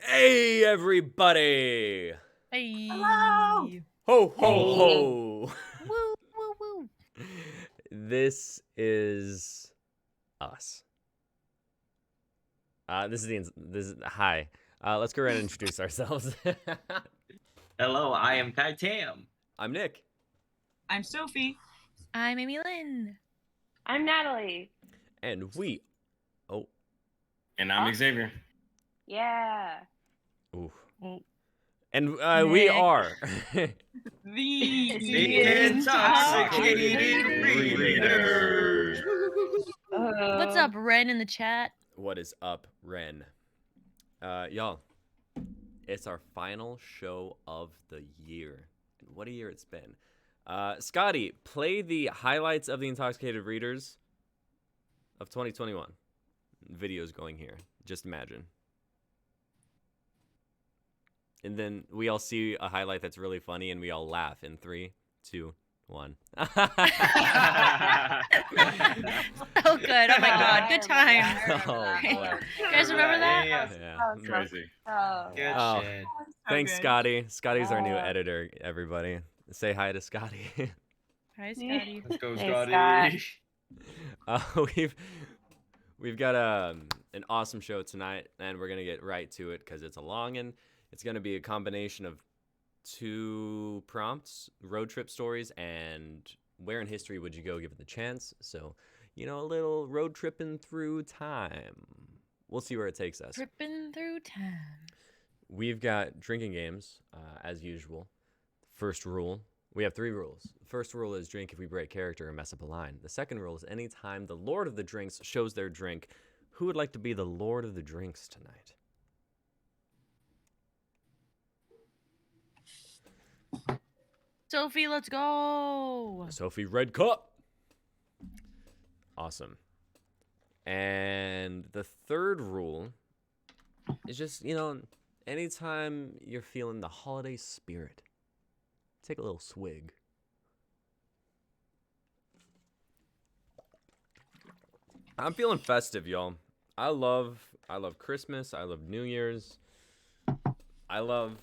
Hey, everybody! Hey. Hello. Ho, ho, Hey. ho! Woo, woo, woo. This is us. Hi. Let's go ahead and introduce ourselves. Hello, I am Kai Tam. I'm Nick. I'm Sophie. I'm Amy Lynn. I'm Natalie. And we... Oh. And I'm Xavier. Yeah. Ooh. Oh. And we are... The Intoxicated Readers. What's up, Ren in the chat? What is up, Ren? Y'all, it's our final show of the year. And what a year it's been. Scotty, play the highlights of the Intoxicated Readers of 2021. Video's going here. Just imagine. And then we all see a highlight that's really funny and we all laugh in 3, 2, 1. So good. Oh my god. Good time. Oh, boy. You guys remember that? Yeah. Crazy. Oh. Good Oh. shit. Thanks, good. Scotty. Scotty's our new editor, everybody. Say hi to Scotty. Hi, Scotty. Let's go, Hey, Scotty. We've got an awesome show tonight, and we're gonna get right to it because it's a long one. It's gonna be a combination of 2 prompts, road trip stories, and where in history would you go given the chance? So, you know, a little road tripping through time. We'll see where it takes us. Tripping through time. We've got drinking games, as usual. First rule, we have 3 rules. The first rule is drink if we break character or mess up a line. The second rule is anytime the Lord of the Drinks shows their drink, who would like to be the Lord of the Drinks tonight? Sophie, let's go. Sophie, red cup. Awesome. And the third rule is just, you know, anytime you're feeling the holiday spirit, take a little swig. I'm feeling festive, y'all. I love Christmas. I love New Year's. I love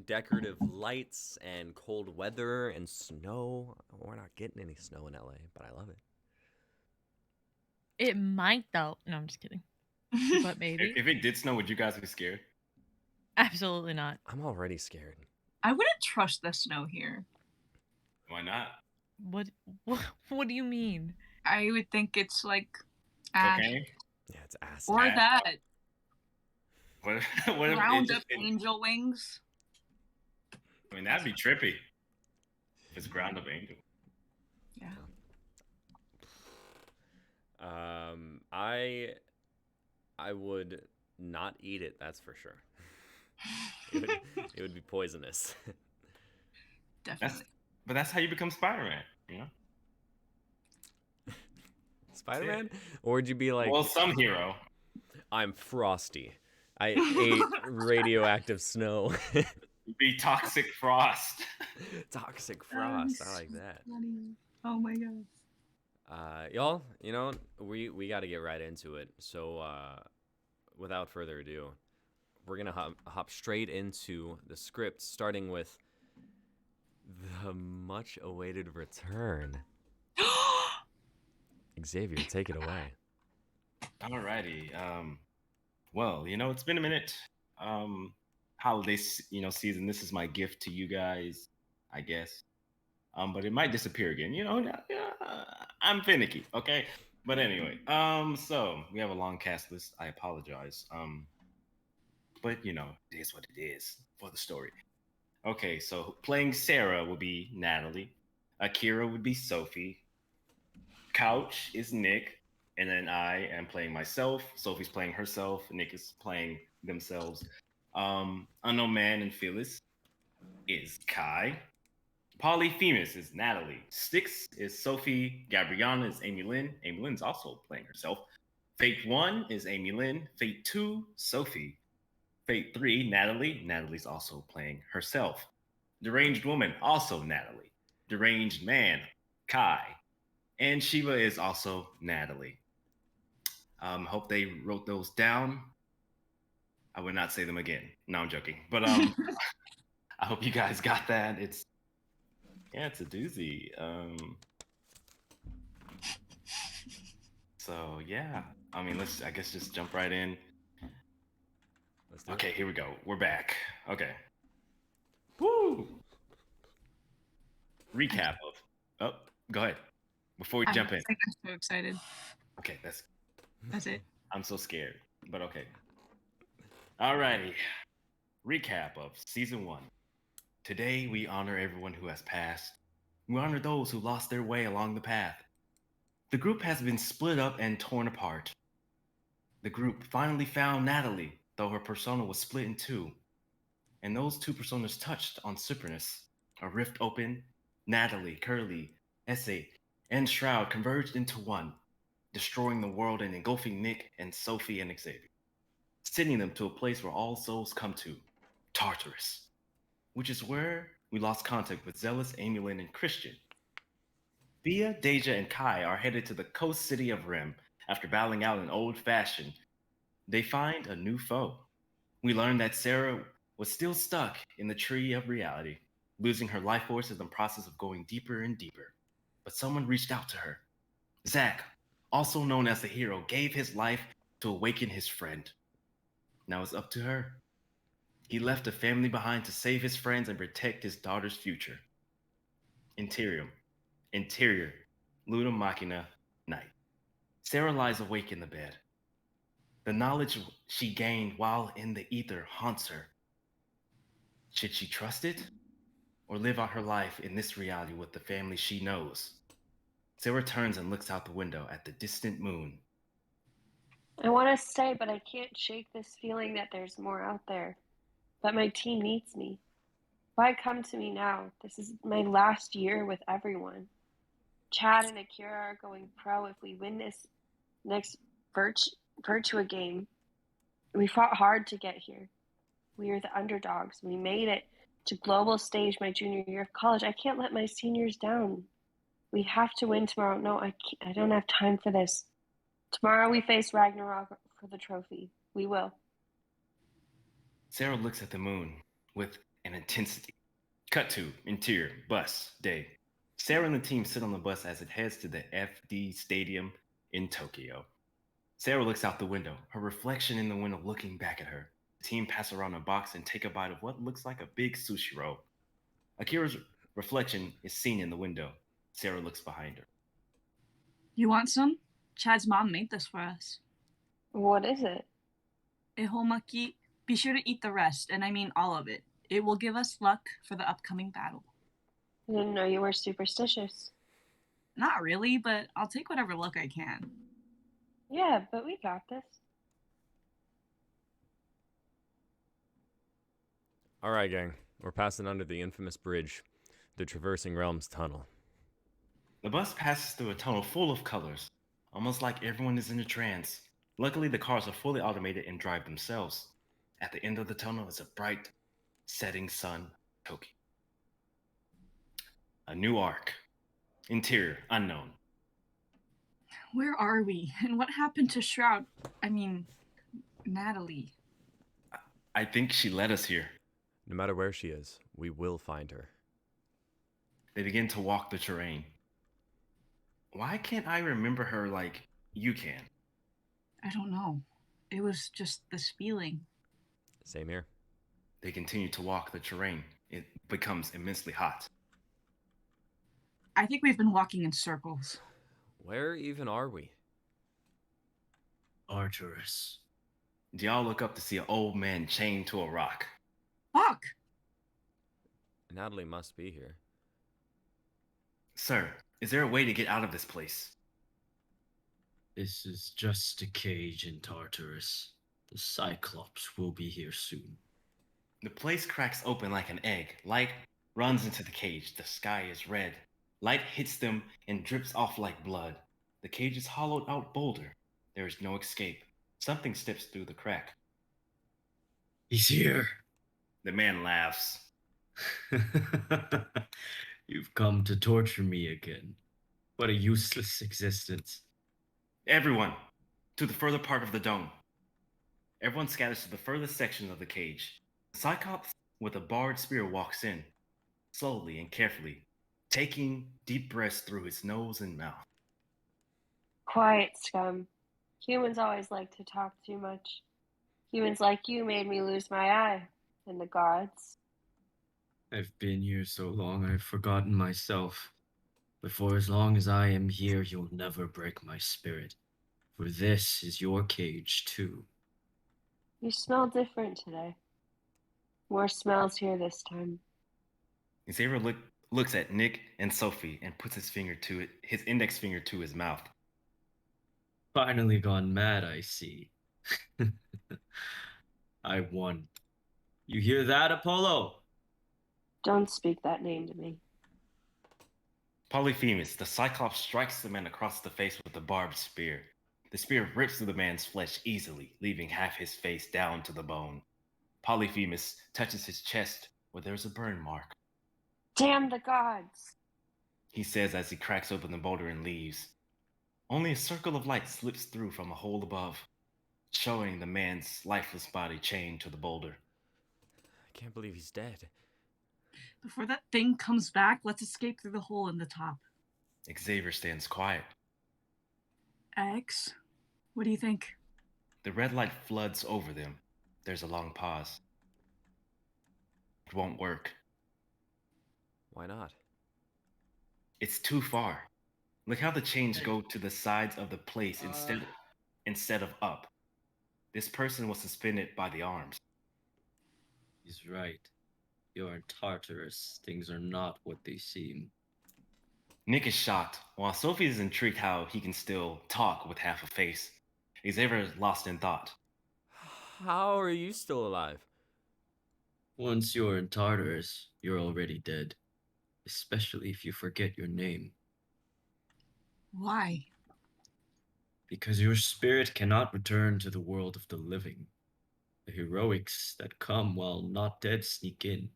decorative lights and cold weather and snow. We're not getting any snow in LA, but I love it. It might though. No, I'm just kidding. But maybe. If it did snow, would you guys be scared? Absolutely not. I'm already scared. I wouldn't trust the snow here. Why not? What do you mean? I would think it's like ash Cocaine? Yeah, it's acid. or Ash. that What if round it up just, angel wings. I mean, that'd be trippy. If it's ground up angel. Yeah. I would not eat it, that's for sure. It would be poisonous. Definitely. But that's how you become Spider-Man, you know? Spider-Man? Or would you be like, Well, some hero. I'm Frosty. I ate radioactive snow. Be Toxic Frost. Toxic Frost. I like that. Funny. Oh my god. Y'all, you know, we got to get right into it. So, without further ado, we're going to hop straight into the script, starting with the much-awaited return. Xavier, take it away. Alrighty. Well, you know, it's been a minute. Holiday, season. This is my gift to you guys, I guess. But it might disappear again. You know, I'm finicky. Okay. But anyway, so we have a long cast list. I apologize. But you know, it is what it is for the story. Okay, so playing Sarah will be Natalie. Akira would be Sophie. Couch is Nick. And then I am playing myself. Sophie's playing herself. Nick is playing themselves. Unknown Man and Phyllis is Kai. Polyphemus is Natalie. Styx is Sophie. Gabriana is Amy Lynn. Amy Lynn's also playing herself. Fate 1 is Amy Lynn. Fate 2, Sophie. Fate 3, Natalie. Natalie's also playing herself. Deranged Woman, also Natalie. Deranged Man, Kai. And Shiva is also Natalie. Hope they wrote those down. I would not say them again. No, I'm joking. But I hope you guys got that. It's a doozy. So yeah, I mean, let's I guess just jump right in. Let's do Okay, it. here we go. We're back. Okay. Woo! Recap of. Oh, go ahead. Before we I jump in. think I'm so excited. Okay, That's it. I'm so scared, but okay. Alrighty. Recap of season 1. Today we honor everyone who has passed. We honor those who lost their way along the path. The group has been split up and torn apart. The group finally found Natalie, though her persona was split in two. And those two personas touched on Cyprinus. A rift opened. Natalie, Curly, Essay, and Shroud converged into one, destroying the world and engulfing Nick and Sophie and Xavier, sending them to a place where all souls come to, Tartarus, which is where we lost contact with Zealous, Amulin, and Christian. Thea, Deja, and Kai are headed to the coast city of Rim. After battling out an old fashioned, they find a new foe. We learn that Sarah was still stuck in the tree of reality, losing her life force in the process of going deeper and deeper. But someone reached out to her. Zach, also known as the hero, gave his life to awaken his friend. Now it's up to her. He left a family behind to save his friends and protect his daughter's future. Interior, Ludum Machina, night. Sarah lies awake in the bed. The knowledge she gained while in the ether haunts her. Should she trust it? Or live out her life in this reality with the family she knows? Sarah turns and looks out the window at the distant moon. I want to stay, but I can't shake this feeling that there's more out there. That my team needs me. Why come to me now? This is my last year with everyone. Chad and Akira are going pro if we win this next Virtua game. We fought hard to get here. We are the underdogs. We made it to global stage my junior year of college. I can't let my seniors down. We have to win tomorrow. No, I don't have time for this. Tomorrow we face Ragnarok for the trophy. We will. Sarah looks at the moon with an intensity. Cut to interior, bus, day. Sarah and the team sit on the bus as it heads to the FD Stadium in Tokyo. Sarah looks out the window, her reflection in the window looking back at her. The team pass around a box and take a bite of what looks like a big sushi roll. Akira's reflection is seen in the window. Sarah looks behind her. You want some? Chad's mom made this for us. What is it? Ehomaki. Be sure to eat the rest, and I mean all of it. It will give us luck for the upcoming battle. I didn't know you were superstitious. Not really, but I'll take whatever luck I can. Yeah, but we got this. All right, gang. We're passing under the infamous bridge, the Traversing Realms tunnel. The bus passes through a tunnel full of colors, almost like everyone is in a trance. Luckily, the cars are fully automated and drive themselves. At the end of the tunnel is a bright, setting sun, Tokyo. A new arc. Interior, unknown. Where are we? And what happened to Shroud? I mean, Natalie. I think she led us here. No matter where she is, we will find her. They begin to walk the terrain. Why can't I remember her like you can? I don't know. It was just this feeling. Same here. They continue to walk the terrain. It becomes immensely hot. I think we've been walking in circles. Where even are we? Tartarus. Y'all look up to see an old man chained to a rock. Fuck! Natalie must be here. Sir, is there a way to get out of this place? This is just a cage in Tartarus. The Cyclops will be here soon. The place cracks open like an egg. Light runs into the cage. The sky is red. Light hits them and drips off like blood. The cage is hollowed out boulder. There is no escape. Something steps through the crack. He's here. The man laughs. You've come to torture me again. What a useless existence. Everyone, to the further part of the dome. Everyone scatters to the furthest section of the cage. The Cyclops with a barred spear walks in, slowly and carefully, taking deep breaths through his nose and mouth. Quiet, scum. Humans always like to talk too much. Humans like you made me lose my eye. And the gods. I've been here so long I've forgotten myself. But for as long as I am here, you'll never break my spirit. For this is your cage, too. You smell different today. More smells here this time. Xavier looks at Nick and Sophie and puts his index finger to his mouth. Finally gone mad, I see. I won. You hear that, Apollo? Don't speak that name to me. Polyphemus, the Cyclops strikes the man across the face with a barbed spear. The spear rips through the man's flesh easily, leaving half his face down to the bone. Polyphemus touches his chest where there's a burn mark. Damn the gods! He says as he cracks open the boulder and leaves. Only a circle of light slips through from a hole above, showing the man's lifeless body chained to the boulder. I can't believe he's dead. Before that thing comes back, let's escape through the hole in the top. Xavier stands quiet. X, what do you think? The red light floods over them. There's a long pause. It won't work. Why not? It's too far. Look how the chains go to the sides of the place instead of up. This person was suspended by the arms. He's right. You're in Tartarus. Things are not what they seem. Nick is shocked, while Sophie is intrigued how he can still talk with half a face. Xavier is lost in thought. How are you still alive? Once you're in Tartarus, you're already dead. Especially if you forget your name. Why? Because your spirit cannot return to the world of the living. The heroics that come while not dead sneak in.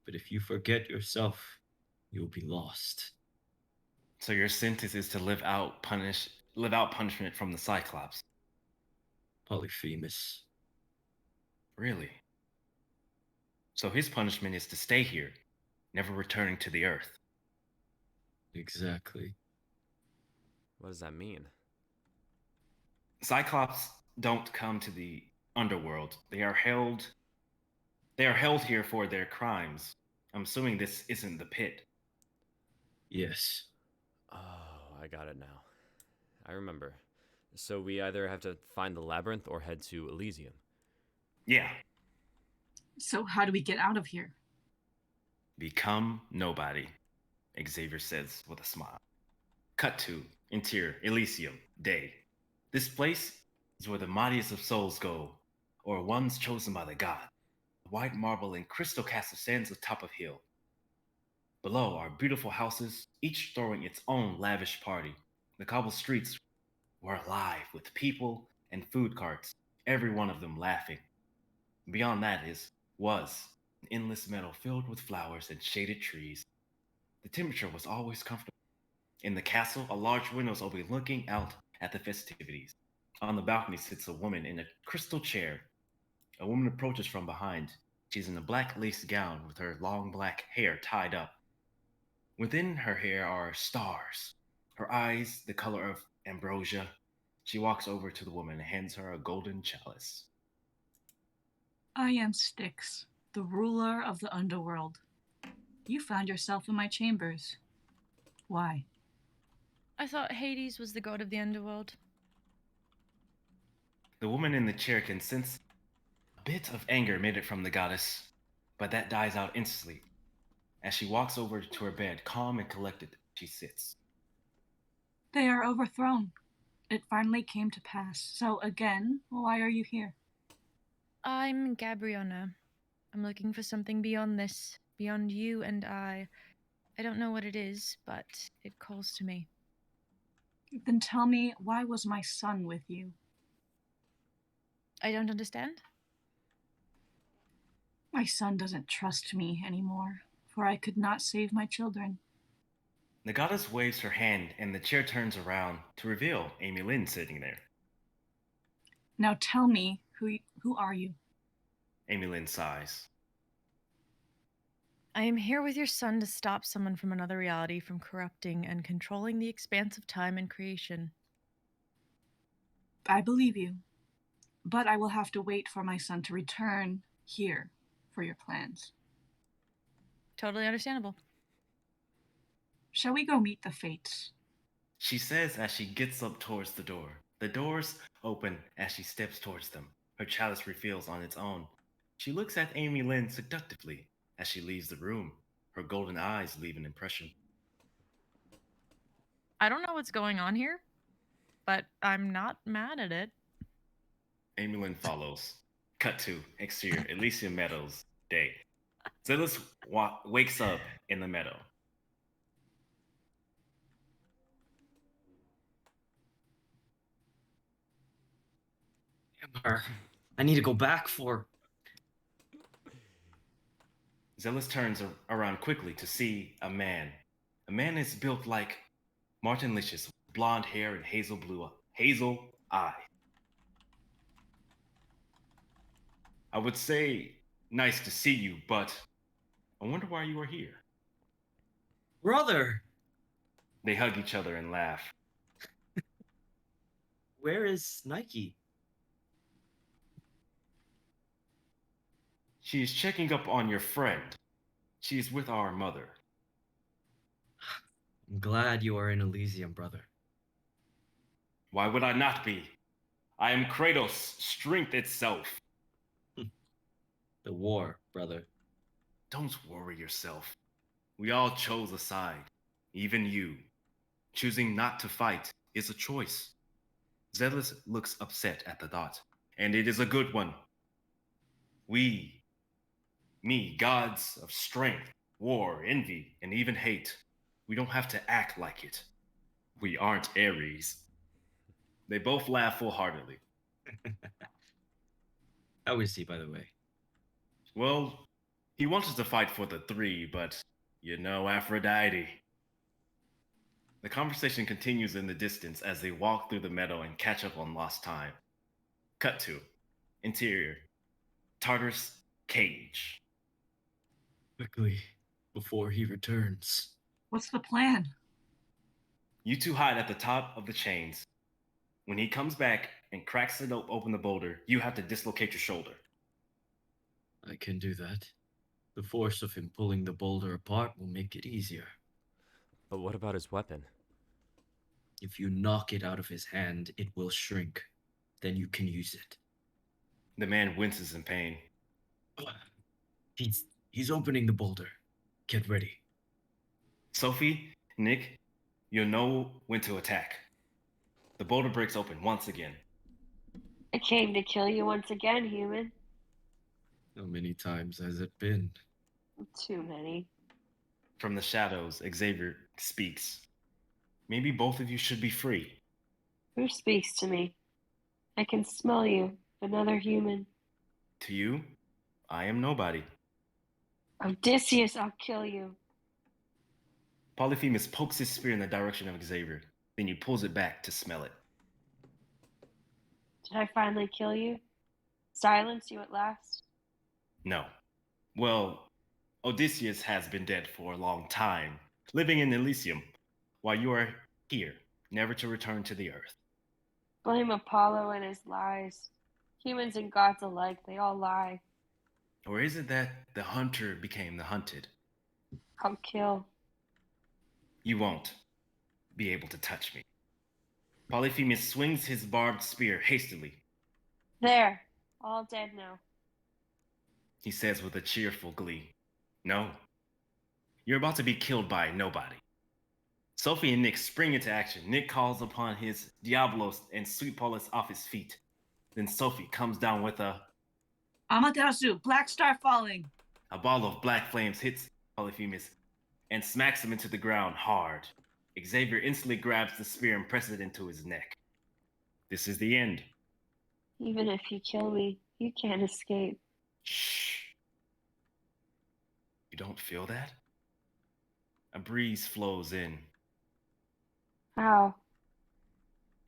But if you forget yourself, you'll be lost. So your sentence is to live out punishment from the Cyclops. Polyphemus. Really? So his punishment is to stay here, never returning to the earth. Exactly. What does that mean? Cyclops don't come to the underworld. They are held here for their crimes. I'm assuming this isn't the pit. Yes. Oh, I got it now. I remember. So we either have to find the labyrinth or head to Elysium. Yeah. So how do we get out of here? Become nobody, Xavier says with a smile. Cut to interior Elysium, day. This place is where the mightiest of souls go, or ones chosen by the god. White marble and crystal castle stands atop of hill. Below are beautiful houses, each throwing its own lavish party. The cobbled streets were alive with people and food carts, every one of them laughing. Beyond that was an endless meadow filled with flowers and shaded trees. The temperature was always comfortable. In the castle, a large window is open looking out at the festivities. On the balcony sits a woman in a crystal chair. A woman approaches from behind. She's in a black lace gown with her long black hair tied up. Within her hair are stars, her eyes the color of ambrosia. She walks over to the woman and hands her a golden chalice. I am Styx, the ruler of the underworld. You found yourself in my chambers. Why? I thought Hades was the god of the underworld. The woman in the chair can sense a bit of anger emitted from the goddess, but that dies out instantly. As she walks over to her bed, calm and collected, she sits. They are overthrown. It finally came to pass. So again, why are you here? I'm Gabriona. I'm looking for something beyond this, beyond you and I. I don't know what it is, but it calls to me. Then tell me, why was my son with you? I don't understand. My son doesn't trust me anymore, for I could not save my children. The goddess waves her hand and the chair turns around to reveal Amy Lynn sitting there. Now tell me, Who are you? Amy Lynn sighs. I am here with your son to stop someone from another reality from corrupting and controlling the expanse of time and creation. I believe you, but I will have to wait for my son to return here for your plans. Totally understandable. Shall we go meet the fates? She says as she gets up towards the door. The doors open as she steps towards them. Her chalice refills on its own. She looks at Amy Lynn seductively as she leaves the room. Her golden eyes leave an impression. I don't know what's going on here, but I'm not mad at it. Amy Lynn follows. Cut to exterior Elysium Meadows day. Zealous wakes up in the meadow. I need to go back for. Zealous turns around quickly to see a man. A man is built like Martin Licious, blonde hair and hazel eye. I would say nice to see you, but I wonder why you are here. Brother! They hug each other and laugh. Where is Nike? She is checking up on your friend. She is with our mother. I'm glad you are in Elysium, brother. Why would I not be? I am Kratos, strength itself. The war, brother. Don't worry yourself. We all chose a side, even you. Choosing not to fight is a choice. Zealous looks upset at the thought, and it is a good one. Me, gods of strength, war, envy, and even hate, we don't have to act like it. We aren't Ares. They both laugh full-heartedly. How is he, by the way? Well, he wanted to fight for the three, but you know, Aphrodite. The conversation continues in the distance as they walk through the meadow and catch up on lost time. Cut to interior Tartarus cage. Quickly, before he returns. What's the plan? You two hide at the top of the chains. When he comes back and cracks it open the boulder, you have to dislocate your shoulder. I can do that. The force of him pulling the boulder apart will make it easier. But what about his weapon? If you knock it out of his hand, it will shrink. Then you can use it. The man winces in pain. He's opening the boulder. Get ready. Sophie, Nick, you'll know when to attack. The boulder breaks open once again. I came to kill you once again, human. How many times has it been? Too many. From the shadows, Xavier speaks. Maybe both of you should be free. Who speaks to me? I can smell you, another human. To you, I am nobody. Odysseus, I'll kill you. Polyphemus pokes his spear in the direction of Xavier, then he pulls it back to smell it. Did I finally kill you? Silence you at last? No. Well, Odysseus has been dead for a long time, living in Elysium, while you are here, never to return to the earth. Blame Apollo and his lies. Humans and gods alike, they all lie. Or is it that the hunter became the hunted? I'll kill. You won't be able to touch me. Polyphemus swings his barbed spear hastily. There, all dead now. He says with a cheerful glee. No. You're about to be killed by nobody. Sophie and Nick spring into action. Nick calls upon his Diablos and sweep Paulus off his feet. Then Sophie comes down with a Amaterasu, Black Star falling. A ball of black flames hits Polyphemus and smacks him into the ground hard. Xavier instantly grabs the spear and presses it into his neck. This is the end. Even if you kill me, you can't escape. Shh. You don't feel that? A breeze flows in. How?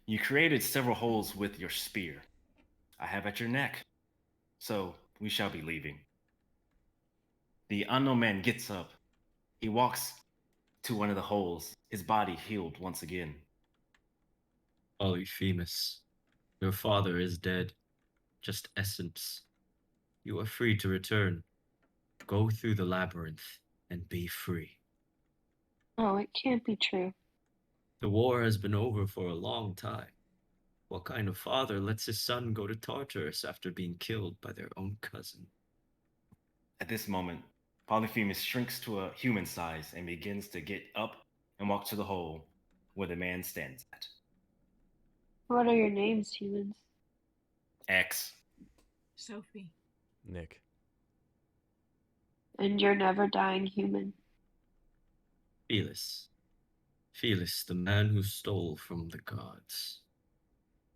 You created several holes with your spear. I have at your neck. So we shall be leaving. The unknown man gets up. He walks to one of the holes, his body healed once again. Polyphemus, your father is dead, just essence. You are free to return. Go through the labyrinth and be free. Oh, it can't be true. The war has been over for a long time. What kind of father lets his son go to Tartarus after being killed by their own cousin? At this moment, Polyphemus shrinks to a human size and begins to get up and walk to the hole where the man stands at. What are your names, humans? X. Sophie. Nick. And your never dying human. Felis. Felis, the man who stole from the gods.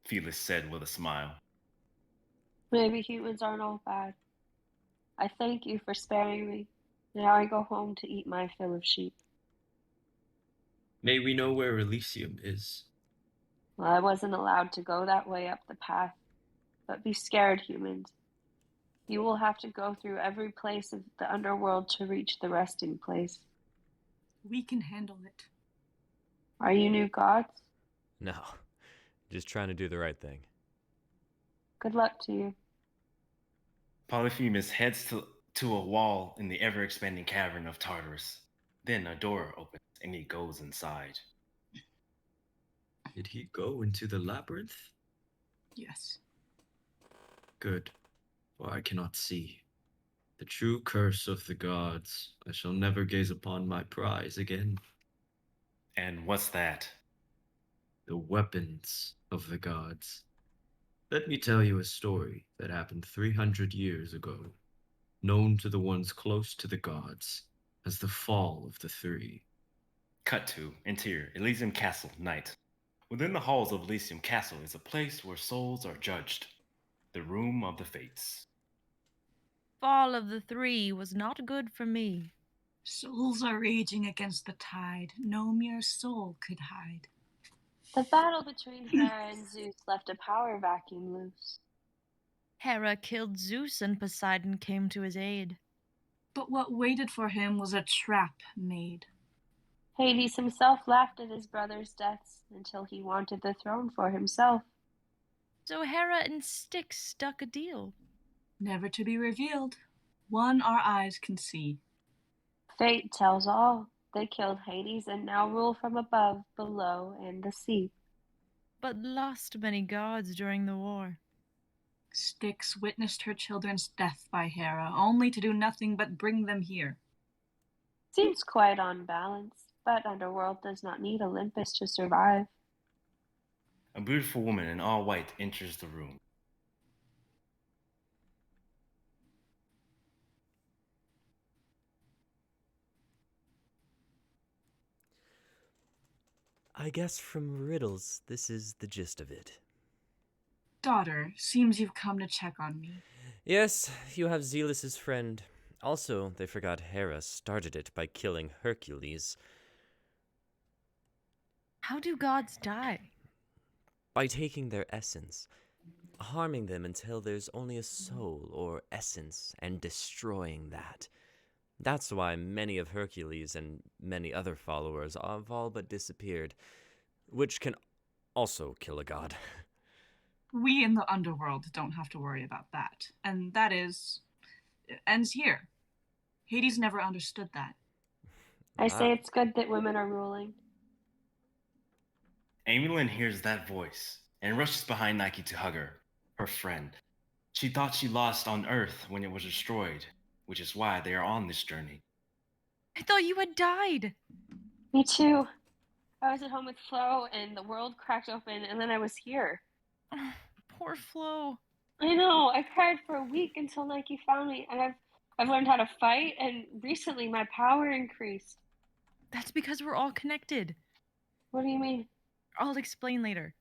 Felix said with a smile. Maybe humans aren't all bad. I thank you for sparing me. Now I go home to eat my fill of sheep. May we know where Elysium is? Well, I wasn't allowed to go that way up the path. But be scared, humans. You will have to go through every place of the underworld to reach the resting place. We can handle it. Are you new gods? No. Just trying to do the right thing. Good luck to you. Polyphemus heads to a wall in the ever-expanding cavern of Tartarus. Then a door opens and he goes inside. Did he go into the labyrinth? Yes. Good, for I cannot see. The true curse of the gods. I shall never gaze upon my prize again. And what's that? The weapons of the gods. Let me tell you a story that happened 300 years ago, known to the ones close to the gods as the Fall of the Three. Cut to interior Elysium Castle, night. Within the halls of Elysium Castle is a place where souls are judged. The Room of the Fates. Fall of the Three was not good for me. Souls are raging against the tide. No mere soul could hide. The battle between Hera and Zeus left a power vacuum loose. Hera killed Zeus and Poseidon came to his aid. But what waited for him was a trap made. Hades himself laughed at his brother's deaths until he wanted the throne for himself. So Hera and Styx struck a deal. Never to be revealed. One our eyes can see. Fate tells all. They killed Hades and now rule from above, below, and the sea. But lost many gods during the war. Styx witnessed her children's death by Hera, only to do nothing but bring them here. Seems quite on balance, but Underworld does not need Olympus to survive. A beautiful woman in all white enters the room. I guess from riddles, this is the gist of it. Daughter, seems you've come to check on me. Yes, you have Zelus's friend. Also, they forgot Hera started it by killing Hercules. How do gods die? By taking their essence, harming them until there's only a soul or essence, and destroying that. That's why many of Hercules and many other followers have all but disappeared, which can also kill a god. We in the underworld don't have to worry about that. And that ends here. Hades never understood that. I say it's good that women are ruling. Amelin hears that voice and rushes behind Nike to hug her, her friend. She thought she lost on Earth when it was destroyed, which is why they are on this journey. I thought you had died. Me too. I was at home with Flo and the world cracked open and then I was here. Oh, poor Flo. I know. I cried for a week until Nike found me, and I've learned how to fight, and recently my power increased. That's because we're all connected. What do you mean? I'll explain later.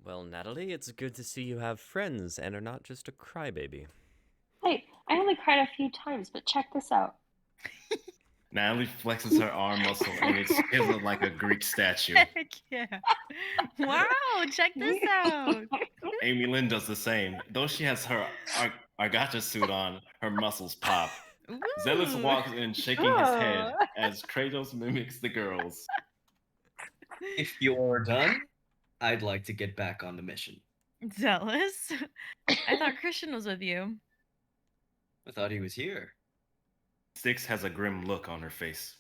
Well, Natalie, it's good to see you have friends and are not just a crybaby. Hey, I only cried a few times, but check this out. Natalie flexes her arm muscle and it's chiseled like a Greek statue. Heck yeah. Wow, check this out. Amy Lynn does the same. Though she has her Argata suit on, her muscles pop. Zealous Ooh. walks in shaking his head as Kratos mimics the girls. If you're done, I'd like to get back on the mission. Zealous? I thought Christian was with you. I thought he was here. Styx has a grim look on her face.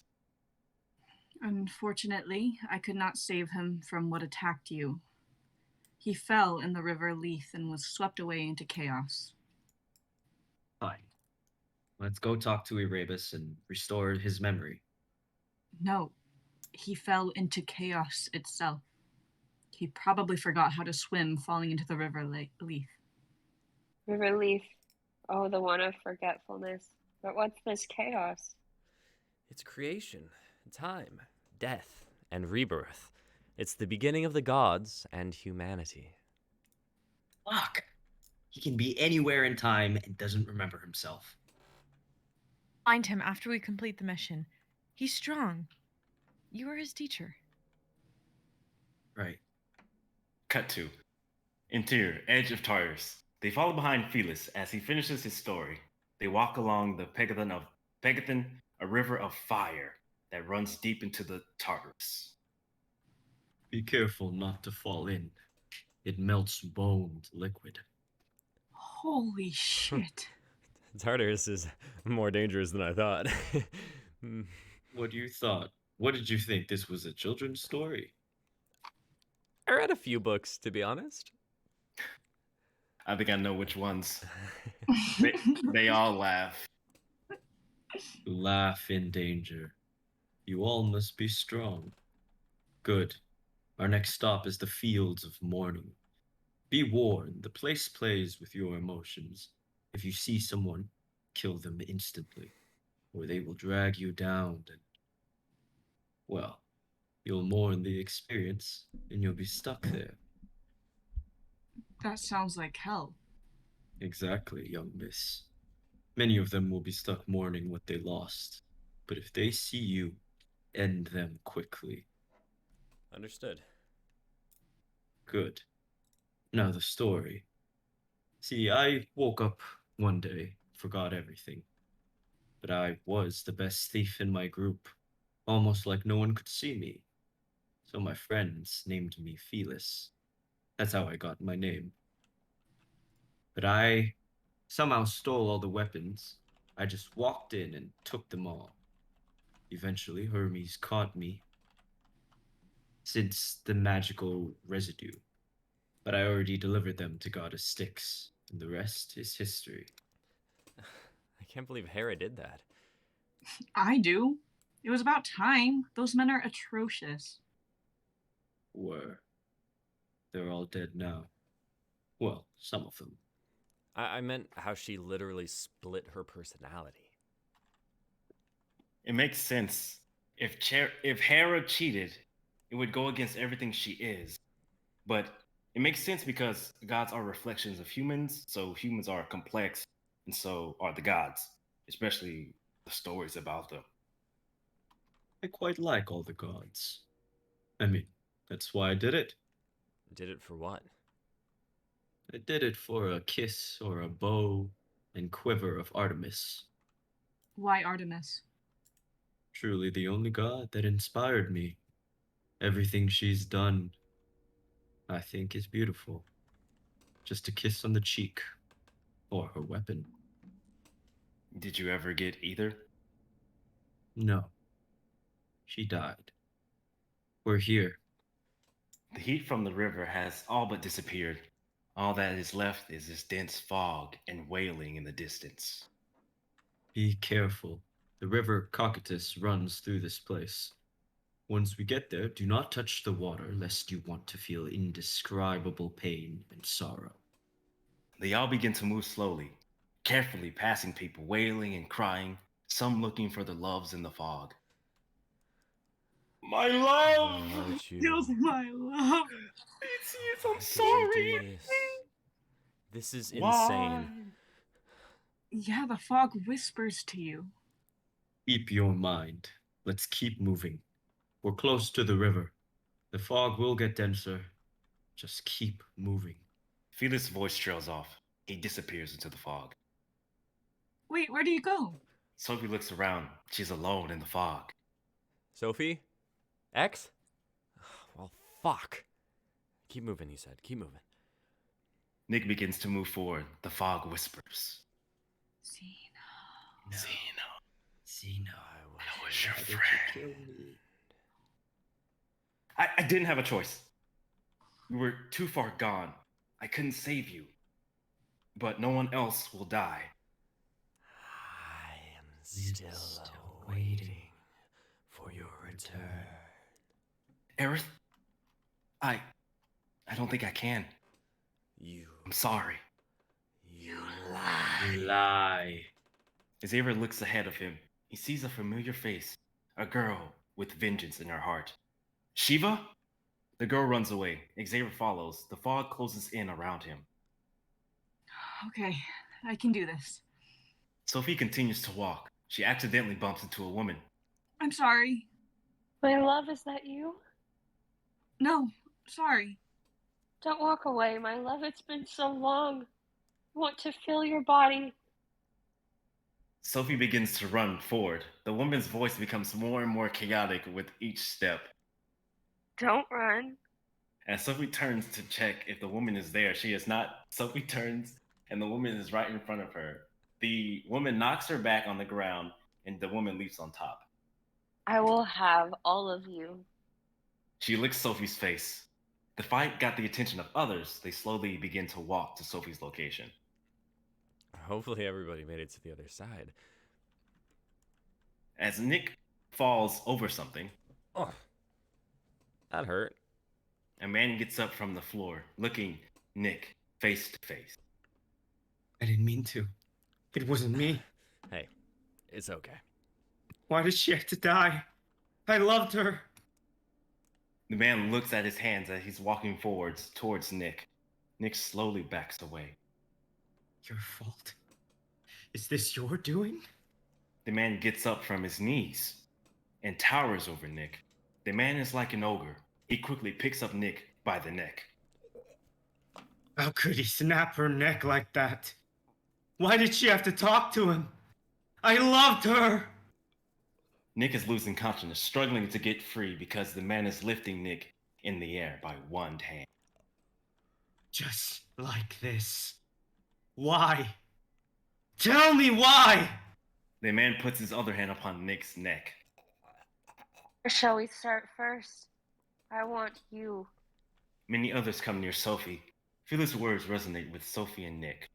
Unfortunately, I could not save him from what attacked you. He fell in the river Leith and was swept away into chaos. Fine. Let's go talk to Erebus and restore his memory. No, he fell into chaos itself. He probably forgot how to swim falling into the river Leith. River Leaf. Oh, the one of forgetfulness. But what's this chaos? It's creation, time, death, and rebirth. It's the beginning of the gods and humanity. Fuck! He can be anywhere in time and doesn't remember himself. Find him after we complete the mission. He's strong. You are his teacher. Right. Cut to interior, edge of Tartarus. They follow behind Felis as he finishes his story. They walk along the Pegathon, a river of fire that runs deep into the Tartarus. Be careful not to fall in. It melts bone to liquid. Holy shit. Tartarus is more dangerous than I thought. What you thought? What did you think? This was a children's story? I read a few books, to be honest. I think I know which ones. They all laugh. You laugh in danger. You all must be strong. Good. Our next stop is the fields of mourning. Be warned, the place plays with your emotions. If you see someone, kill them instantly, or they will drag you down and, well, you'll mourn the experience and you'll be stuck there. That sounds like hell. Exactly, young miss. Many of them will be stuck mourning what they lost, but if they see you, end them quickly. Understood. Good. Now the story. See, I woke up one day, forgot everything. But I was the best thief in my group, almost like no one could see me. So my friends named me Felis. That's how I got my name. But I somehow stole all the weapons. I just walked in and took them all. Eventually, Hermes caught me. Since the magical residue. But I already delivered them to Goddess Styx, and the rest is history. I can't believe Hera did that. I do. It was about time. Those men are atrocious. Were. They're all dead now. Well, some of them. I meant how she literally split her personality. It makes sense. If Hera cheated, it would go against everything she is. But it makes sense because gods are reflections of humans, so humans are complex, and so are the gods, especially the stories about them. I quite like all the gods. I mean, that's why I did it. Did it for what? I did it for a kiss or a bow and quiver of Artemis. Why Artemis? Truly the only god that inspired me. Everything she's done, I think, is beautiful. Just a kiss on the cheek, or her weapon. Did you ever get either? No. She died. We're here. The heat from the river has all but disappeared. All that is left is this dense fog and wailing in the distance. Be careful. The river Cocytus runs through this place. Once we get there, do not touch the water, lest you want to feel indescribable pain and sorrow. They all begin to move slowly, carefully passing people wailing and crying, some looking for their loves in the fog. My love! Why would you? Kills my love. It's I'm Why could you sorry. do this is Why? insane. Yeah, the fog whispers to you. Keep your mind. Let's keep moving. We're close to the river. The fog will get denser. Just keep moving. Felix's voice trails off. He disappears into the fog. Wait, where do you go? Sophie looks around. She's alone in the fog. Sophie? X? Well, fuck. Keep moving, he said. Keep moving. Nick begins to move forward. The fog whispers. No. Zeno. I was your Why did you friend. kill me? I didn't have a choice. You were too far gone. I couldn't save you. But no one else will die. I am still waiting for your return. Aerith? I don't think I can. I'm sorry. You lie. You lie. As Aerith looks ahead of him, he sees a familiar face. A girl with vengeance in her heart. Shiva? The girl runs away. Xavier follows. The fog closes in around him. Okay, I can do this. Sophie continues to walk. She accidentally bumps into a woman. I'm sorry. My love, is that you? No, sorry. Don't walk away, my love. It's been so long. I want to feel your body. Sophie begins to run forward. The woman's voice becomes more and more chaotic with each step. Don't run. As Sophie turns to check if the woman is there, she is not. Sophie turns, and the woman is right in front of her. The woman knocks her back on the ground, and the woman leaps on top. I will have all of you. She licks Sophie's face. The fight got the attention of others. They slowly begin to walk to Sophie's location. Hopefully everybody made it to the other side. As Nick falls over something, Oh, that hurt. a man gets up from the floor, looking Nick face to face. I didn't mean to. It wasn't me. Hey, it's okay. Why did she have to die? I loved her. The man looks at his hands as he's walking forwards towards Nick. Nick slowly backs away. Your fault. Is this your doing? The man gets up from his knees and towers over Nick. The man is like an ogre. He quickly picks up Nick by the neck. How could he snap her neck like that? Why did she have to talk to him? I loved her! Nick is losing consciousness, struggling to get free because the man is lifting Nick in the air by one hand. Just like this. Why? Tell me why! The man puts his other hand upon Nick's neck. Where shall we start first? I want you. Many others come near Sophie. Phyllis' words resonate with Sophie and Nick.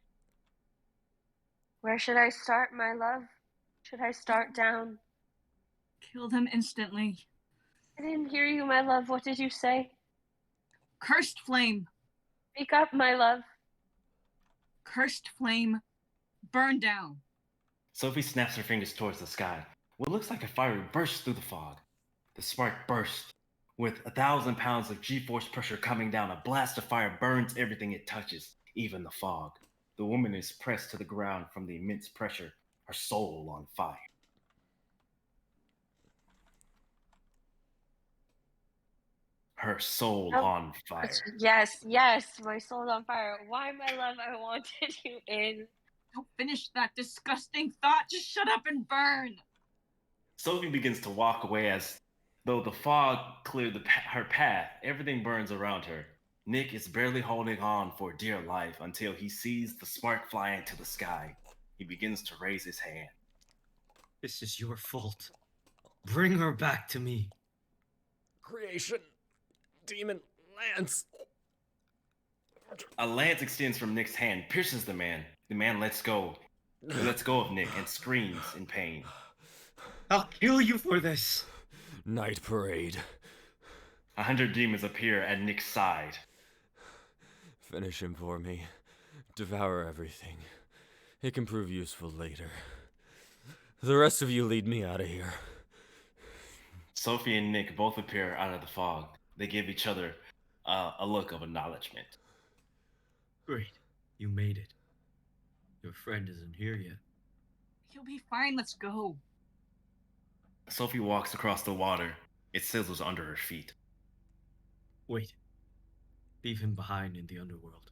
Where should I start, my love? Should I start down? Kill them instantly. I didn't hear you, my love. What did you say? Cursed flame. Speak up, my love. Cursed flame. Burn down. Sophie snaps her fingers towards the sky. What looks like a fire bursts through the fog. The spark bursts. With 1,000 pounds of G-force pressure coming down, a blast of fire burns everything it touches, even the fog. The woman is pressed to the ground from the immense pressure, her soul on fire. Her soul on fire. Yes, my soul's on fire. Why, my love, I wanted you in. Don't finish that disgusting thought. Just shut up and burn. Sophie begins to walk away as though the fog cleared her path. Everything burns around her. Nick is barely holding on for dear life until he sees the spark fly into the sky. He begins to raise his hand. This is your fault. Bring her back to me. Creation. Demon lance. A lance extends from Nick's hand, pierces the man. The man lets go. He lets go of Nick and screams in pain. I'll kill you for this. Night parade. 100 demons appear at Nick's side. Finish him for me. Devour everything. It can prove useful later. The rest of you lead me out of here. Sophie and Nick both appear out of the fog. They give each other a look of acknowledgement. Great. You made it. Your friend isn't here yet. You'll be fine. Let's go. Sophie walks across the water. It sizzles under her feet. Wait. Leave him behind in the underworld.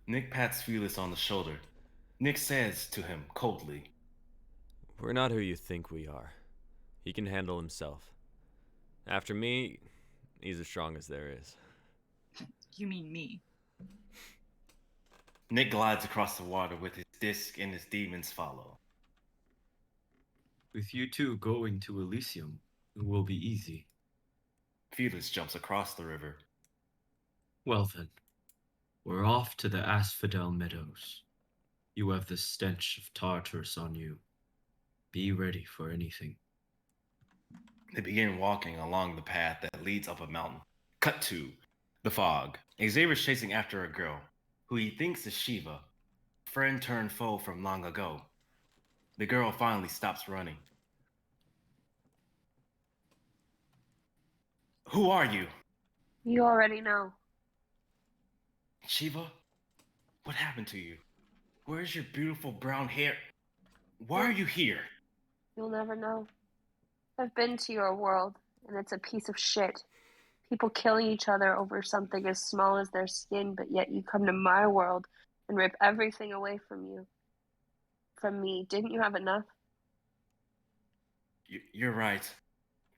Nick pats Felis on the shoulder. Nick says to him coldly, We're not who you think we are. He can handle himself. After me, he's as strong as there is. You mean me? Nick glides across the water with his disc and his demons follow. With you two going to Elysium, it will be easy. Felis jumps across the river. Well then, we're off to the Asphodel Meadows. You have the stench of Tartarus on you. Be ready for anything. They begin walking along the path that leads up a mountain. Cut to the fog. Xavier's chasing after a girl, who he thinks is Shiva, friend turned foe from long ago. The girl finally stops running. Who are you? You already know. Shiva? What happened to you? Where's your beautiful brown hair? Why are you here? You'll never know. I've been to your world, and it's a piece of shit. People killing each other over something as small as their skin, but yet you come to my world and rip everything away from you. From me. Didn't you have enough? You're right.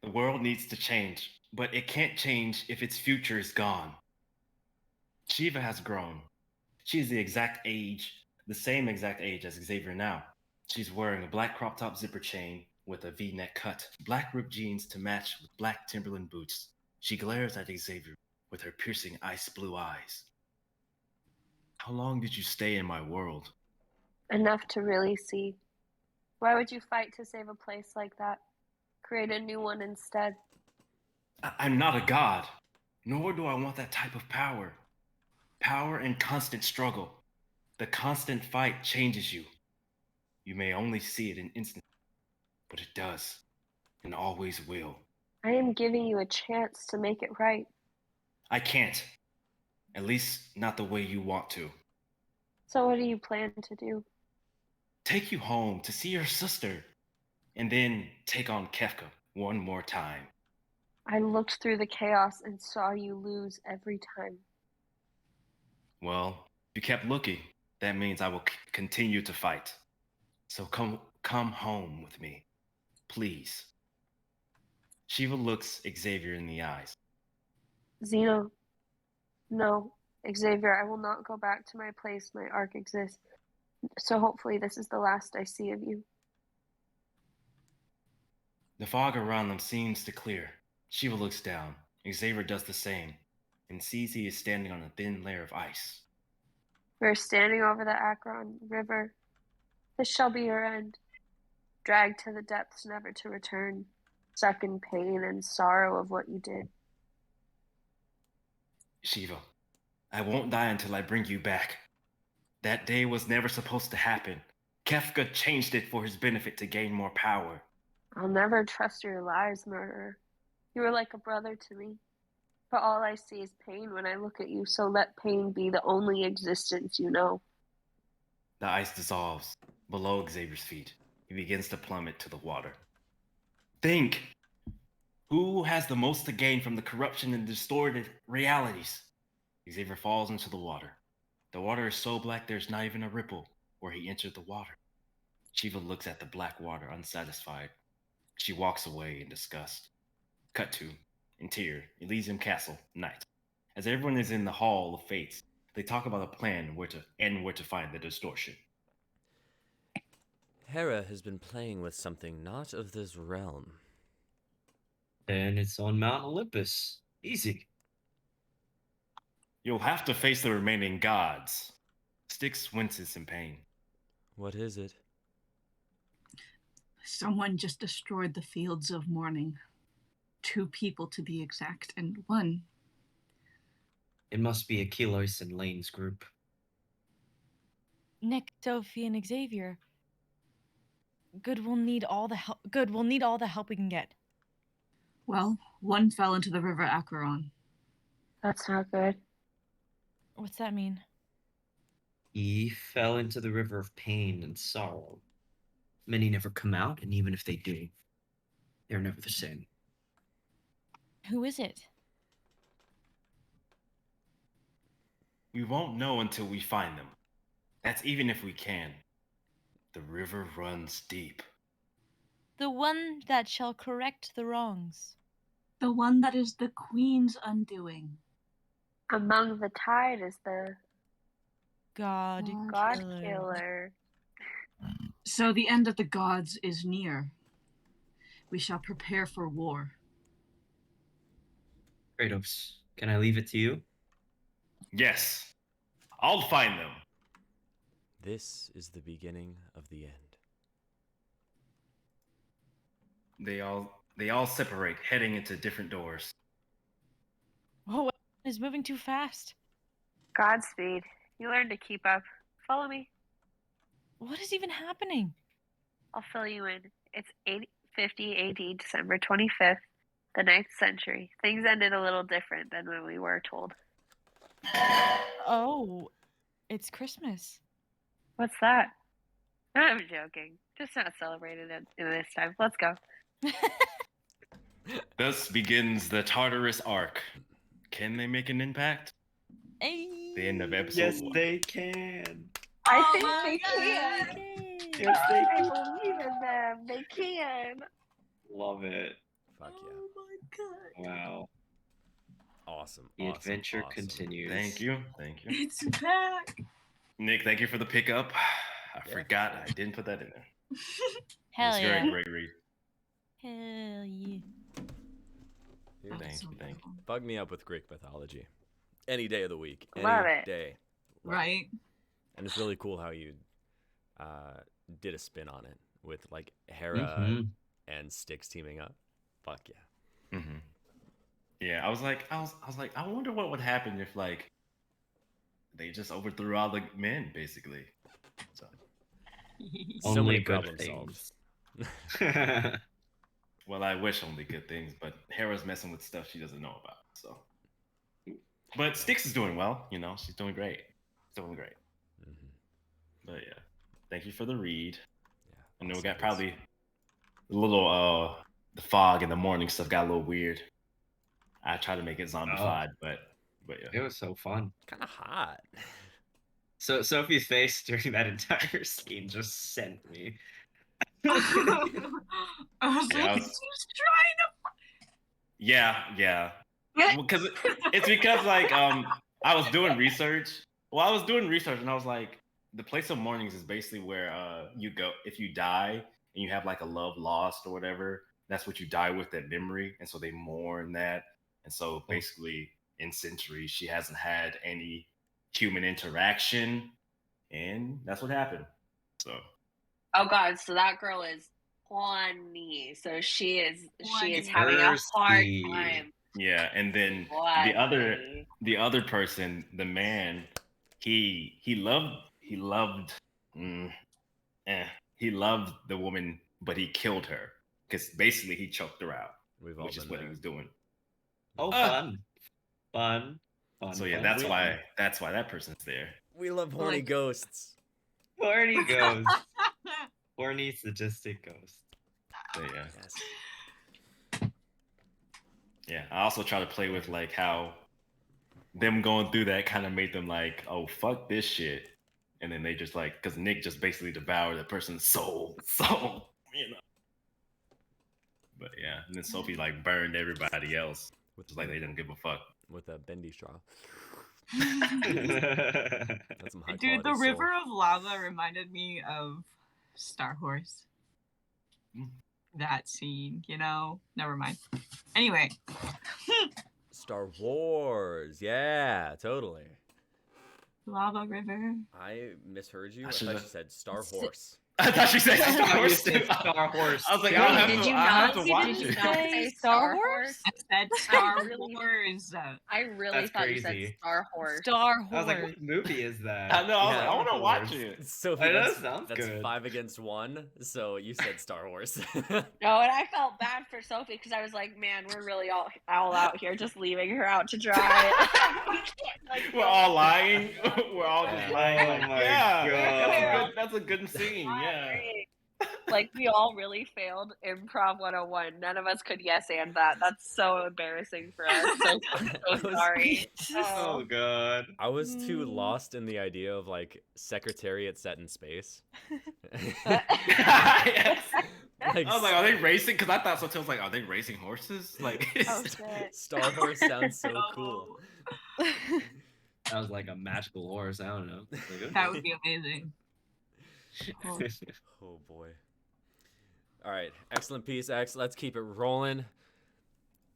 The world needs to change, but it can't change if its future is gone. Shiva has grown. She is the same exact age as Xavier now. She's wearing a black crop top zipper chain with a V-neck cut, black ripped jeans to match with black Timberland boots. She glares at Xavier with her piercing ice blue eyes. How long did you stay in my world? Enough to really see. Why would you fight to save a place like that? Create a new one instead. I'm not a god, nor do I want that type of power. Power and constant struggle. The constant fight changes you. You may only see it in instances, but it does, and always will. I am giving you a chance to make it right. I can't. At least not the way you want to. So what do you plan to do? Take you home to see your sister, and then take on Kefka one more time. I looked through the chaos and saw you lose every time. Well, if you kept looking, that means I will continue to fight. So come home with me, please. Shiva looks Xavier in the eyes. Zeno. No. Xavier, I will not go back to my place my arc exists. So hopefully this is the last I see of you. The fog around them seems to clear. Shiva looks down. Xavier does the same, and sees he is standing on a thin layer of ice. We're standing over the Akron River. This shall be your end. Dragged to the depths never to return. Stuck in pain and sorrow of what you did. Shiva, I won't die until I bring you back. That day was never supposed to happen. Kefka changed it for his benefit to gain more power. I'll never trust your lies, murderer. You were like a brother to me. But all I see is pain when I look at you, so let pain be the only existence you know. The ice dissolves below Xavier's feet. He begins to plummet to the water. Think! Who has the most to gain from the corruption and distorted realities? Xavier falls into the water. The water is so black there's not even a ripple where he entered the water. Shiva looks at the black water unsatisfied. She walks away in disgust. Cut to interior, Elysium Castle, night. As everyone is in the Hall of Fates, they talk about a plan where to find the distortion. Hera has been playing with something not of this realm. Then it's on Mount Olympus. Easy. You'll have to face the remaining gods. Styx winces in pain. What is it? Someone just destroyed the fields of mourning. 2 people to be exact, and one. It must be Achilles and Lane's group. Nick, Sophie, and Xavier. Good will need all the help. Good, we'll need all the help we can get. Well, one fell into the river Acheron. That's not good. What's that mean? He fell into the river of pain and sorrow. Many never come out, and even if they do, They're never the same. Who is it? We won't know until we find them. That's even if we can. The river runs deep. The one that shall correct the wrongs. The one that is the queen's undoing. Among the tide is the God God killer. killer. So the end of the gods is near. We shall prepare for war. Kratos, can I leave it to you? Yes, I'll find them. This is the beginning of the end. They all separate, heading into different doors. Oh, it's moving too fast. Godspeed. You learn to keep up. Follow me. What is even happening? I'll fill you in. It's 850 AD, December 25th, the 9th century. Things ended a little different than when we were told. Oh, it's Christmas. What's that? I'm joking. Just not celebrated in this time. Let's go. Thus begins the Tartarus arc. Can they make an impact? Hey. The end of episode Yes, 1. they can. I Oh think my they God. can. Yes, they I can. believe in them. They can. Love it. Fuck yeah. Oh my god. Wow. Awesome. The awesome, adventure awesome. continues. Thank you. Thank you. It's back. Nick, thank you for the pickup. I Yeah. forgot I didn't put that in there. Hell It's yeah. very great read. Hell yeah. Dude, Oh, Thank so you, thank you. beautiful. bug me up with Greek mythology. Any day of the week. Any Love it. day. Love it. Right? And it's really cool how you did a spin on it with like Hera Mhm. and Styx teaming up. Fuck yeah. Mm-hmm. Yeah, I was like, I wonder what would happen if like they just overthrew all the men, basically. So So Only many good problem solved. things. well, I wish only good things, but Hera's messing with stuff she doesn't know about. So, but Styx is doing well. You know, she's doing great. Doing great. Mm-hmm. But yeah, thank you for the read. Yeah. I know we awesome got piece. probably a little the fog in the morning stuff got a little weird. I tried to make it zombified, but It yeah. was so fun. Kind of hot. So Sophie's face during that entire scene just sent me. I was Yeah, I like, was- she's trying Yeah. Because it's because like I was doing research. Well, I was doing research and I was like, the place of mournings is basically where you go if you die and you have like a love lost or whatever. That's what you die with, that memory, and so they mourn that. And so basically, in centuries, she hasn't had any human interaction, and that's what happened. So Oh God! So that girl is horny. So she is Horny. having a hard Thirsty. time. yeah, and then Horny. the other person, the man, he loved he loved the woman, but he killed her because basically he choked her out, We've all which is been what there. he was doing. Oh, Ah. fun. So yeah, fun, that's fun. why that person's there. We love horny Like- ghosts. Horny ghost. up. Horny sadistic ghost. So yeah. Yes. Yeah, I also try to play with like how them going through that kind of made them like, oh fuck this shit, and then they just like, because Nick just basically devoured that person's soul, you know. But yeah, and then Sophie like burned everybody else, which is like they didn't give a fuck. With a bendy straw. Dude, That's some high Dude, the quality river soul. of lava reminded me of Star Horse. Mm. That scene, you know? Never mind. Anyway. Star Wars. Yeah, totally. Lava River. I misheard you. I I thought should've- you said Star Horse. I thought you said I Star thought you Wars said too. Star Horse. I was like, too. I'll have Did to, you I have not? to watch Did you it. not say Star Horse? I said Star really- Wars. I really That's thought you crazy. said Star Horse. Star I was like, Horse. what movie is that? I know. I was Yeah. like, I want to Star watch Wars. it. Sophie, I know, that's, sounds that's good. 5 against 1. So you said Star Wars. No, and I felt bad for Sophie because I was like, man, we're really all out here just leaving her out to dry. We can't, like, We're all lying. We're all just Yeah. lying. Oh Like, my yeah, God. that's a good scene. Not Yeah. great. Like, we all really failed Improv 101. None of us could yes and that. That's so embarrassing for us. So, I was- sorry. Oh god. I was too lost in the idea of like Secretariat set in space. Yes. Like, I was like, are they racing? Because I thought so too. I was like, are they racing horses? Like, Oh, shit. Star Wars sounds so cool. That was like a magical horse. I don't know. Like, That would be amazing. Oh. Oh boy. All right, excellent piece, X. Let's keep it rolling.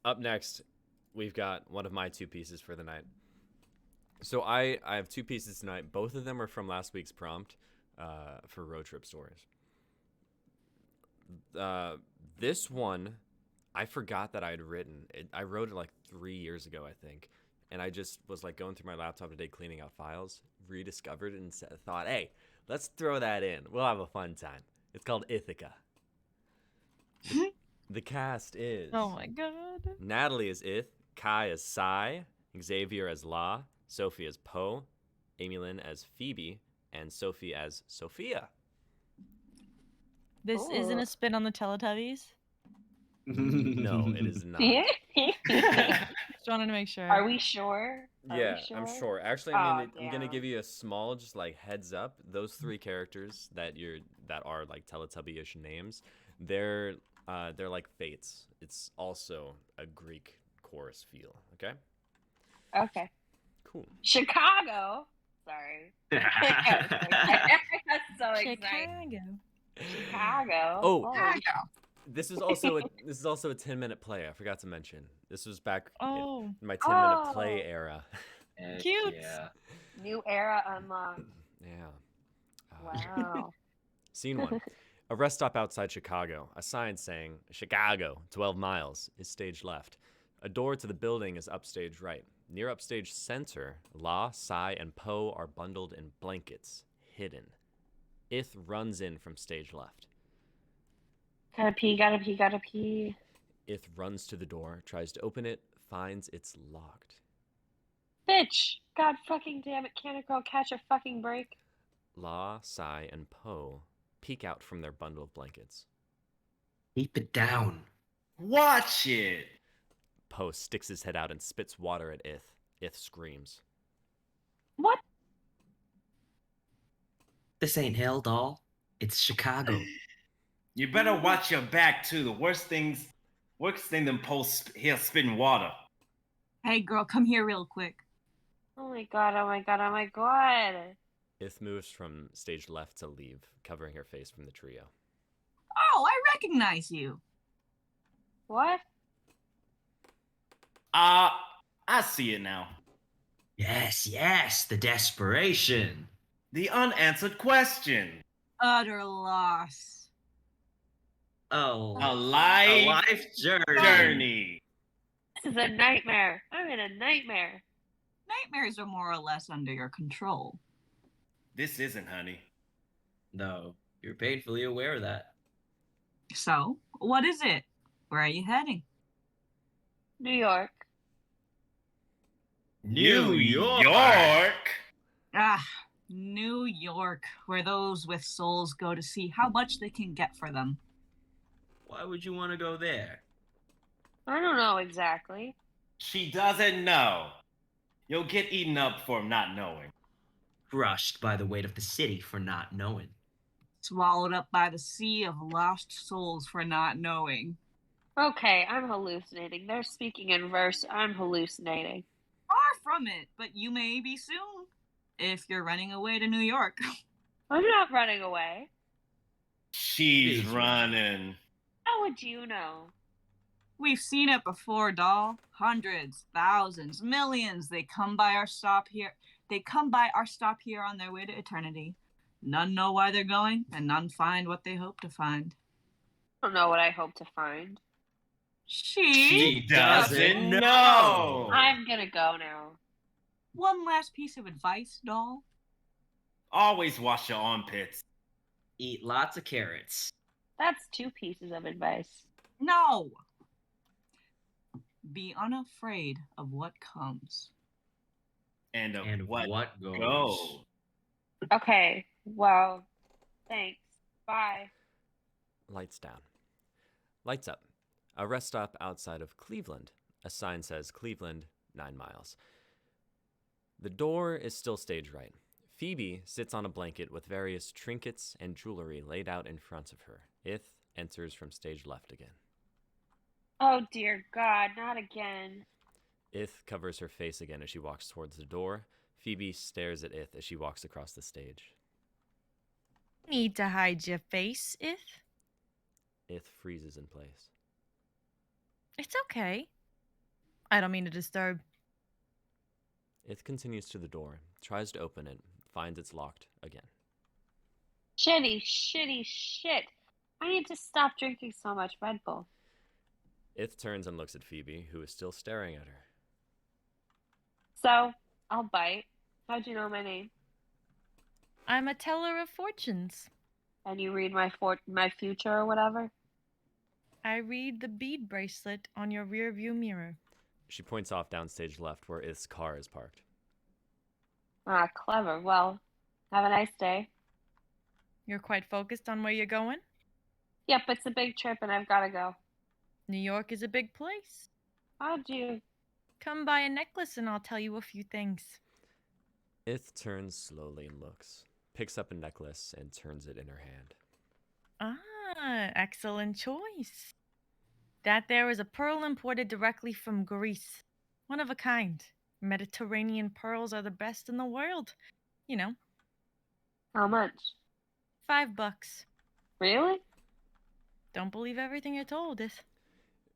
Up next, we've got one of my two pieces for the night. So I have two pieces tonight. Both of them are from last week's prompt for road trip stories. This one, I forgot that I had written. I wrote it like 3 years ago, I think. And I just was like going through my laptop today, cleaning out files, rediscovered it, and thought, hey, let's throw that in. We'll have a fun time. It's called Ithaca. The cast is... Oh my god. Natalie as Ith, Kai as Sai, Xavier as La, Sophie as Poe, Amy Lynn as Phoebe, and Sophie as Sophia. This isn't a spin on the Teletubbies? No, it is not. Just wanted to make sure. Are we sure? Are Yeah, we I'm sure? sure. Actually, Aw, I'm gonna damn. give you a small, just like heads up. Those three characters that are like Teletubby-ish names, they're like fates. It's also a Greek chorus feel. Okay. Okay. Cool. Chicago. Sorry. That's so exciting. Chicago. Chicago. Oh. Holy This is also a 10-minute play. I forgot to mention. This was back Oh, in my 10-minute Oh. play era. Heck Cute. Yeah. New era unlocked. Yeah. Wow. Scene 1. A rest stop outside Chicago. A sign saying, Chicago, 12 miles, is stage left. A door to the building is upstage right. Near upstage center, La, Sai, and Poe are bundled in blankets, hidden. Ith runs in from stage left. Gotta pee, gotta pee, gotta pee. Ith runs to the door, tries to open it, finds it's locked. Bitch! God fucking damn it, can't a girl catch a fucking break? La, Sai, and Poe peek out from their bundle of blankets. Keep it down. watch it. Poe sticks his head out and spits water at Ith. Ith screams. What? This ain't hell, doll. It's Chicago. You better watch your back too. The worst thing than post here spitting water. Hey, girl, come here real quick. Oh my god, oh my god, oh my god. Ith moves from stage left to leave, covering her face from the trio. Oh, I recognize you. What? I see it now. Yes, yes, the desperation. The unanswered question. Utter loss. Oh, A a life life journey. journey. This is a nightmare. I'm in a nightmare. Nightmares are more or less under your control. This isn't, honey. No, you're painfully aware of that. So, what is it? Where are you heading? New York. New York. Ah, New York, where those with souls go to see how much they can get for them. Why would you want to go there? I don't know exactly. She doesn't know. You'll get eaten up for not knowing. Crushed by the weight of the city for not knowing. Swallowed up by the sea of lost souls for not knowing. Okay, I'm hallucinating. They're speaking in verse. I'm hallucinating. Far from it, but you may be soon. If you're running away to New York. I'm not running away. She's running. How would you know? We've seen it before, doll. Hundreds, thousands, millions. They come by our stop here. They come by our stop here on their way to eternity. None know why they're going, and none find what they hope to find. I don't know what I hope to find. She doesn't know. I'm gonna go now. One last piece of advice, doll. Always wash your armpits. Eat lots of carrots. That's 2 pieces of advice. No! Be unafraid of what comes. And of And what goes? goes. Okay, well, thanks. Bye. Lights down. Lights up. A rest stop outside of Cleveland. A sign says Cleveland, 9 miles. The door is still stage right. Phoebe sits on a blanket with various trinkets and jewelry laid out in front of her. Ith enters from stage left again. Oh dear God, not again. Ith covers her face again as she walks towards the door. Phoebe stares at Ith as she walks across the stage. Need to hide your face, Ith? Ith freezes in place. It's okay. I don't mean to disturb. Ith continues to the door, tries to open it, finds it's locked again. Shitty, shitty shit. I need to stop drinking so much Red Bull. Ith turns and looks at Phoebe, who is still staring at her. So, I'll bite. How'd you know my name? I'm a teller of fortunes. And you read my future or whatever? I read the bead bracelet on your rearview mirror. She points off downstage left where Ith's car is parked. Ah, clever. Well, have a nice day. You're quite focused on where you're going? Yep, it's a big trip and I've got to go. New York is a big place. How'd you? Come buy a necklace and I'll tell you a few things. Ith turns slowly and looks, picks up a necklace and turns it in her hand. Ah, excellent choice. That there is a pearl imported directly from Greece. One of a kind. Mediterranean pearls are the best in the world. You know, How much? $5. Really? Don't believe everything you're told, Ith.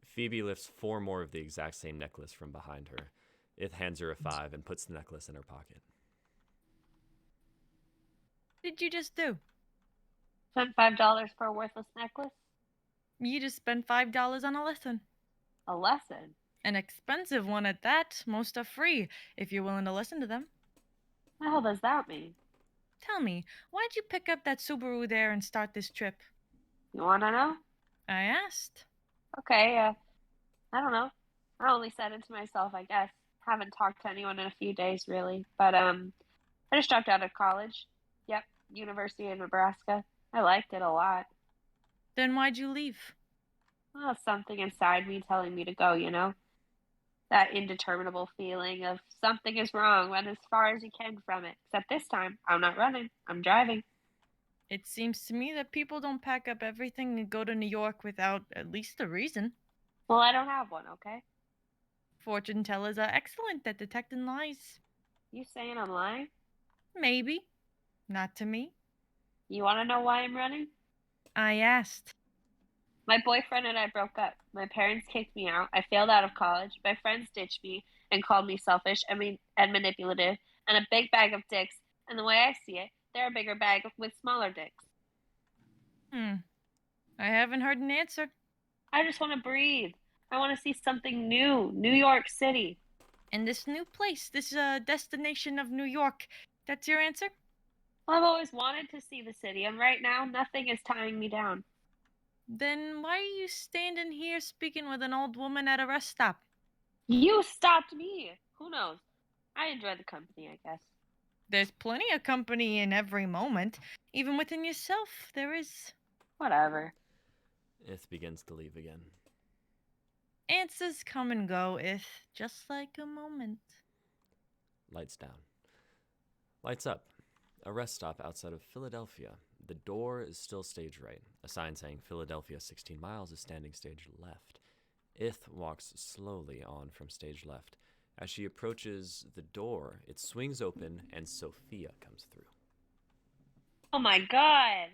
Phoebe lifts 4 more of the exact same necklace from behind her. Ith hands her a 5 and puts the necklace in her pocket. What did you just do? Spent $5 for a worthless necklace? You just spent $5 on a lesson. A lesson? An expensive one at that. Most are free, if you're willing to listen to them. What the hell does that mean? Tell me, why'd you pick up that Subaru there and start this trip? You want to know? I asked. Okay, I don't know. I only said it to myself, I guess. Haven't talked to anyone in a few days, really. But, I just dropped out of college. Yep, University of Nebraska. I liked it a lot. Then why'd you leave? Well, something inside me telling me to go, you know? That indeterminable feeling of something is wrong, run as far as you can from it. Except this time, I'm not running, I'm driving. It seems to me that people don't pack up everything and go to New York without at least a reason. Well, I don't have one, okay? Fortune tellers are excellent at detecting lies. You saying I'm lying? Maybe. Not to me. You want to know why I'm running? I asked. My boyfriend and I broke up. My parents kicked me out. I failed out of college. My friends ditched me and called me selfish and manipulative and a big bag of dicks. And the way I see it, they're a bigger bag with smaller dicks. I haven't heard an answer. I just want to breathe. I want to see something new. New York City. And this new place, this destination of New York, that's your answer? Well, I've always wanted to see the city, and right now, nothing is tying me down. Then why are you standing here speaking with an old woman at a rest stop? You stopped me. Who knows? I enjoy the company, I guess. There's plenty of company in every moment. Even within yourself, there is. Whatever. Ith begins to leave again. Answers come and go, just like a moment. Lights down. Lights up. A rest stop outside of Philadelphia. The door is still stage right. A sign saying Philadelphia 16 miles is standing stage left. Ith walks slowly on from stage left. As she approaches the door, it swings open and Sophia comes through. Oh my god.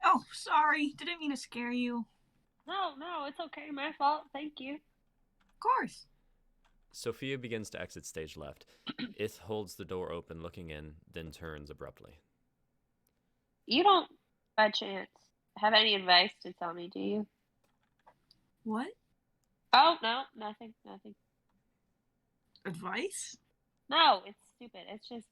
Oh, sorry. Didn't mean to scare you. No, it's okay. My fault. Thank you. Of course. Sophia begins to exit stage left. Ith holds the door open, looking in, then turns abruptly. You don't, by chance, have any advice to tell me, do you? What? Oh, no, nothing. Advice? No, it's stupid. It's just,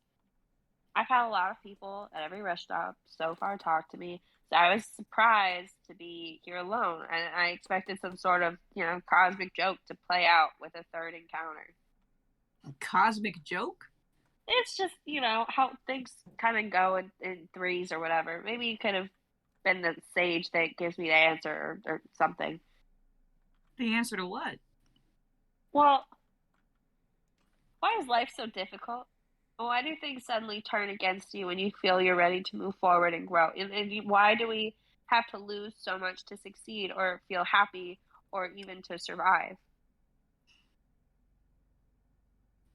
I've had a lot of people at every rest stop so far talk to me, so I was surprised to be here alone, and I expected some sort of, cosmic joke to play out with a third encounter. A cosmic joke? It's just, how things kind of go in threes or whatever. Maybe you could have been the sage that gives me the answer or something. The answer to what? Well, why is life so difficult? Why do things suddenly turn against you when you feel you're ready to move forward and grow? Why do we have to lose so much to succeed or feel happy or even to survive?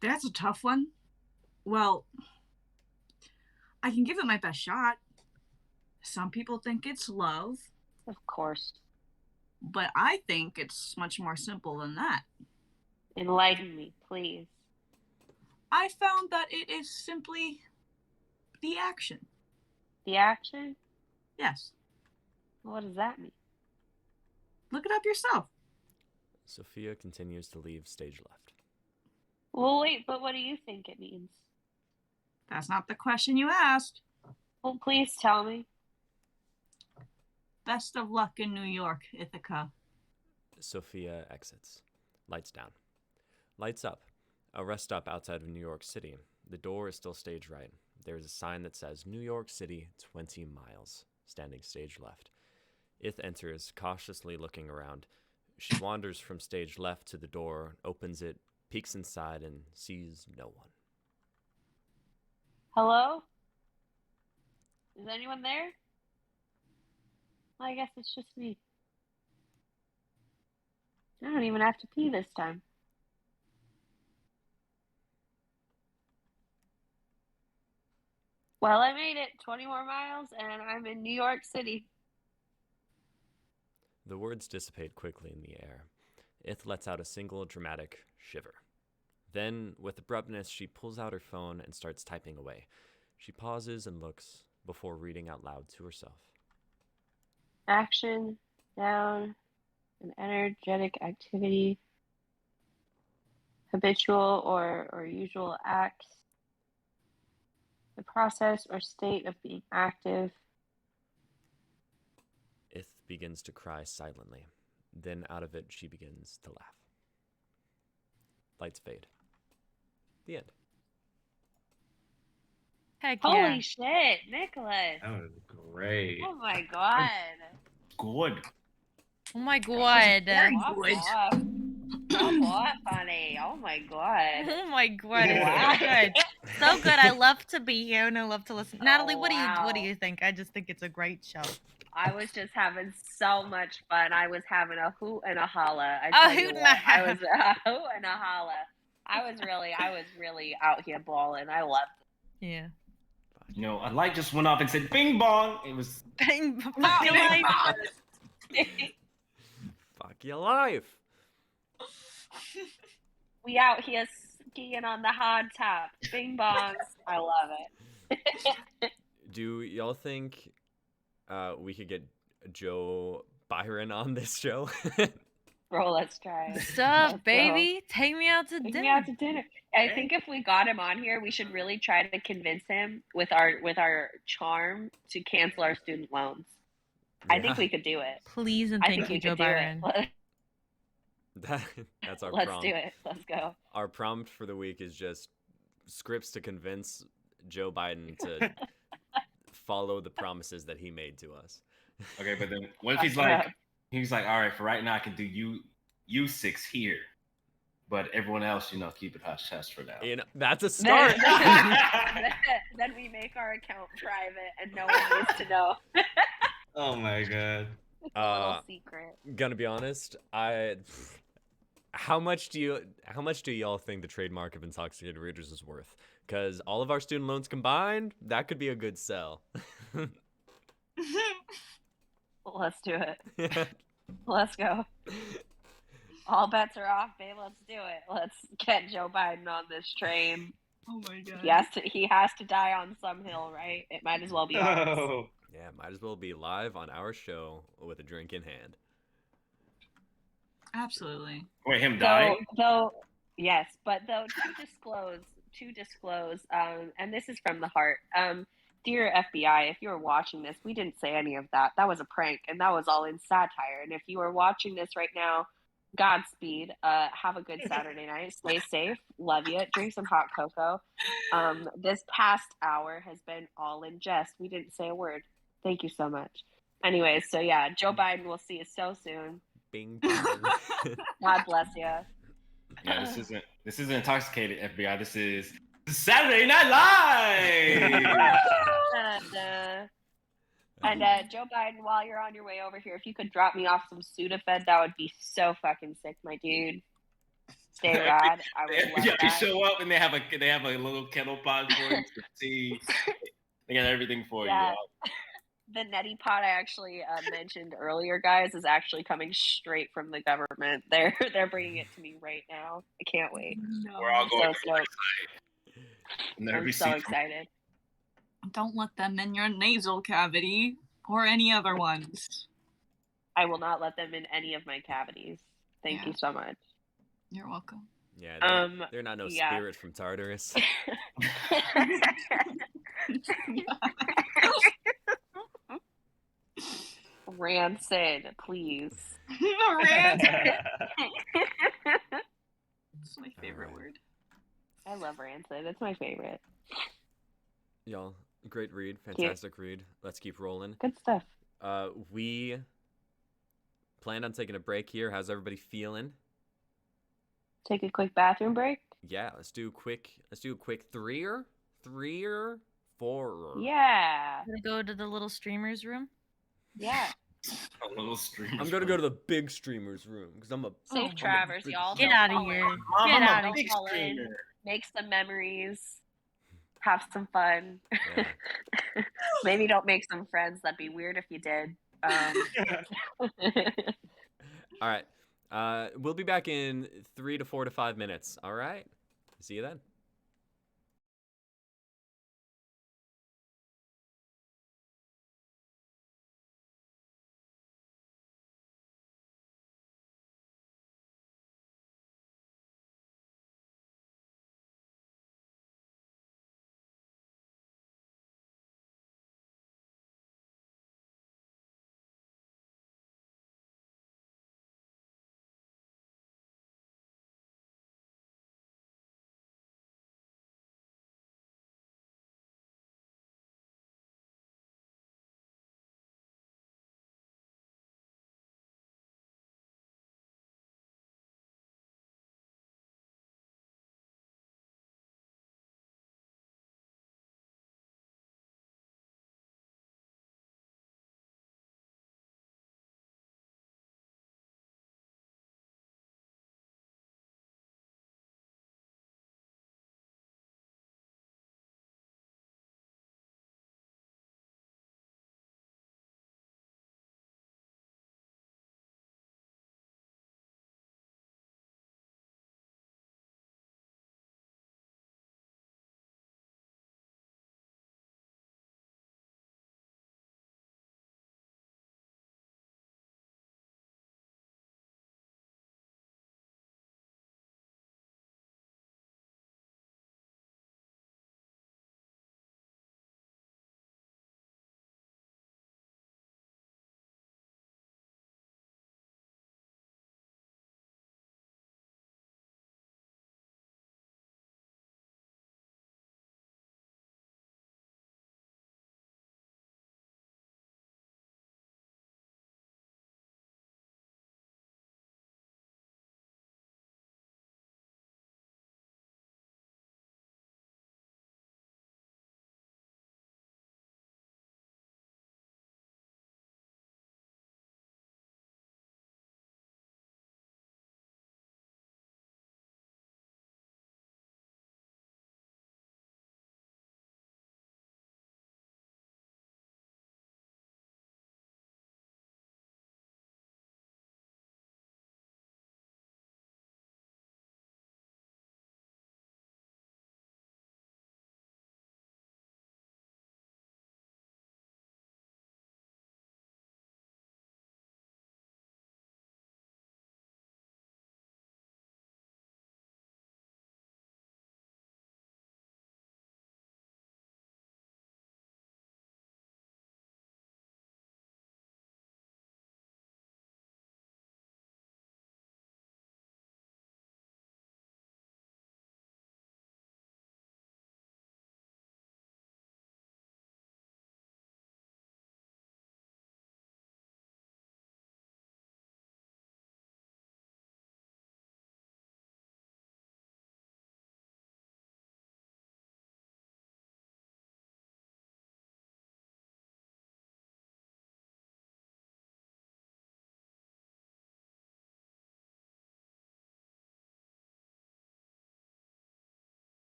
That's a tough one. Well, I can give it my best shot. Some people think it's love, Of course. but I think it's much more simple than that. Enlighten me, please. I found that it is simply the action. The action? Yes. What does that mean? Look it up yourself. Sophia continues to leave stage left. Well, wait, but what do you think it means? That's not the question you asked. Well, please tell me. Best of luck in New York, Ithaca. Sophia exits. Lights down. Lights up. A rest stop outside of New York City. The door is still stage right. There is a sign that says New York City, 20 miles, standing stage left. Ith enters, cautiously looking around. She wanders from stage left to the door, opens it, peeks inside, and sees no one. Hello? Is anyone there? Well, I guess it's just me. I don't even have to pee this time. Well, I made it 20 more miles and I'm in New York City. The words dissipate quickly in the air. Ith lets out a single dramatic shiver. Then, with abruptness, she pulls out her phone and starts typing away. She pauses and looks before reading out loud to herself. Action, noun, an energetic activity, habitual or usual acts, the process or state of being active. Ith begins to cry silently. Then out of it, she begins to laugh. Lights fade. The end. Heck Holy yeah. shit, Nicholas. That was great. Oh my god. Good. Oh my god. Very What good. off. What funny. Oh my god. Oh my god, it's Wow. so good. So good. I love to be here and I love to listen. Natalie, what do wow. you think? I just think it's a great show. I was just having so much fun. I was having a hoot and a holla. I A tell you hoot and what, a I was a hoot and a holla. I was really out here balling. I loved Yeah. You know, a light just went off and said "Bing bong." It was Bang, it. fuck your life. Fuck your life. We out here skiing on the hard top. Bing bongs. I love it. Do y'all think we could get Joe Byron on this show? Bro, let's try it. What's Let's up, go. baby? Take me out to Take dinner. me out to dinner. I think if we got him on here, we should really try to convince him with our charm to cancel our student loans. I think we could do it. Please and I thank think you, we Joe could do Byron. it. That's our Let's prompt. do it. Let's go. Our prompt for the week is just scripts to convince Joe Biden to follow the promises that he made to us. okay, but then what if he's like, all right, for right now I can do you 6 here, but everyone else, you know, keep it hush hush for now. You know, that's a start. Then we make our account private and no one needs to know. Oh my god. A little secret. Gonna be honest, how much do y'all think the trademark of Intoxicated Readers is worth? Because all of our student loans combined, that could be a good sell. Let's do it. Let's go. All bets are off, babe. Let's do it. Let's get Joe Biden on this train. Oh my god. He has to die on some hill, right? It might as well be ours. Oh. Yeah, might as well be live on our show with a drink in hand. Absolutely. Wait, him dying? Yes, but to disclose, and this is from the heart. Dear FBI, if you were watching this, we didn't say any of that. That was a prank, and that was all in satire. And if you are watching this right now, Godspeed. Have a good Saturday night. Stay safe. Love you. Drink some hot cocoa. This past hour has been all in jest. We didn't say a word. Thank you so much. Anyways, so yeah, Joe Biden, we'll see you so soon. Bing bong. God bless you. Yeah, this isn't Intoxicated, FBI. This is Saturday Night Live. And Joe Biden, while you're on your way over here, if you could drop me off some Sudafed, that would be so fucking sick, my dude. Stay rad. I would love Yeah, they that. show up and they have a little kettle pot for you, some tea. They got everything for Yeah. you. The neti pot I actually mentioned earlier, guys, is actually coming straight from the government. They're bringing it to me right now. I can't wait. No. We're all I'm going so to stoked. I'm so receipt from- excited. Don't let them in your nasal cavity or any other ones. I will not let them in any of my cavities. Thank you so much. You're welcome. Yeah, they're not no yeah. spirit from Tartarus. Rancid, please. Rancid. It's my favorite word. I love rancid. It's my favorite. Y'all, great read, fantastic read. Let's keep rolling. Good stuff. We planned on taking a break here. How's everybody feeling? Take a quick bathroom break. Yeah, let's do a quick threer, four. Yeah. Gonna go to the little streamers room. Yeah. A little streamer. I'm gonna go to the big streamers room because I'm a Safe travers, y'all. Get Don't out of fall in. here. Mom, Get I'm out a of big Fall in. streamer. Make some memories. Have some fun. Yeah. Maybe don't make some friends. That'd be weird if you did. All right. We'll be back in 3 to 4 to 5 minutes. All right. See you then.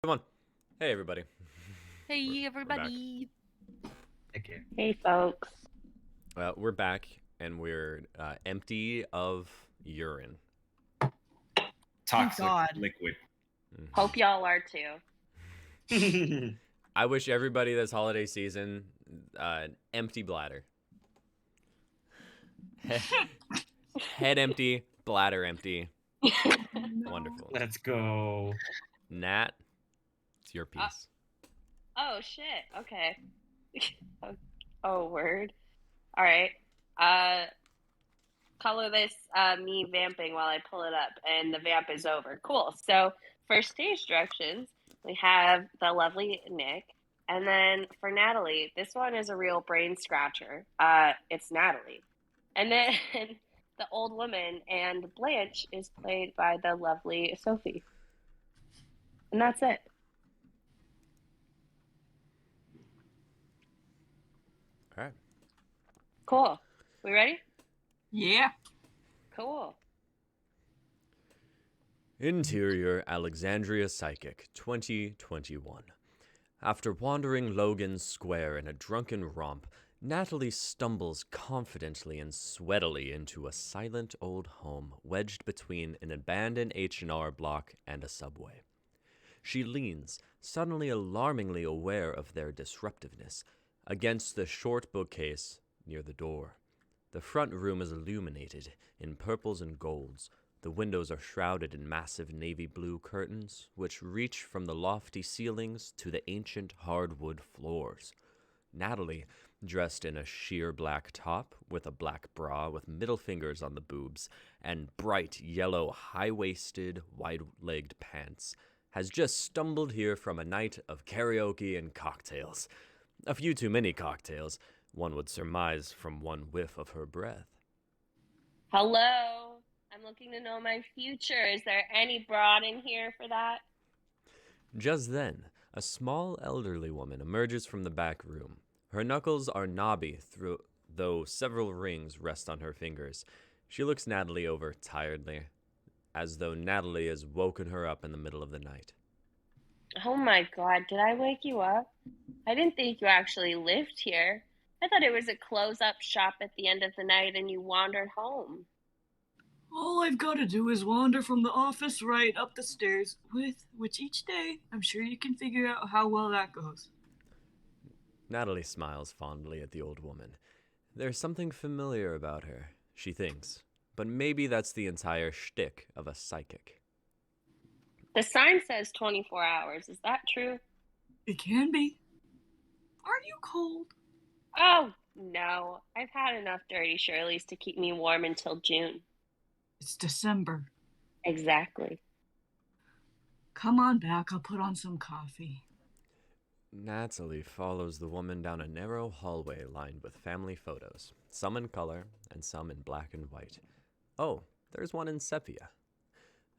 Come on. Hey, everybody. Hey, We're back. everybody. Okay. Hey, folks. We're back, and we're empty of urine. Thank Toxic God. liquid. Mhm. Hope y'all are too. I wish everybody this holiday season an empty bladder. Head empty, bladder empty. Wonderful. Let's go. Nat, it's your piece. Oh, shit. Okay. Oh, word. All right. Color this me vamping while I pull it up, and the vamp is over. Cool. So for stage directions, we have the lovely Nick, and then for Natalie, this one is a real brain scratcher. It's Natalie, and then the old woman and Blanche is played by the lovely Sophie, and that's it. All right. Cool. We ready? Yeah. Cool. Interior Alexandria Psychic 2021. After wandering Logan Square in a drunken romp, Natalie stumbles confidently and sweatily into a silent old home wedged between an abandoned H&R block and a subway. She leans, suddenly alarmingly aware of their disruptiveness, against the short bookcase near the door. The front room is illuminated in purples and golds. The windows are shrouded in massive navy blue curtains, which reach from the lofty ceilings to the ancient hardwood floors. Natalie, dressed in a sheer black top with a black bra with middle fingers on the boobs and bright yellow high-waisted, wide-legged pants, has just stumbled here from a night of karaoke and cocktails. A few too many cocktails, one would surmise from one whiff of her breath. Hello. I'm looking to know my future. Is there any broad in here for that? Just then, a small elderly woman emerges from the back room. Her knuckles are knobby, though several rings rest on her fingers. She looks Natalie over tiredly, as though Natalie has woken her up in the middle of the night. Oh my God, did I wake you up? I didn't think you actually lived here. I thought it was a close-up shop at the end of the night and you wandered home. All I've got to do is wander from the office right up the stairs, with which each day I'm sure you can figure out how well that goes. Natalie smiles fondly at the old woman. There's something familiar about her, she thinks, but maybe that's the entire shtick of a psychic. The sign says 24 hours. Is that true? It can be. Aren't you cold? Oh, no. I've had enough Dirty Shirleys to keep me warm until June. It's December. Exactly. Come on back, I'll put on some coffee. Natalie follows the woman down a narrow hallway lined with family photos, some in color and some in black and white. Oh, there's one in sepia.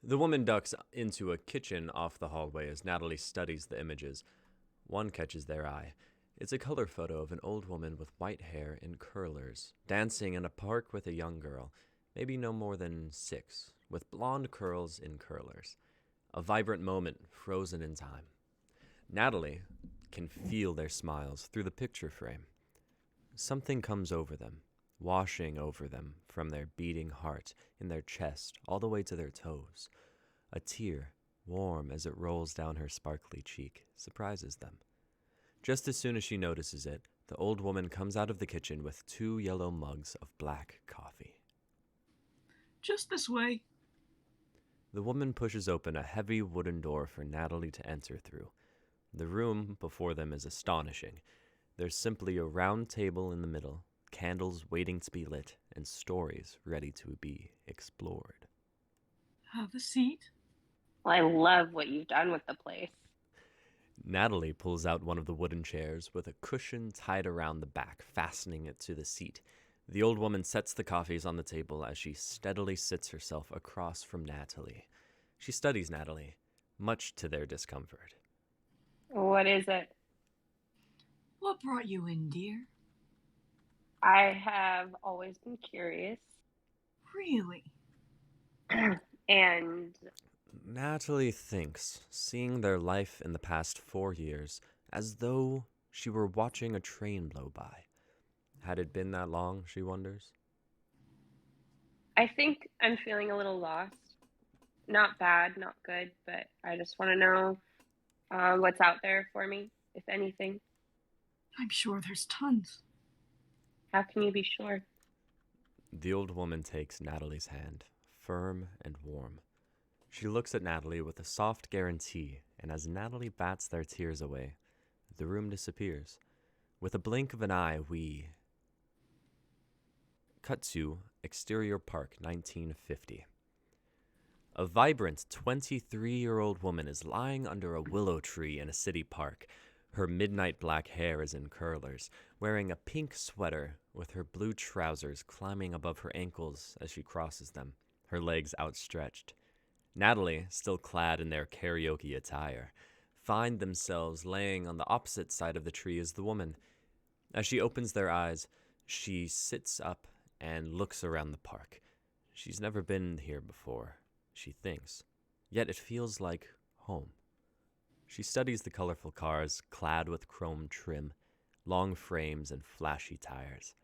The woman ducks into a kitchen off the hallway as Natalie studies the images. One catches their eye. It's a color photo of an old woman with white hair in curlers, dancing in a park with a young girl, maybe no more than 6, with blonde curls in curlers. A vibrant moment frozen in time. Natalie can feel their smiles through the picture frame. Something comes over them, washing over them from their beating heart in their chest all the way to their toes. A tear, warm as it rolls down her sparkly cheek, surprises them. Just as soon as she notices it, the old woman comes out of the kitchen with 2 yellow mugs of black coffee. Just this way. The woman pushes open a heavy wooden door for Natalie to enter through. The room before them is astonishing. There's simply a round table in the middle, candles waiting to be lit, and stories ready to be explored. Have a seat. Well, I love what you've done with the place. Natalie pulls out one of the wooden chairs with a cushion tied around the back, fastening it to the seat. The old woman sets the coffees on the table as she steadily sits herself across from Natalie. She studies Natalie, much to their discomfort. What is it? What brought you in, dear? I have always been curious. Really? And Natalie thinks, seeing their life in the past 4 years, as though she were watching a train blow by. Had it been that long, she wonders? I think I'm feeling a little lost. Not bad, not good, but I just want to know what's out there for me, if anything. I'm sure there's tons. How can you be sure? The old woman takes Natalie's hand, firm and warm. She looks at Natalie with a soft guarantee, and as Natalie bats their tears away, the room disappears. With a blink of an eye, we cut to Exterior Park, 1950. A vibrant 23-year-old woman is lying under a willow tree in a city park. Her midnight black hair is in curlers, wearing a pink sweater with her blue trousers climbing above her ankles as she crosses them, her legs outstretched. Natalie, still clad in their karaoke attire, find themselves laying on the opposite side of the tree as the woman. As she opens their eyes, she sits up and looks around the park. She's never been here before, she thinks, yet it feels like home. She studies the colorful cars clad with chrome trim, long frames, and flashy tires.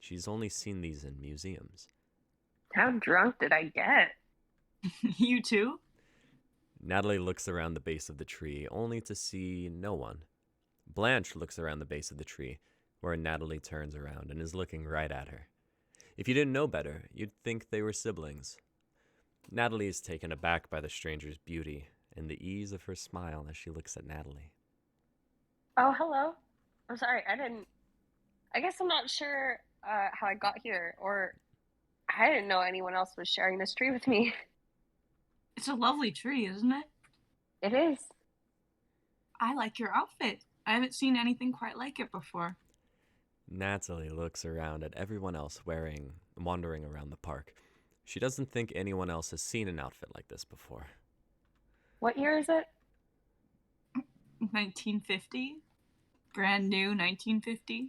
She's only seen these in museums. How drunk did I get? You too? Natalie looks around the base of the tree, only to see no one. Blanche looks around the base of the tree, where Natalie turns around and is looking right at her. If you didn't know better, you'd think they were siblings. Natalie is taken aback by the stranger's beauty and the ease of her smile as she looks at Natalie. Oh, hello. I'm sorry, I guess I'm not sure how I got here, or I didn't know anyone else was sharing this tree with me. It's a lovely tree, isn't it? It is. I like your outfit. I haven't seen anything quite like it before. Natalie looks around at everyone else wandering around the park. She doesn't think anyone else has seen an outfit like this before. What year is it? 1950? Brand new 1950?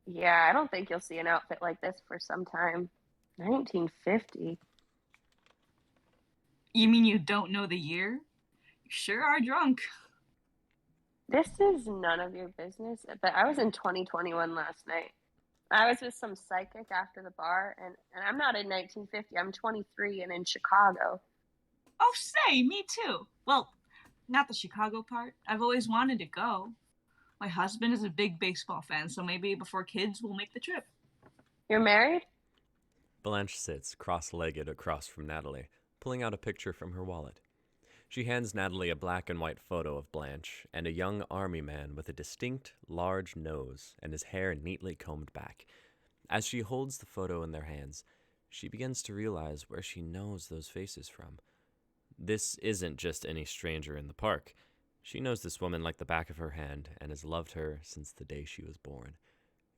Yeah, I don't think you'll see an outfit like this for some time. 1950. You mean you don't know the year? You sure are drunk. This is none of your business, but I was in 2021 last night. I was with some psychic after the bar, and I'm not in 1950. I'm 23 and in Chicago. Oh, say, me too. Well, not the Chicago part. I've always wanted to go. My husband is a big baseball fan, so maybe before kids we'll make the trip. You're married? Blanche sits cross-legged across from Natalie, pulling out a picture from her wallet. She hands Natalie a black and white photo of Blanche and a young army man with a distinct, large nose and his hair neatly combed back. As she holds the photo in their hands, she begins to realize where she knows those faces from. This isn't just any stranger in the park. She knows this woman like the back of her hand and has loved her since the day she was born.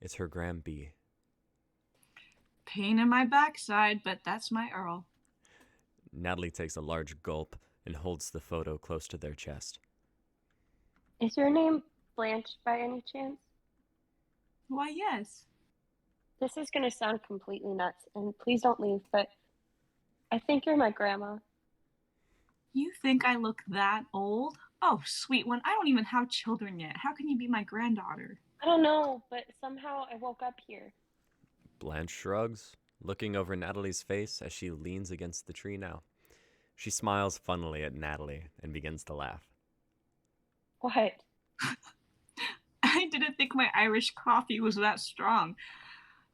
It's her Gram B. Pain in my backside, but that's my Earl. Natalie takes a large gulp and holds the photo close to their chest. Is your name Blanche by any chance? Why, yes. This is going to sound completely nuts, and please don't leave, but I think you're my grandma. You think I look that old? Oh, sweet one, I don't even have children yet. How can you be my granddaughter? I don't know, but somehow I woke up here. Blanche shrugs, looking over Natalie's face as she leans against the tree now. She smiles funnily at Natalie and begins to laugh. What? I didn't think my Irish coffee was that strong.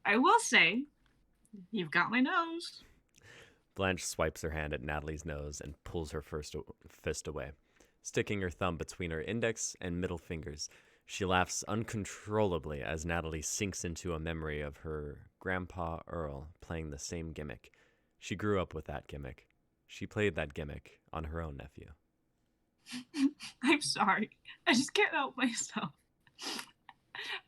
I will say, you've got my nose. Blanche swipes her hand at Natalie's nose and pulls her fist away. Sticking her thumb between her index and middle fingers, she laughs uncontrollably as Natalie sinks into a memory of her grandpa Earl playing the same gimmick. She grew up with that gimmick. She played that gimmick on her own nephew. I'm sorry. I just can't help myself.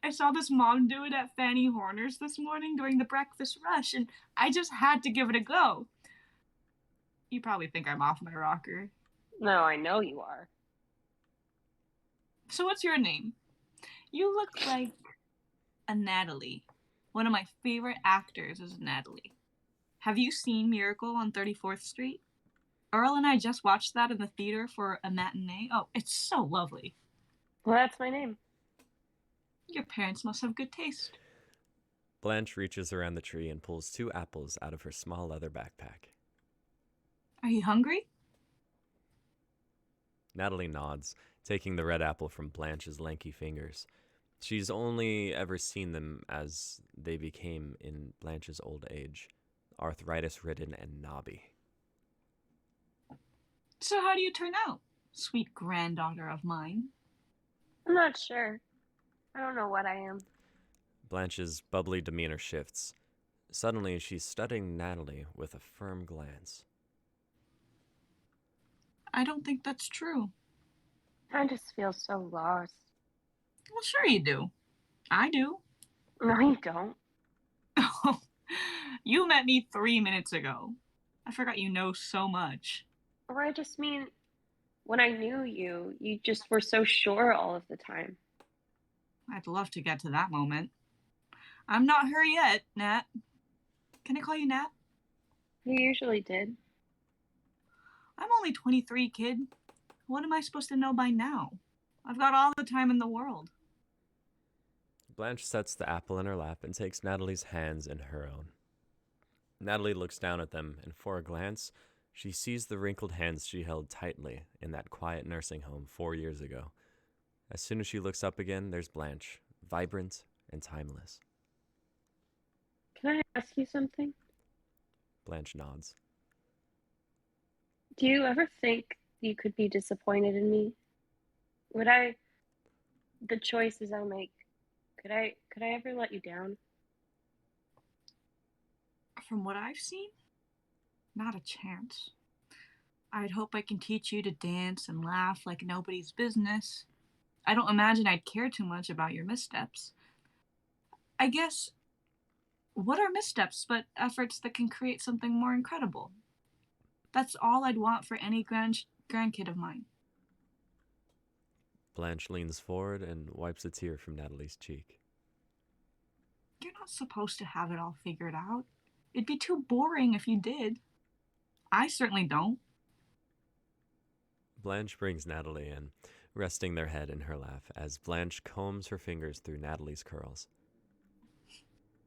I saw this mom do it at Fanny Horner's this morning during the breakfast rush, and I just had to give it a go. You probably think I'm off my rocker. No, I know you are. So what's your name? You look like a Natalie. One of my favorite actors is Natalie. Have you seen Miracle on 34th Street? Earl and I just watched that in the theater for a matinee. Oh, it's so lovely. Well, that's my name. Your parents must have good taste. Blanche reaches around the tree and pulls 2 apples out of her small leather backpack. Are you hungry? Natalie nods, taking the red apple from Blanche's lanky fingers. She's only ever seen them as they became in Blanche's old age, arthritis-ridden and knobby. So how do you turn out, sweet granddaughter of mine? I'm not sure. I don't know what I am. Blanche's bubbly demeanor shifts. Suddenly, she's studying Natalie with a firm glance. I don't think that's true. I just feel so lost. Well, sure you do. I do. No, you don't. Oh, you met me 3 minutes ago. I forgot you know so much. Or I just mean, when I knew you, you just were so sure all of the time. I'd love to get to that moment. I'm not her yet, Nat. Can I call you Nat? You usually did. I'm only 23, kid. What am I supposed to know by now? I've got all the time in the world. Blanche sets the apple in her lap and takes Natalie's hands in her own. Natalie looks down at them, and for a glance, she sees the wrinkled hands she held tightly in that quiet nursing home 4 years ago. As soon as she looks up again, there's Blanche, vibrant and timeless. Can I ask you something? Blanche nods. Do you ever think you could be disappointed in me? The choices I make, could I ever let you down? From what I've seen, not a chance. I'd hope I can teach you to dance and laugh like nobody's business. I don't imagine I'd care too much about your missteps. I guess, what are missteps but efforts that can create something more incredible? That's all I'd want for any grandkid of mine. Blanche leans forward and wipes a tear from Natalie's cheek. You're not supposed to have it all figured out. It'd be too boring if you did. I certainly don't. Blanche brings Natalie in, resting their head in her lap as Blanche combs her fingers through Natalie's curls.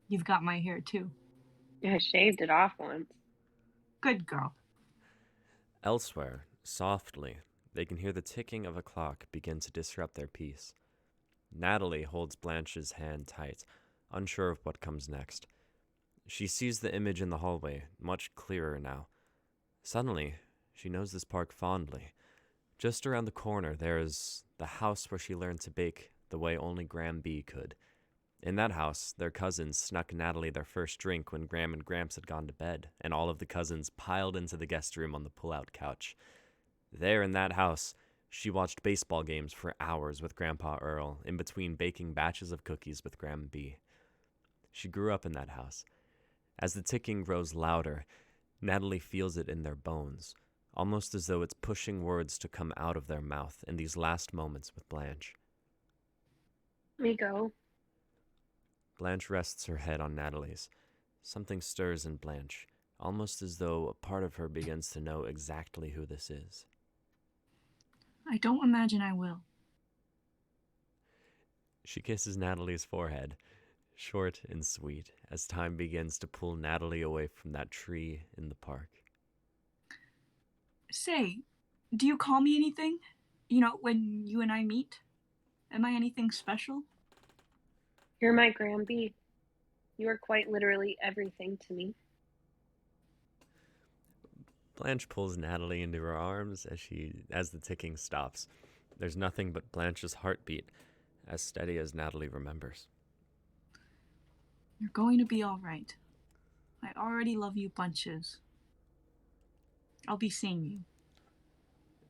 You've got my hair too. I shaved it off once. Good girl. Elsewhere, softly, they can hear the ticking of a clock begin to disrupt their peace. Natalie holds Blanche's hand tight, unsure of what comes next. She sees the image in the hallway, much clearer now. Suddenly, she knows this park fondly. Just around the corner, there is the house where she learned to bake the way only Graham B. could. In that house, their cousins snuck Natalie their first drink when Graham and Gramps had gone to bed, and all of the cousins piled into the guest room on the pull-out couch. There in that house, she watched baseball games for hours with Grandpa Earl, in between baking batches of cookies with Graham B. She grew up in that house. As the ticking grows louder, Natalie feels it in their bones, almost as though it's pushing words to come out of their mouth in these last moments with Blanche. Let me go. Blanche rests her head on Natalie's. Something stirs in Blanche, almost as though a part of her begins to know exactly who this is. I don't imagine I will. She kisses Natalie's forehead, short and sweet, as time begins to pull Natalie away from that tree in the park. Say, do you call me anything? You know, when you and I meet? Am I anything special? You're my Granby. You are quite literally everything to me. Blanche pulls Natalie into her arms as the ticking stops. There's nothing but Blanche's heartbeat, as steady as Natalie remembers. You're going to be all right. I already love you bunches. I'll be seeing you.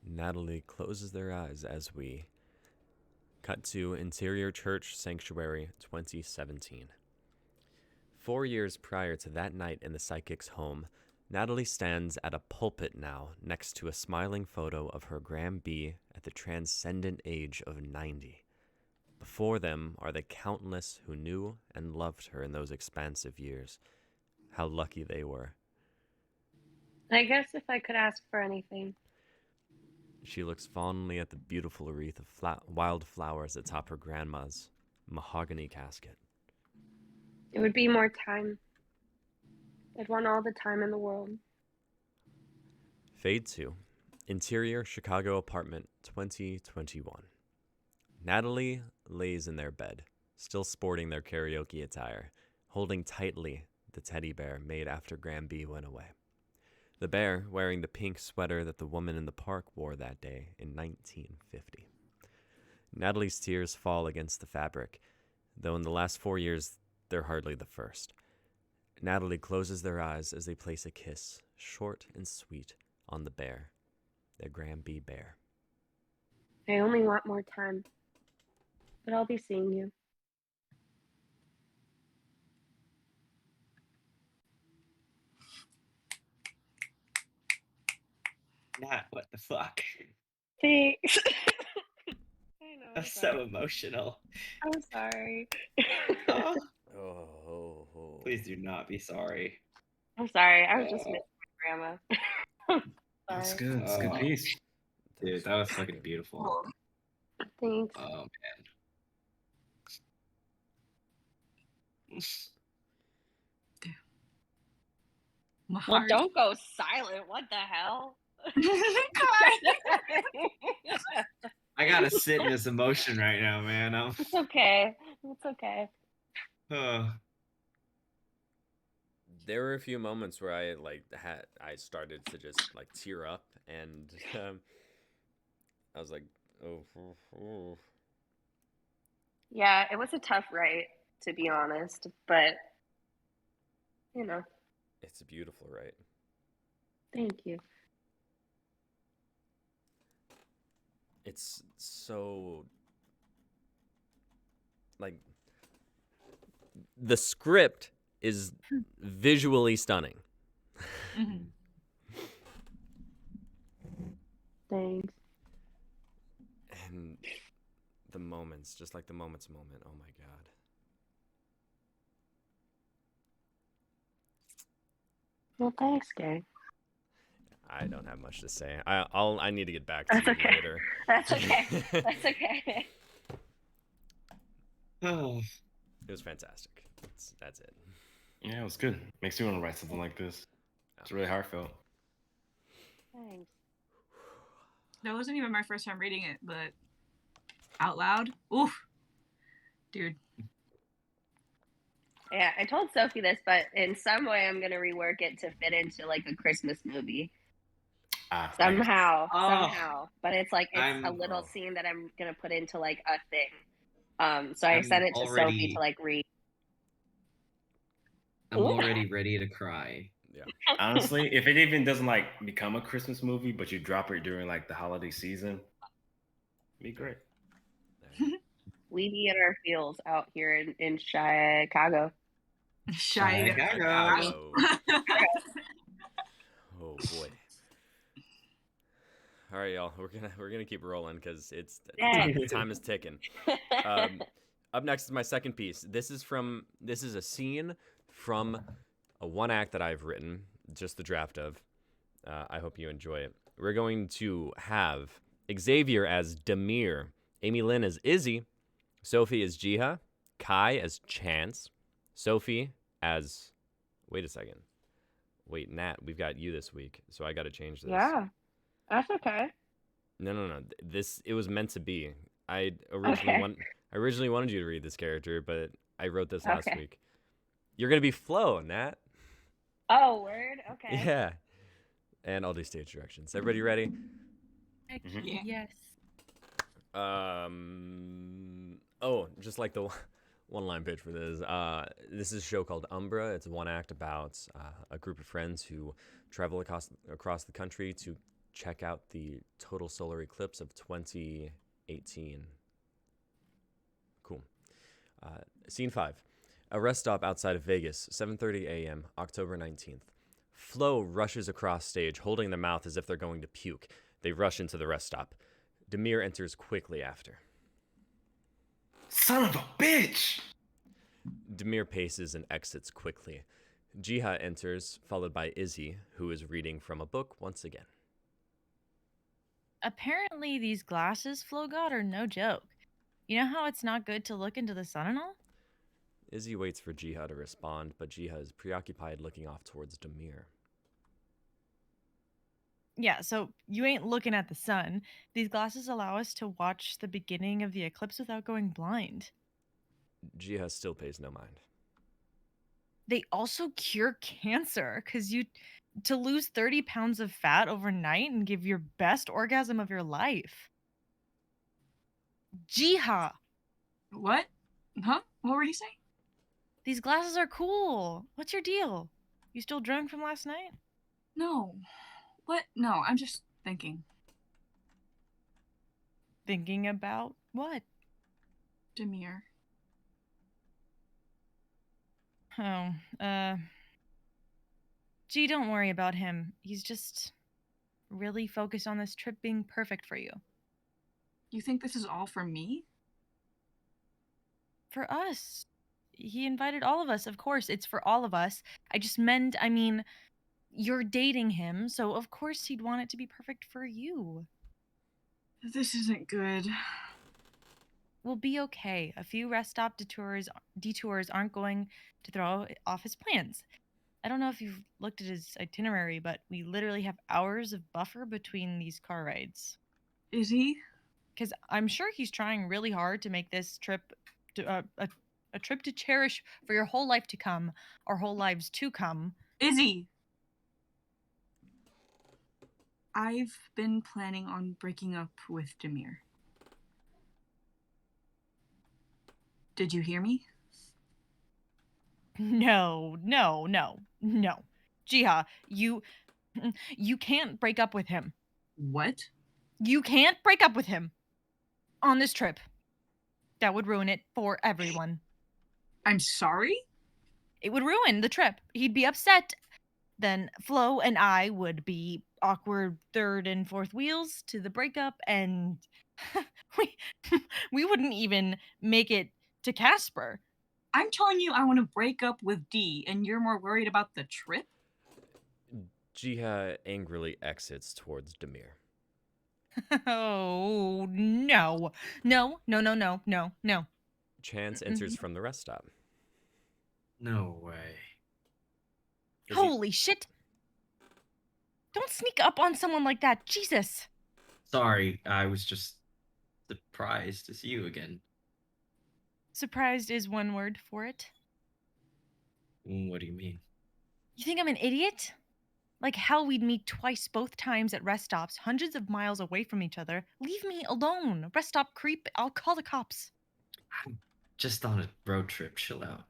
Natalie closes their eyes as we cut to Interior Church Sanctuary 2017. 4 years prior to that night in the psychic's home, Natalie stands at a pulpit now next to a smiling photo of her Graham B at the transcendent age of 90. Before them are the countless who knew and loved her in those expansive years. How lucky they were. I guess if I could ask for anything. She looks fondly at the beautiful wreath of wild flowers atop her grandma's mahogany casket. It would be more time. I'd want all the time in the world. Fade 2. Interior Chicago apartment 2021. Natalie lays in their bed, still sporting their karaoke attire, holding tightly the teddy bear made after Granby went away. The bear wearing the pink sweater that the woman in the park wore that day in 1950. Natalie's tears fall against the fabric, though in the last 4 years, they're hardly the first. Natalie closes their eyes as they place a kiss, short and sweet, on the bear, their Granby bear. I only want more time. But I'll be seeing you. Nat, what the fuck? Thanks. I know. I'm That's sorry. so emotional. I'm sorry. Oh, Oh. please do not be sorry. I'm sorry. I was just missing my grandma. That's Sorry. good. It's a good Oh. piece. Dude, that was fucking beautiful. Thanks. Oh, man. My Well, heart. don't go silent. What the hell? I gotta sit in this emotion right now, man. It's okay. It's okay. There were a few moments where I started to just tear up, and I was like, oh. Yeah, it was a tough write, to be honest. But, you know, It's a beautiful right. thank you. It's so the script is visually stunning. Mhm. Thanks. And the moments, just like the moments moment, oh my god. Well, thanks, Gary. I don't have much to say. I need to get back to That's you okay. later. That's okay. That's okay. Oh, It was fantastic. That's it. Yeah, it was good. Makes you want to write something like this. It's really heartfelt. Thanks. That wasn't even my first time reading it, but out loud, oof, dude. Yeah, I told Sophie this, but in some way I'm gonna rework it to fit into like a Christmas movie. Somehow. But it's like it's a little scene that I'm gonna put into like a thing. So I I'm sent it to Sophie already- to like read. I'm Ooh. already ready to cry. Yeah. Honestly, if it even doesn't become a Christmas movie, but you drop it during the holiday season, it'd be great. We be in our fields out here in Chicago. Shy. Chicago. Oh boy. All right, y'all. We're gonna keep rolling because the time is ticking. Up next is my second piece. This is a scene from a one act that I've written, just the draft of. I hope you enjoy it. We're going to have Xavier as Demir, Amy Lynn as Izzy, Sophie as Jiha, Kai as Chance, Sophie as. Wait a second. Wait, Nat, we've got you this week, so I got to change this. Yeah, that's okay. No. It was meant to be. I originally wanted you to read this character, but I wrote this last week. You're gonna be Flo, Nat. Oh, word. Okay. Yeah. And I'll do stage directions. Everybody ready? Heck Yeah. yes. Oh, just like the one line pitch for this. This is a show called Umbra. It's one act about a group of friends who travel across the country to check out the total solar eclipse of 2018. Cool. Scene 5. A rest stop outside of Vegas, 7:30 a.m., October 19th. Flo rushes across stage, holding their mouth as if they're going to puke. They rush into the rest stop. Demir enters quickly after. Son of a bitch! Demir paces and exits quickly. Jiha enters, followed by Izzy, who is reading from a book once again. Apparently, these glasses, Flo God, are no joke. You know how it's not good to look into the sun and all? Izzy waits for Jiha to respond, but Jiha is preoccupied looking off towards Demir. Yeah, so you ain't looking at the sun. These glasses allow us to watch the beginning of the eclipse without going blind. Jiha still pays no mind. They also cure cancer because to lose 30 pounds of fat overnight and give your best orgasm of your life. Jiha, What? Huh? What were you saying? these glasses are cool. What's your deal? You still drunk from last night? No. What? No, I'm just thinking. Thinking about what? Demir. Oh, gee, don't worry about him. He's just really focused on this trip being perfect for you. You think this is all for me? For us. He invited all of us, of course. It's for all of us. I mean, you're dating him, so of course he'd want it to be perfect for you. This isn't good. We'll be okay. A few rest stop detours aren't going to throw off his plans. I don't know if you've looked at his itinerary, but we literally have hours of buffer between these car rides. Is he? Because I'm sure he's trying really hard to make this trip a trip to cherish for your whole life to come, or whole lives to come. Izzy! I've been planning on breaking up with Demir. Did you hear me? No. Jiha, you can't break up with him. What? You can't break up with him on this trip. That would ruin it for everyone. I'm sorry? It would ruin the trip. He'd be upset. Then Flo and I would be awkward third and fourth wheels to the breakup, and we we wouldn't even make it to Casper. I'm telling you I want to break up with D, and you're more worried about the trip? Jiha angrily exits towards Demir. Oh, no. No. Chance enters from the rest stop. No way. Holy shit. Don't sneak up on someone like that. Jesus. Sorry, I was just surprised to see you again. Surprised is one word for it. What do you mean? You think I'm an idiot? Like how we'd meet twice both times at rest stops, hundreds of miles away from each other. Leave me alone. Rest stop creep. I'll call the cops. I'm just on a road trip. Chill out.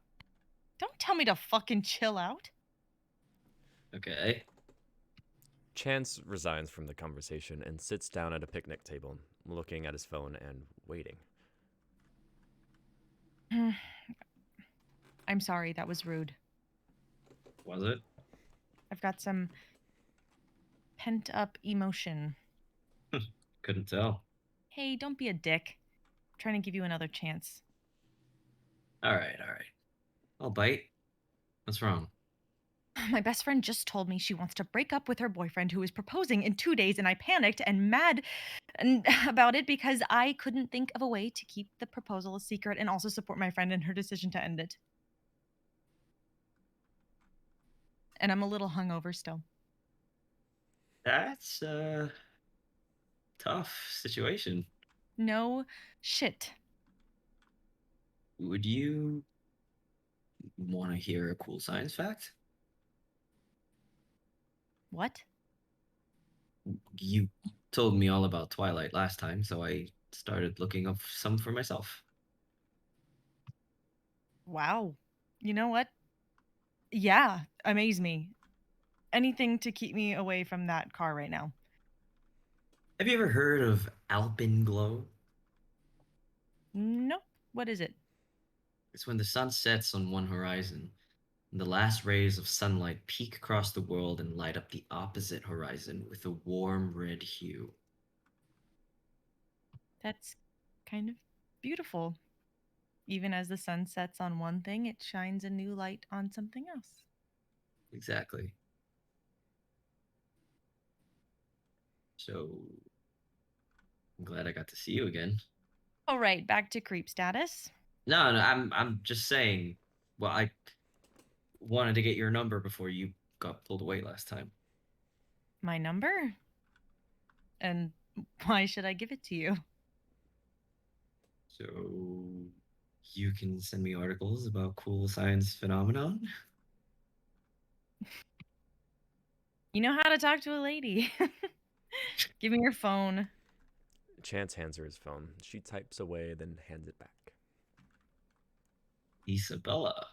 Don't tell me to fucking chill out. Okay. Chance resigns from the conversation and sits down at a picnic table, looking at his phone and waiting. I'm sorry, that was rude. Was it? I've got some pent up emotion. Couldn't tell. Hey, don't be a dick. I'm trying to give you another chance. All right. I'll bite. What's wrong? My best friend just told me she wants to break up with her boyfriend who is proposing in 2 days, and I panicked and mad about it because I couldn't think of a way to keep the proposal a secret and also support my friend in her decision to end it. And I'm a little hungover still. That's a tough situation. No shit. Would you want to hear a cool science fact? What? You told me all about Twilight last time, so I started looking up some for myself. Wow. You know what? Yeah, amaze me. Anything to keep me away from that car right now. Have you ever heard of alpenglow? Nope. What is it? It's when the sun sets on one horizon, and the last rays of sunlight peek across the world and light up the opposite horizon with a warm red hue. That's kind of beautiful. Even as the sun sets on one thing, it shines a new light on something else. Exactly. So I'm glad I got to see you again. All right, back to creep status. No, I'm just saying. Well, I wanted to get your number before you got pulled away last time. My number? And why should I give it to you? So you can send me articles about cool science phenomenon. You know how to talk to a lady. Give me your phone. Chance hands her his phone. She types away, then hands it back. Isabella.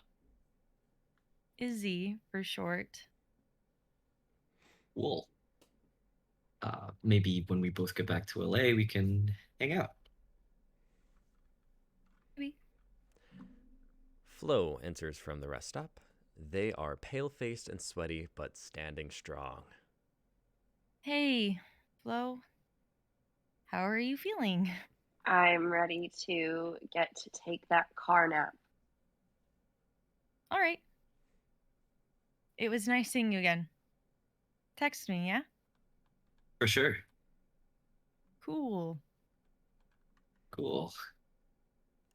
Izzy for short. Cool. Maybe when we both get back to LA, we can hang out. Maybe. Flo enters from the rest stop. They are pale-faced and sweaty, but standing strong. Hey, Flo. How are you feeling? I'm ready to get to take that car nap. All right. It was nice seeing you again. Text me, yeah? For sure. Cool. Cool.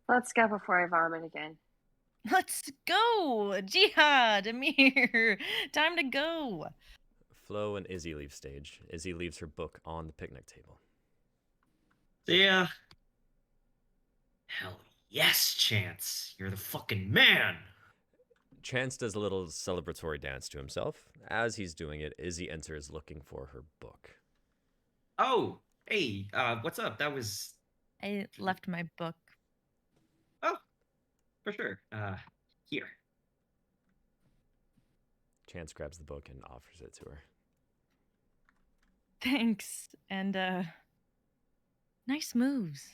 Let's go before I vomit again. Let's go! Jihad, Amir! Time to go! Flo and Izzy leave stage. Izzy leaves her book on the picnic table. See ya. Hell yes, Chance. You're the fucking man. Chance does a little celebratory dance to himself. As he's doing it, Izzy enters looking for her book. Oh, hey, what's up? That was... I left my book. Oh, for sure. Here. Chance grabs the book and offers it to her. Thanks. And, nice moves.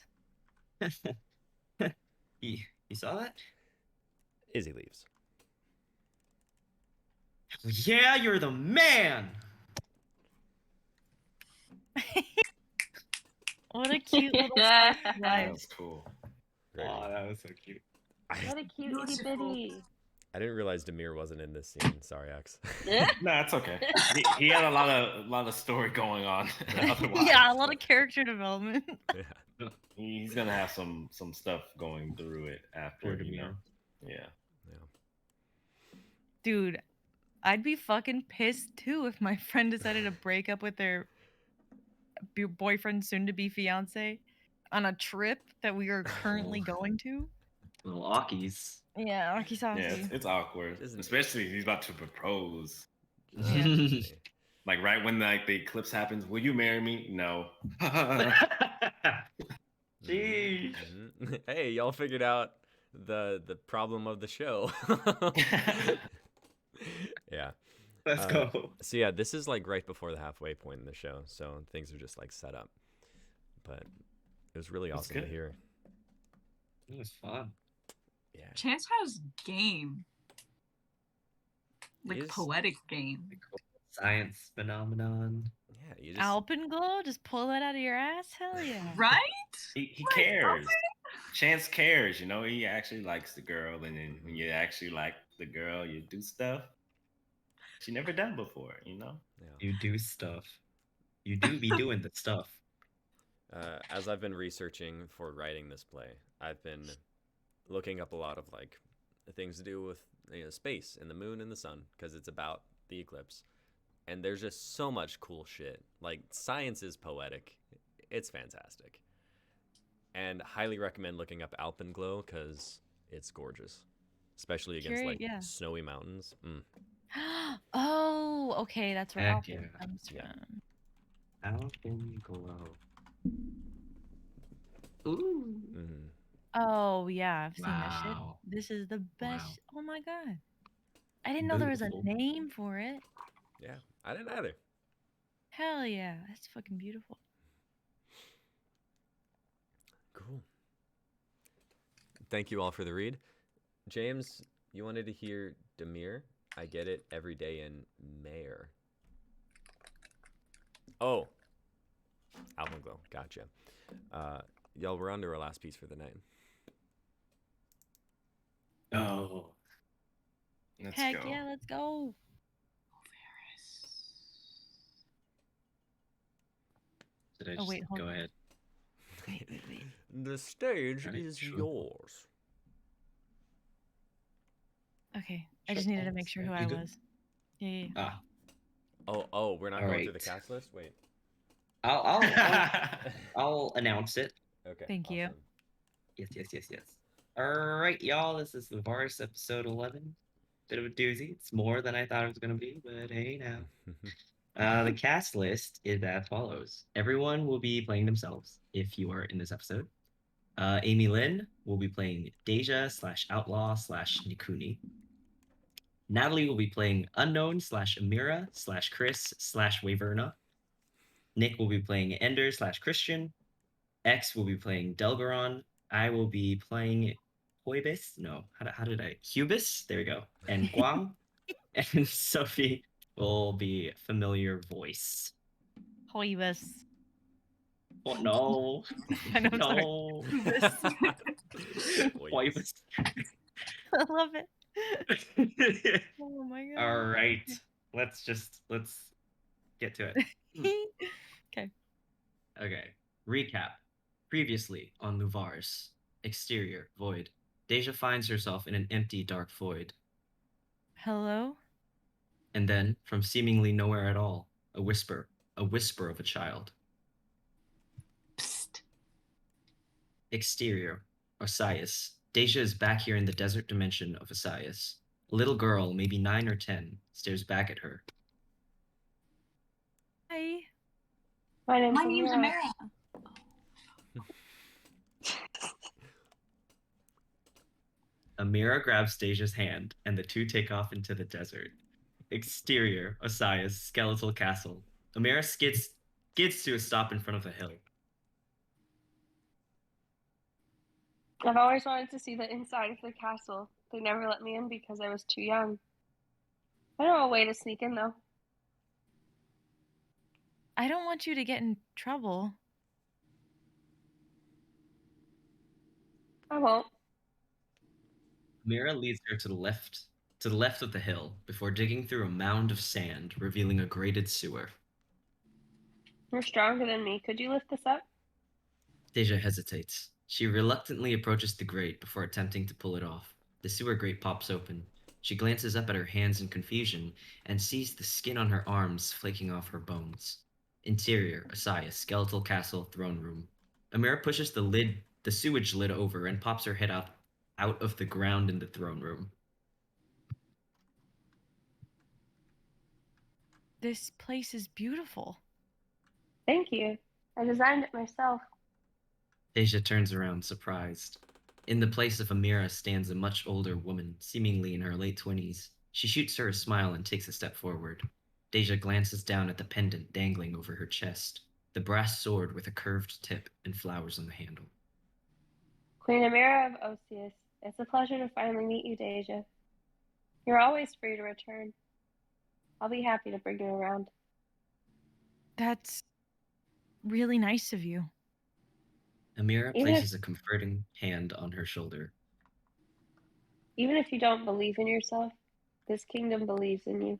You saw that? Izzy leaves. Yeah, you're the man! What a cute little Yeah. slice of That life. was cool. Great. that was so cute. What a cute itty bitty. I didn't realize Demir wasn't in this scene. Sorry, Ax. No, that's okay. He had a lot of story going on. Otherwise, Yeah, a lot of character development. Yeah. he's gonna have some stuff going through it after, Poor you know. Demir. Yeah. Dude, I'd be fucking pissed too if my friend decided to break up with their boyfriend, soon to be fiance, on a trip that we are currently going to. Little Akis. Yeah, Yeah, Akisaki. it's awkward. Isn't it? Especially if he's about to propose. Yeah. Like right when the eclipse happens, will you marry me? No. Jeez. Mhm. Hey, y'all figured out the problem of the show. Yeah. Let's go. So yeah, this is like right before the halfway point in the show, so things are just like set up. But it was really That's awesome to good. hear. It was fun. Yeah. Chance has game. Like Is- poetic game. The cool science phenomenon. Yeah, you just Alpenglow? Just pull that out of your ass? Hell yeah. Right? He Like, cares. Chance cares, you know, he actually likes the girl, and then when you actually like the girl, you do stuff she never done before, you know? You do stuff. You do be doing the stuff. as I've been researching for writing this play, I've been looking up a lot of like things to do with space and the moon and the sun because it's about the eclipse. And there's just so much cool shit. Like science is poetic. It's fantastic. And highly recommend looking up Alpenglow because it's gorgeous, especially against like Yeah. snowy mountains. Oh, okay, that's where Heck Alpen yeah. comes Yeah. from. Alpenglow. Ooh. Mm-hmm. Oh yeah, I've seen this shit. Wow. This is the best. Wow. Oh my god, I didn't know there was a Beautiful. name for it. Yeah, I didn't either. Hell yeah, that's fucking beautiful. Cool. Thank you all for the read. James, you wanted to hear Demir? I get it every day in Mayor. Oh. Alpenglow. Gotcha. Y'all, we're on to our last piece for the night. Oh. Let's Heck go. yeah, let's go. Did I Oh, just wait, hold go on. ahead? Wait. The stage Alright, is sure. yours. Okay, I Sure. just needed to make sure who I You good? was. Yeah. Ah, Oh, we're not All going through the right. cast list? Wait. I'll announce it. Okay. Thank you. Yes. All right, y'all. This is the Vars episode 11. Bit of a doozy. It's more than I thought it was gonna be, but hey now. The cast list is as follows. Everyone will be playing themselves if you are in this episode. Amy Lynn will be playing Deja / Outlaw / Nikuni. Natalie will be playing Unknown / Amira / Chris / Waverna. Nick will be playing Ender / Christian. X will be playing Delgaron. I will be playing Hoibis. No, how did I? Hubis. There we go. And Guang. And Sophie will be familiar voice. Hoibus. Oh no, I know, I'm sorry. no. Wait. Hoibis. I love it. Oh my god. All right, let's get to it. Okay. Okay. Recap. Previously on Luvars. Exterior, void. Deja finds herself in an empty, dark void. Hello? And then, from seemingly nowhere at all, a whisper of a child. Psst. Exterior, Osiris. Deja is back here in the desert dimension of Osiris. A little girl, maybe 9 or 10, stares back at her. Hi. My name's My name's Amira. Amira. Amira grabs Deja's hand, and the two take off into the desert. Exterior, Osiris, skeletal castle. Amira skids to a stop in front of a hill. I've always wanted to see the inside of the castle. They never let me in because I was too young. I know a way to sneak in, though. I don't want you to get in trouble. I won't. Mira leads her to the left of the hill, before digging through a mound of sand, revealing a grated sewer. You're stronger than me. Could you lift this up? Deja hesitates. She reluctantly approaches the grate before attempting to pull it off. The sewer grate pops open. She glances up at her hands in confusion and sees the skin on her arms flaking off her bones. Interior, Asaya, skeletal castle, throne room. Amira pushes the sewage lid over and pops her head out of the ground in the throne room. This place is beautiful. Thank you. I designed it myself. Deja turns around, surprised. In the place of Amira stands a much older woman, seemingly in her late 20s. She shoots her a smile and takes a step forward. Deja glances down at the pendant dangling over her chest, the brass sword with a curved tip and flowers on the handle. Queen Amira of Osius, it's a pleasure to finally meet you, Deja. You're always free to return. I'll be happy to bring you around. That's really nice of you. Amira Even places a comforting hand on her shoulder. Even if you don't believe in yourself, this kingdom believes in you.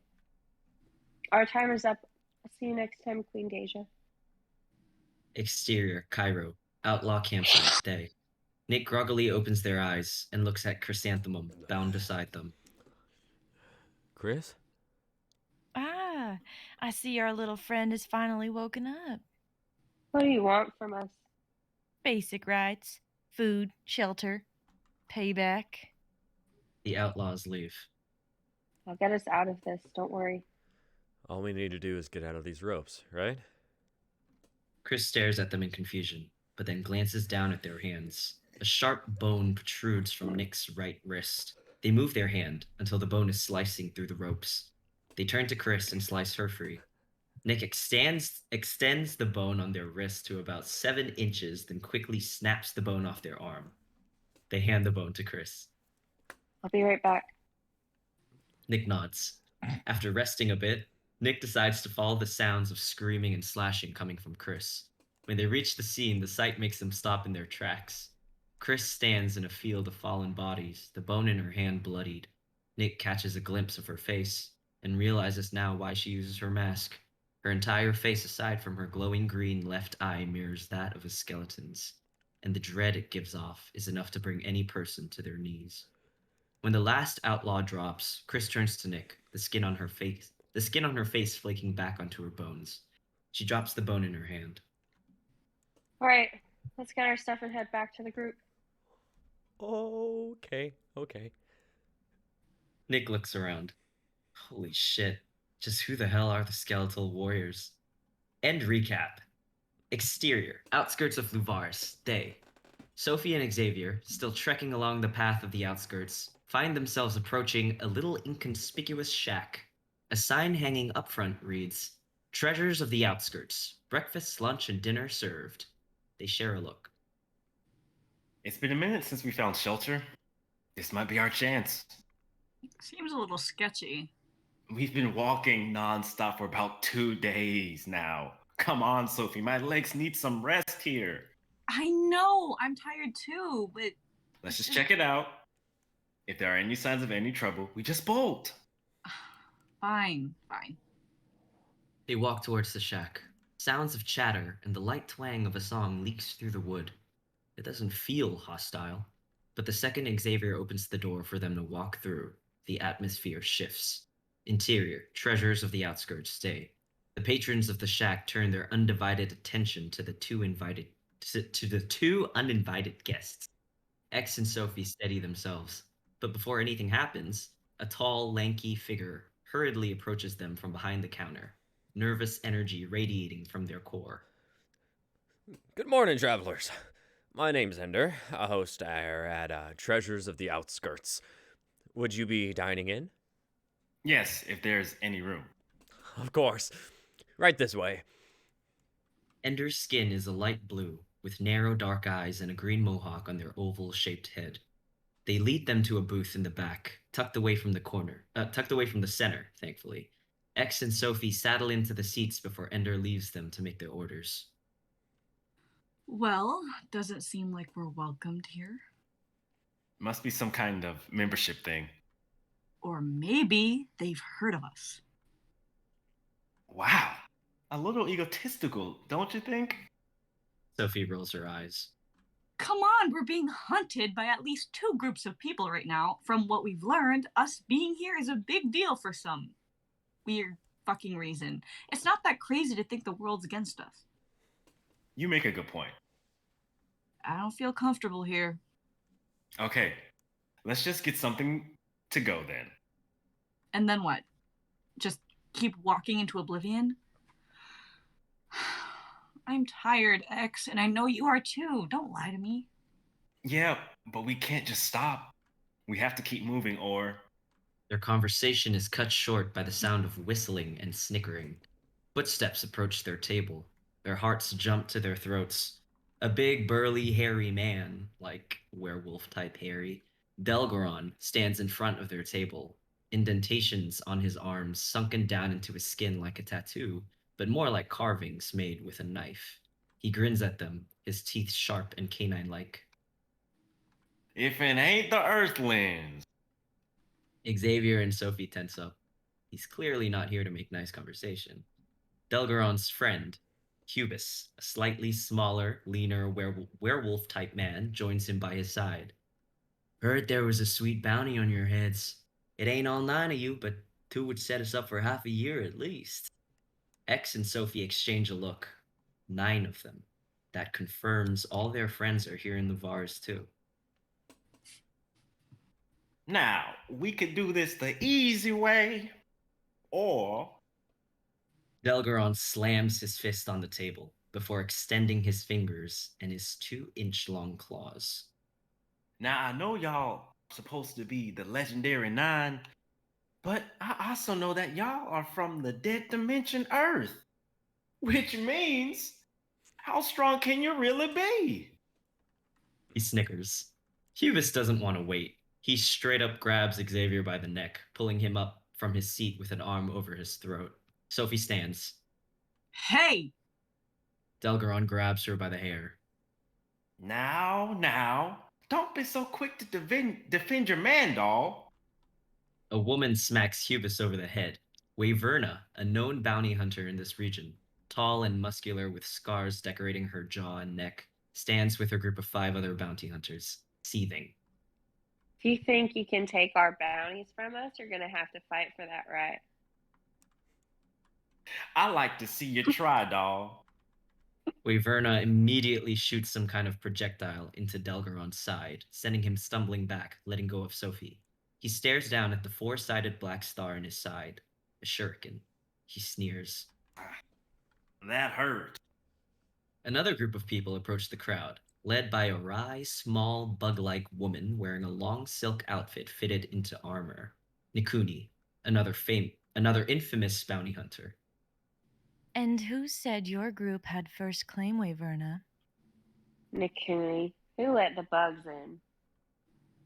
Our time is up. I'll see you next time, Queen Deja. Exterior, Cairo. Outlaw campsite, day. Nick groggily opens their eyes and looks at Chrysanthemum, bound beside them. Chris? Ah, I see our little friend has finally woken up. What do you want from us? Basic rights, food, shelter, payback. The outlaws leave. I'll get us out of this. Don't worry. All we need to do is get out of these ropes, right? Chris stares at them in confusion, but then glances down at their hands. A sharp bone protrudes from Nick's right wrist. They move their hand until the bone is slicing through the ropes. They turn to Chris and slice her free. Nick extends the bone on their wrist to about 7 inches, then quickly snaps the bone off their arm. They hand the bone to Chris. I'll be right back. Nick nods. After resting a bit, Nick decides to follow the sounds of screaming and slashing coming from Chris. When they reach the scene, the sight makes them stop in their tracks. Chris stands in a field of fallen bodies, the bone in her hand bloodied. Nick catches a glimpse of her face and realizes now why she uses her mask. Her entire face, aside from her glowing green left eye, mirrors that of a skeleton's, and the dread it gives off is enough to bring any person to their knees. When the last outlaw drops, Chris turns to Nick, the skin on her face flaking back onto her bones. She drops the bone in her hand. All right, let's get our stuff and head back to the group. Okay. Nick looks around. Holy shit. Just who the hell are the skeletal warriors? End recap. Exterior, outskirts of Luvaris, day. Sophie and Xavier, still trekking along the path of the outskirts, find themselves approaching a little inconspicuous shack. A sign hanging up front reads, Treasures of the Outskirts. Breakfast, lunch, and dinner served. They share a look. It's been a minute since we found shelter. This might be our chance. Seems a little sketchy. We've been walking nonstop for about 2 days now. Come on, Sophie, my legs need some rest here. I know, I'm tired too, but Let's just check it out. If there are any signs of any trouble, we just bolt. fine. They walk towards the shack. Sounds of chatter and the light twang of a song leaks through the wood. It doesn't feel hostile, but the second Xavier opens the door for them to walk through, the atmosphere shifts. Interior, treasures of the outskirts stay. The patrons of the shack turn their undivided attention to the two uninvited guests. X and Sophie steady themselves, but before anything happens, a tall, lanky figure hurriedly approaches them from behind the counter, nervous energy radiating from their core. Good morning, travelers. My name's Ender, a host here at Treasures of the Outskirts. Would you be dining in? Yes, if there's any room. Of course. Right this way. Ender's skin is a light blue, with narrow dark eyes and a green mohawk on their oval-shaped head. They lead them to a booth in the back, tucked away from the center, thankfully. X and Sophie saddle into the seats before Ender leaves them to make their orders. Well, doesn't seem like we're welcomed here. Must be some kind of membership thing. Or maybe they've heard of us. Wow. A little egotistical, don't you think? Sophie rolls her eyes. Come on, we're being hunted by at least 2 groups of people right now. From what we've learned, us being here is a big deal for some weird fucking reason. It's not that crazy to think the world's against us. You make a good point. I don't feel comfortable here. Okay, let's just get something to go then. And then what? Just keep walking into oblivion? I'm tired, X, and I know you are too. Don't lie to me. Yeah, but we can't just stop. We have to keep moving or... Their conversation is cut short by the sound of whistling and snickering. Footsteps approach their table. Their hearts jump to their throats. A big, burly, hairy man, like werewolf-type Harry, Delgaron, stands in front of their table. Indentations on his arms sunken down into his skin like a tattoo, but more like carvings made with a knife. He grins at them, his teeth sharp and canine-like. If it ain't the Earthlings. Xavier and Sophie tense up. He's clearly not here to make nice conversation. Delgaron's friend, Hubis, a slightly smaller, leaner werewolf-type man, joins him by his side. Heard there was a sweet bounty on your heads. It ain't all 9 of you, but 2 would set us up for half a year at least. X and Sophie exchange a look. 9 of them. That confirms all their friends are here in the Vars too. Now, we could do this the easy way, or... Delgaron slams his fist on the table before extending his fingers and his 2-inch-long claws. Now, I know y'all supposed to be the legendary 9, but I also know that y'all are from the dead dimension Earth, which means, how strong can you really be? He snickers. Hubis doesn't want to wait. He straight up grabs Xavier by the neck, pulling him up from his seat with an arm over his throat. Sophie stands. Hey! Delgaron grabs her by the hair. Now, don't be so quick to defend your man, doll. A woman smacks Hubis over the head. Waverna, a known bounty hunter in this region, tall and muscular with scars decorating her jaw and neck, stands with her group of 5 other bounty hunters, seething. If you think you can take our bounties from us, you're going to have to fight for that right. I like to see you try, doll. Waverna immediately shoots some kind of projectile into Delgaron's side, sending him stumbling back, letting go of Sophie. He stares down at the 4-sided black star in his side, a shuriken. He sneers. That hurt. Another group of people approach the crowd, led by a wry, small, bug-like woman wearing a long silk outfit fitted into armor. Nikuni, another infamous bounty hunter. And who said your group had first claim, Waverna? Nikuni, who let the bugs in?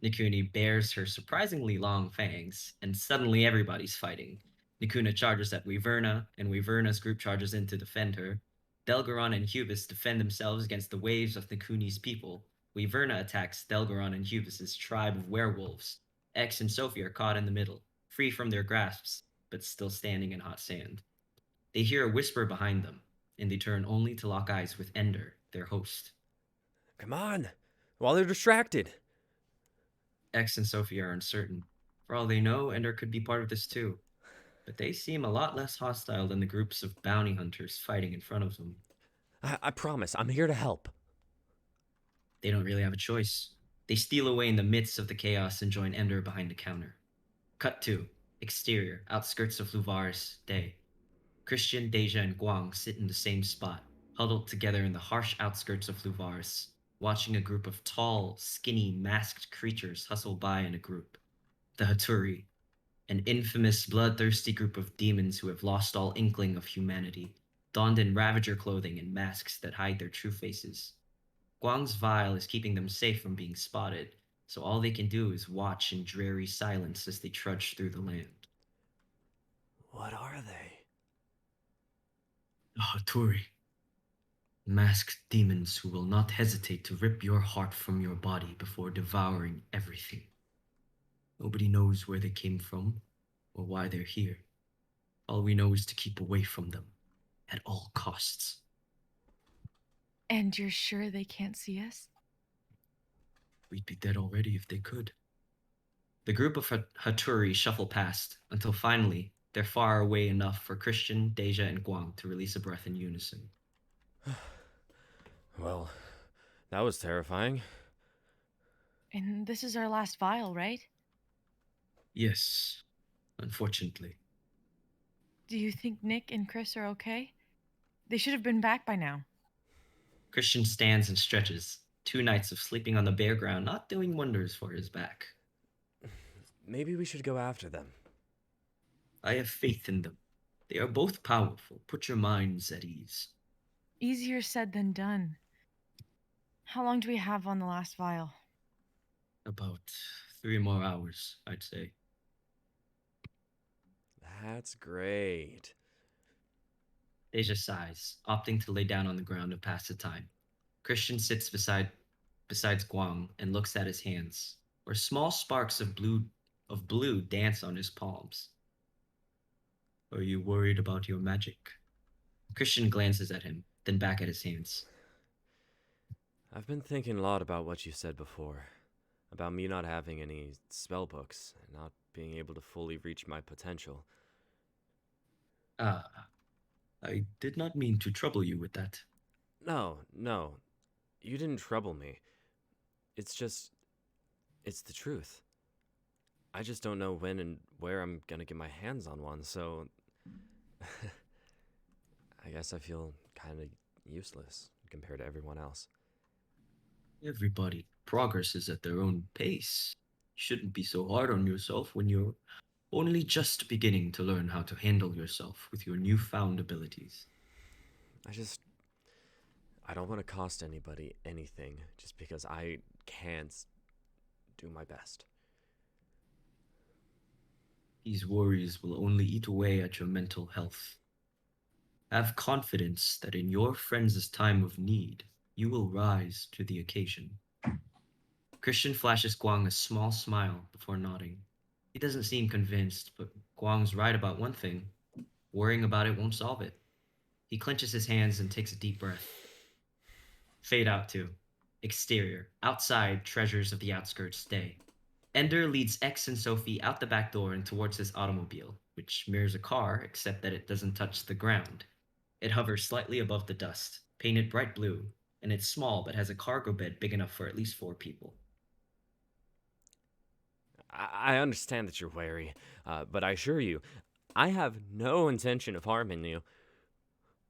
Nikuni bares her surprisingly long fangs, and suddenly everybody's fighting. Nikuna charges at Waverna, and Waverna's group charges in to defend her. Delgaron and Hubis defend themselves against the waves of Nikuni's people. Waverna attacks Delgaron and Hubis's tribe of werewolves. X and Sophie are caught in the middle, free from their grasps, but still standing in hot sand. They hear a whisper behind them, and they turn only to lock eyes with Ender, their host. Come on, while they're distracted. X and Sophie are uncertain. For all they know, Ender could be part of this too. But they seem a lot less hostile than the groups of bounty hunters fighting in front of them. I promise, I'm here to help. They don't really have a choice. They steal away in the midst of the chaos and join Ender behind the counter. Cut 2. Exterior, outskirts of Luvaris, day. Christian, Deja, and Guang sit in the same spot, huddled together in the harsh outskirts of Luvaris, watching a group of tall, skinny, masked creatures hustle by in a group. The Haturi, an infamous, bloodthirsty group of demons who have lost all inkling of humanity, donned in Ravager clothing and masks that hide their true faces. Guang's vial is keeping them safe from being spotted, so all they can do is watch in dreary silence as they trudge through the land. What are they? The Haturi. Masked demons who will not hesitate to rip your heart from your body before devouring everything. Nobody knows where they came from or why they're here. All we know is to keep away from them at all costs. And you're sure they can't see us? We'd be dead already if they could. The group of Haturi shuffle past until finally they're far away enough for Christian, Deja, and Guang to release a breath in unison. Well, that was terrifying. And this is our last vial, right? Yes, unfortunately. Do you think Nick and Chris are okay? They should have been back by now. Christian stands and stretches, 2 nights of sleeping on the bare ground not doing wonders for his back. Maybe we should go after them. I have faith in them. They are both powerful. Put your minds at ease. Easier said than done. How long do we have on the last vial? About 3 more hours, I'd say. That's great. Deja sighs, opting to lay down on the ground and pass the time. Christian sits besides Guang and looks at his hands, where small sparks of blue dance on his palms. Are you worried about your magic? Christian glances at him, then back at his hands. I've been thinking a lot about what you said before. About me not having any spell books and not being able to fully reach my potential. I did not mean to trouble you with that. No. You didn't trouble me. It's the truth. I just don't know when and where I'm gonna get my hands on one, so I guess I feel kind of useless compared to everyone else. Everybody progresses at their own pace. You shouldn't be so hard on yourself when you're only just beginning to learn how to handle yourself with your newfound abilities. I don't want to cost anybody anything just because I can't do my best. These worries will only eat away at your mental health. Have confidence that in your friends' time of need, you will rise to the occasion. Christian flashes Guang a small smile before nodding. He doesn't seem convinced, but Guang's right about one thing. Worrying about it won't solve it. He clenches his hands and takes a deep breath. Fade out to exterior, outside, treasures of the outskirts stay. Ender leads X and Sophie out the back door and towards his automobile, which mirrors a car except that it doesn't touch the ground. It hovers slightly above the dust, painted bright blue, and it's small but has a cargo bed big enough for at least 4 people. I understand that you're wary, but I assure you, I have no intention of harming you.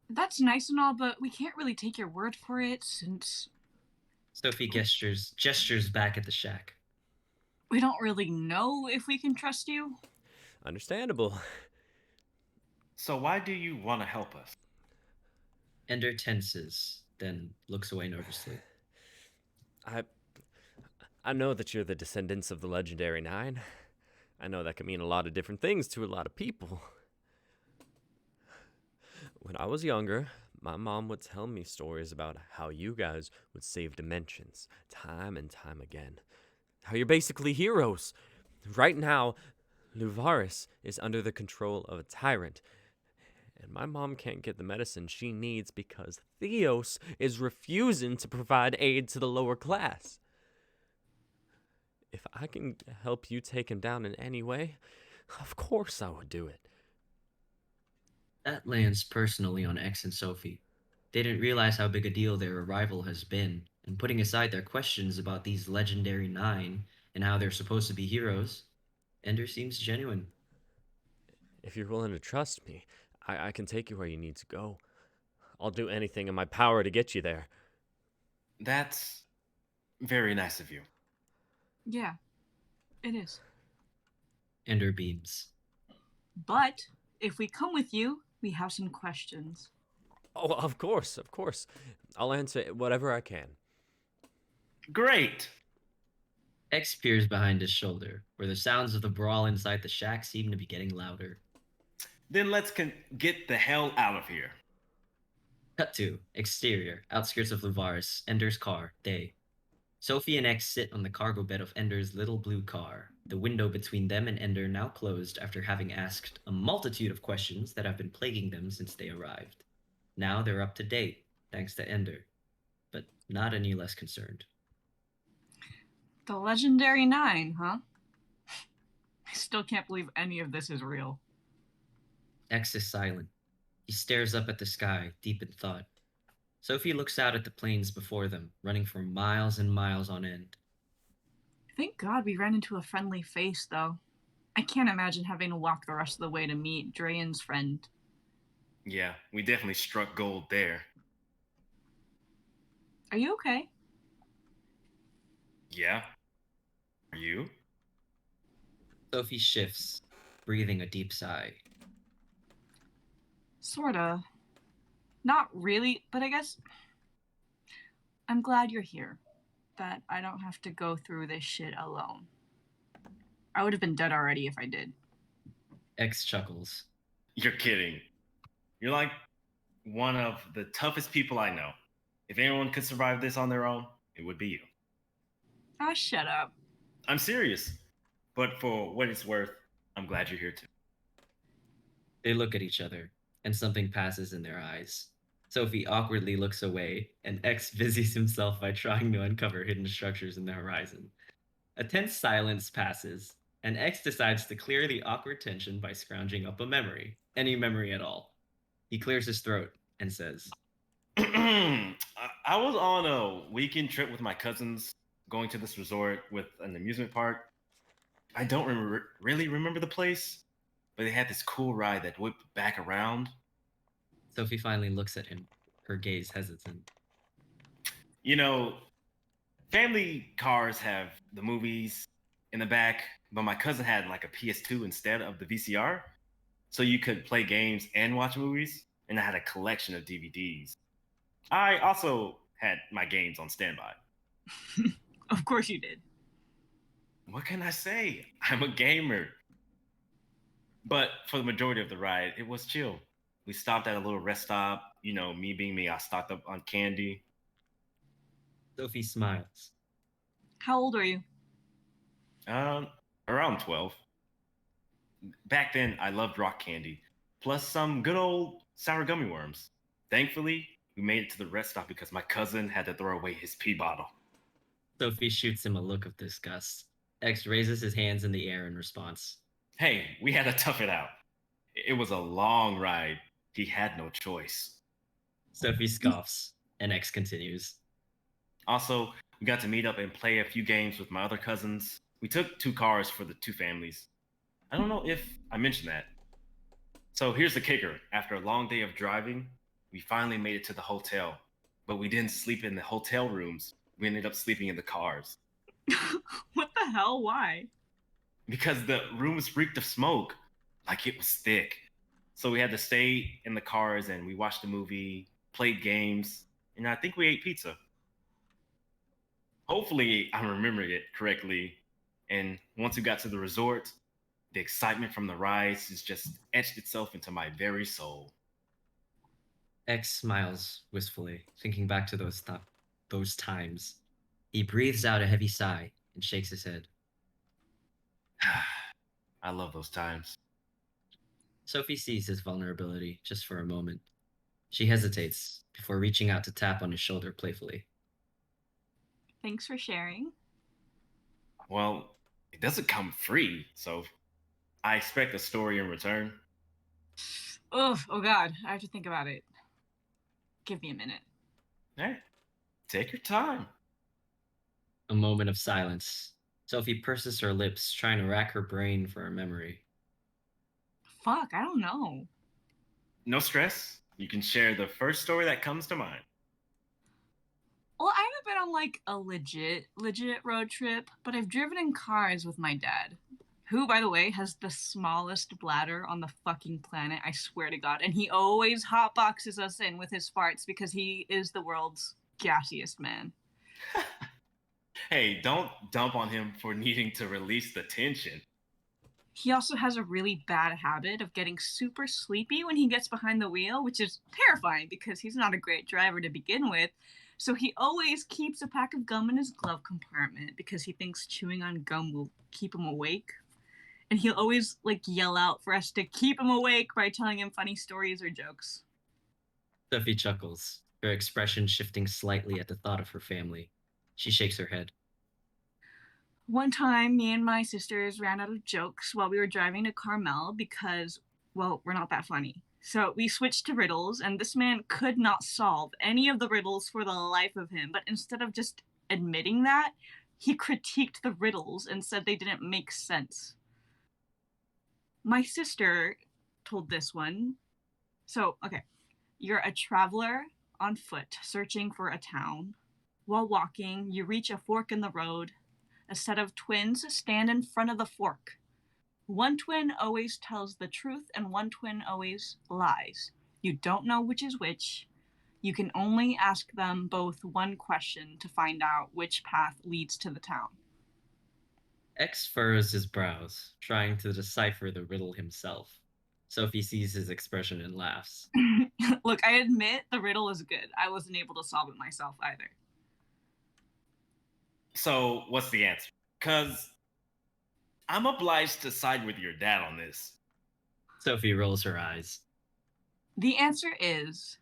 That's nice and all, but we can't really take your word for it since Sophie gestures back at the shack. we don't really know if we can trust you. Understandable. So why do you want to help us? Ender tenses, then looks away nervously. I know that you're the descendants of the legendary Nine. I know that can mean a lot of different things to a lot of people. When I was younger, my mom would tell me stories about how you guys would save dimensions time and time again. How you're basically heroes. Right now, Luvaris is under the control of a tyrant, and my mom can't get the medicine she needs because Theos is refusing to provide aid to the lower class. If I can help you take him down in any way, of course I would do it. That lands personally on X and Sophie. They didn't realize how big a deal their arrival has been, and putting aside their questions about these legendary 9 and how they're supposed to be heroes, Ender seems genuine. If you're willing to trust me, I can take you where you need to go. I'll do anything in my power to get you there. That's very nice of you. Yeah, it is. Ender beams. But if we come with you, we have some questions. Oh, of course. I'll answer whatever I can. Great. X peers behind his shoulder, where the sounds of the brawl inside the shack seem to be getting louder. Then let's get the hell out of here. Cut to exterior, outskirts of Luvaris, Ender's car, day. Sophie and X sit on the cargo bed of Ender's little blue car, the window between them and Ender now closed after having asked a multitude of questions that have been plaguing them since they arrived. Now they're up to date, thanks to Ender, but not any less concerned. The legendary 9, huh? I still can't believe any of this is real. X is silent. He stares up at the sky, deep in thought. Sophie looks out at the plains before them, running for miles and miles on end. Thank God we ran into a friendly face, though. I can't imagine having to walk the rest of the way to meet Drayen's friend. Yeah, we definitely struck gold there. Are you okay? Yeah. Are you? Sophie shifts, breathing a deep sigh. Sorta. Not really, but I guess I'm glad you're here. That I don't have to go through this shit alone. I would have been dead already if I did. X chuckles. You're kidding. You're like one of the toughest people I know. If anyone could survive this on their own, it would be you. Ah, shut up. I'm serious. But for what it's worth, I'm glad you're here too. They look at each other, and something passes in their eyes. Sophie awkwardly looks away, and X busies himself by trying to uncover hidden structures in the horizon. A tense silence passes, and X decides to clear the awkward tension by scrounging up a memory, any memory at all. He clears his throat and says, I was on a weekend trip with my cousins, going to this resort with an amusement park. I don't really remember the place, but they had this cool ride that whipped back around. Sophie finally looks at him, her gaze hesitant. You know, family cars have the movies in the back, but my cousin had like a PS2 instead of the VCR. So you could play games and watch movies, and I had a collection of DVDs. I also had my games on standby. Of course you did. What can I say? I'm a gamer. But for the majority of the ride, it was chill. We stopped at a little rest stop. You know, me being me, I stocked up on candy. Sophie smiles. How old are you? Around 12. Back then, I loved rock candy. plus some good old sour gummy worms. Thankfully, we made it to the rest stop because my cousin had to throw away his pee bottle. Sophie shoots him a look of disgust. X raises his hands in the air in response. Hey, we had to tough it out. It was a long ride. He had no choice. Sophie scoffs, and X continues. Also, we got to meet up and play a few games with my other cousins. We took 2 cars for the 2 families. I don't know if I mentioned that. So here's the kicker. After a long day of driving, we finally made it to the hotel. But we didn't sleep in the hotel rooms. We ended up sleeping in the cars. What the hell? Why? Because the rooms reeked of smoke. Like it was thick. So we had to stay in the cars and we watched a movie, played games, and I think we ate pizza. Hopefully, I'm remembering it correctly. And once we got to the resort, the excitement from the rides has just etched itself into my very soul. X smiles wistfully, thinking back to those times. He breathes out a heavy sigh and shakes his head. I love those times. Sophie sees his vulnerability just for a moment. She hesitates before reaching out to tap on his shoulder playfully. Thanks for sharing. Well, it doesn't come free, so I expect a story in return. Oh God, I have to think about it. Give me a minute. Hey, take your time. A moment of silence. Sophie purses her lips, trying to rack her brain for a memory. Fuck, I don't know. No stress. You can share the first story that comes to mind. Well, I haven't been on like a legit road trip, but I've driven in cars with my dad, who, by the way, has the smallest bladder on the fucking planet, I swear to God. And he always hotboxes us in with his farts because he is the world's gassiest man. Hey, don't dump on him for needing to release the tension. He also has a really bad habit of getting super sleepy when he gets behind the wheel, which is terrifying because he's not a great driver to begin with. So he always keeps a pack of gum in his glove compartment because he thinks chewing on gum will keep him awake. And he'll always like yell out for us to keep him awake by telling him funny stories or jokes. Sophie chuckles, her expression shifting slightly at the thought of her family. She shakes her head. One time, me and my sisters ran out of jokes while we were driving to Carmel because, well, we're not that funny. So we switched to riddles, and this man could not solve any of the riddles for the life of him. But instead of just admitting that, he critiqued the riddles and said they didn't make sense. My sister told this one. So, okay, you're a traveler on foot searching for a town. While walking, you reach a fork in the road. A set of twins stand in front of the fork. One twin always tells the truth and one twin always lies. You don't know which is which. You can only ask them both one question to find out which path leads to the town. X furrows his brows, trying to decipher the riddle himself. Sophie sees his expression and laughs. Look, I admit the riddle is good. I wasn't able to solve it myself either. So, what's the answer? Because I'm obliged to side with your dad on this. Sophie rolls her eyes. The answer is,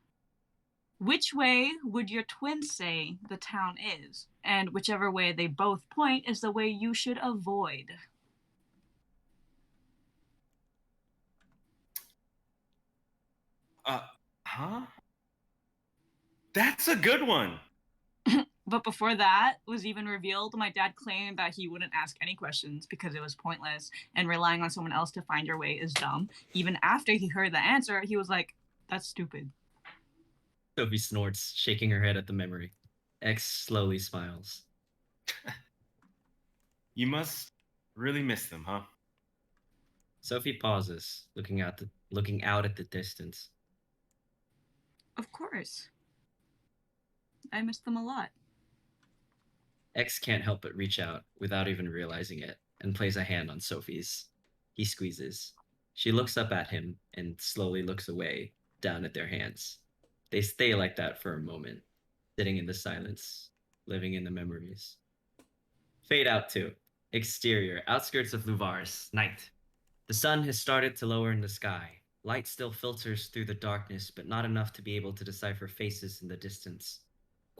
which way would your twins say the town is? And whichever way they both point is the way you should avoid. Huh? That's a good one. But before that was even revealed, my dad claimed that he wouldn't ask any questions because it was pointless and relying on someone else to find your way is dumb. Even after he heard the answer, he was like, that's stupid. Sophie snorts, shaking her head at the memory. X slowly smiles. You must really miss them, huh? Sophie pauses, looking out at the distance. Of course. I miss them a lot. X can't help but reach out without even realizing it and plays a hand on Sophie's. He squeezes. She looks up at him and slowly looks away, down at their hands. They stay like that for a moment, sitting in the silence, living in the memories. Fade out to exterior, outskirts of Luvars, night. The sun has started to lower in the sky, Light still filters through the darkness, but not enough to be able to decipher faces in the distance.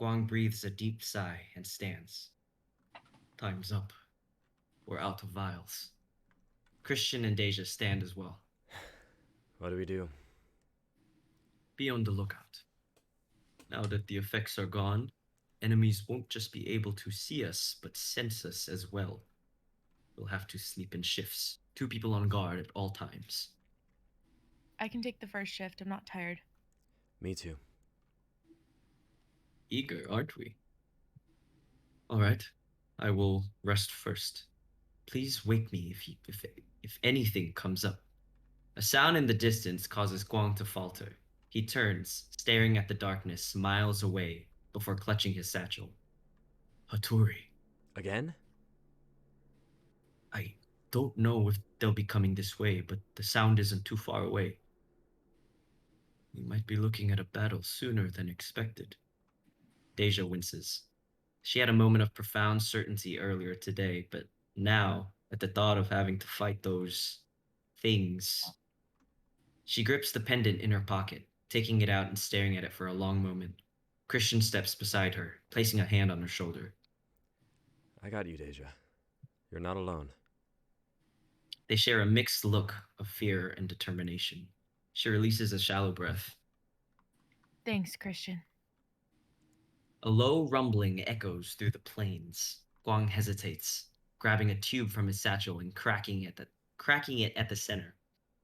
Guang breathes a deep sigh and stands. Time's up. We're out of vials. Christian and Deja stand as well. What do we do? Be on the lookout. Now that the effects are gone, enemies won't just be able to see us, but sense us as well. We'll have to sleep in shifts, 2 people on guard at all times. I can take the first shift. I'm not tired. Me too. Eager, aren't we? All right, I will rest first. Please wake me if anything comes up. A sound in the distance causes Guang to falter. He turns, staring at the darkness miles away before clutching his satchel. Hattori. Again? I don't know if they'll be coming this way, but the sound isn't too far away. We might be looking at a battle sooner than expected. Deja winces. She had a moment of profound certainty earlier today, but now, at the thought of having to fight those things, she grips the pendant in her pocket, taking it out and staring at it for a long moment. Christian steps beside her, placing a hand on her shoulder. I got you, Deja. You're not alone. They share a mixed look of fear and determination. She releases a shallow breath. Thanks, Christian. A low rumbling echoes through the plains. Guang hesitates, grabbing a tube from his satchel and cracking it at the center.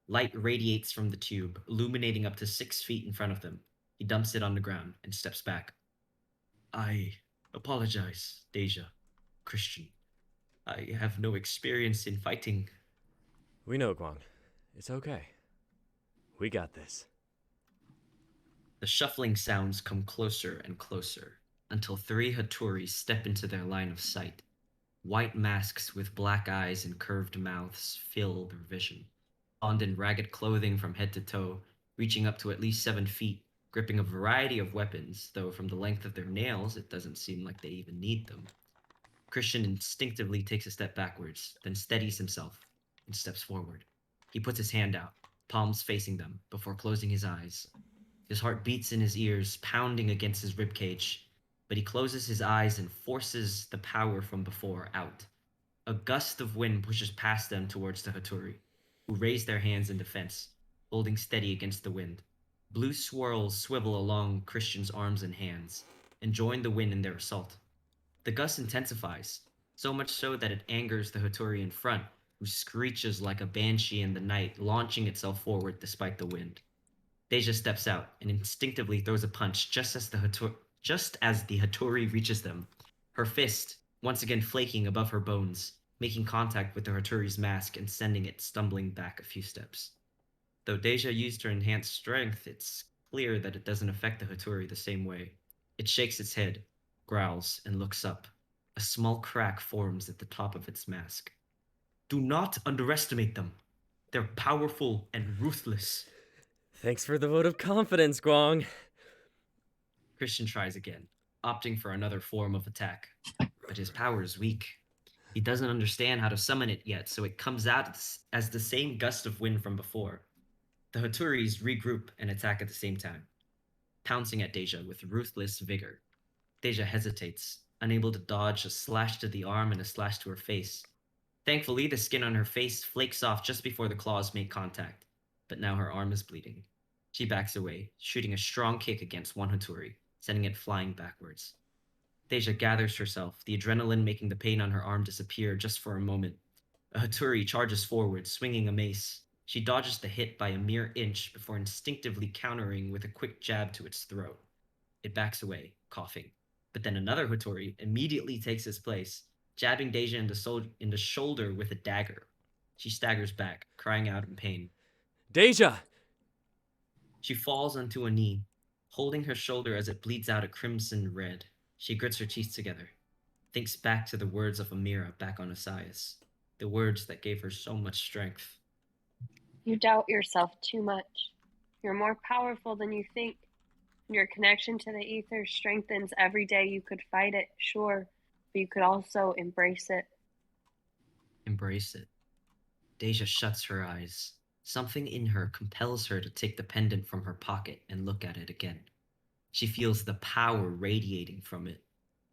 Light radiates from the tube, illuminating up to 6 feet in front of them. He dumps it on the ground and steps back. I apologize, Deja. Christian. I have no experience in fighting. We know, Guang. It's okay. We got this. The shuffling sounds come closer and closer, until 3 Hattoris step into their line of sight. White masks with black eyes and curved mouths fill their vision. Donned in ragged clothing from head to toe, reaching up to at least 7 feet, gripping a variety of weapons, though from the length of their nails, it doesn't seem like they even need them. Christian instinctively takes a step backwards, then steadies himself and steps forward. He puts his hand out, palms facing them, before closing his eyes. His heart beats in his ears, pounding against his ribcage, but he closes his eyes and forces the power from before out. A gust of wind pushes past them towards the Hattori, who raise their hands in defense, holding steady against the wind. Blue swirls swivel along Christian's arms and hands, and join the wind in their assault. The gust intensifies, so much so that it angers the Hattori in front, who screeches like a banshee in the night, launching itself forward despite the wind. Deja steps out and instinctively throws a punch just as the Hattori reaches them, her fist once again flaking above her bones, making contact with the Hattori's mask and sending it stumbling back a few steps. Though Deja used her enhanced strength, it's clear that it doesn't affect the Hattori the same way. It shakes its head, growls, and looks up. A small crack forms at the top of its mask. Do not underestimate them. They're powerful and ruthless. Thanks for the vote of confidence, Guang. Christian tries again, opting for another form of attack, but his power is weak. He doesn't understand how to summon it yet, so it comes out as the same gust of wind from before. The Hattoris regroup and attack at the same time, pouncing at Deja with ruthless vigor. Deja hesitates, unable to dodge a slash to the arm and a slash to her face. Thankfully, the skin on her face flakes off just before the claws make contact, but now her arm is bleeding. She backs away, shooting a strong kick against one Hattori, sending it flying backwards. Deja gathers herself, the adrenaline making the pain on her arm disappear just for a moment. A Hattori charges forward, swinging a mace. She dodges the hit by a mere inch before instinctively countering with a quick jab to its throat. It backs away, coughing. But then another Hattori immediately takes its place, jabbing Deja in the shoulder with a dagger. She staggers back, crying out in pain. Deja! She falls onto a knee, holding her shoulder as it bleeds out a crimson red. She grits her teeth together, thinks back to the words of Amira back on Osias, the words that gave her so much strength. You doubt yourself too much. You're more powerful than you think. Your connection to the ether strengthens every day. You could fight it, sure, but you could also embrace it. Embrace it. Deja shuts her eyes, Something in her compels her to take the pendant from her pocket and look at it again. She feels the power radiating from it.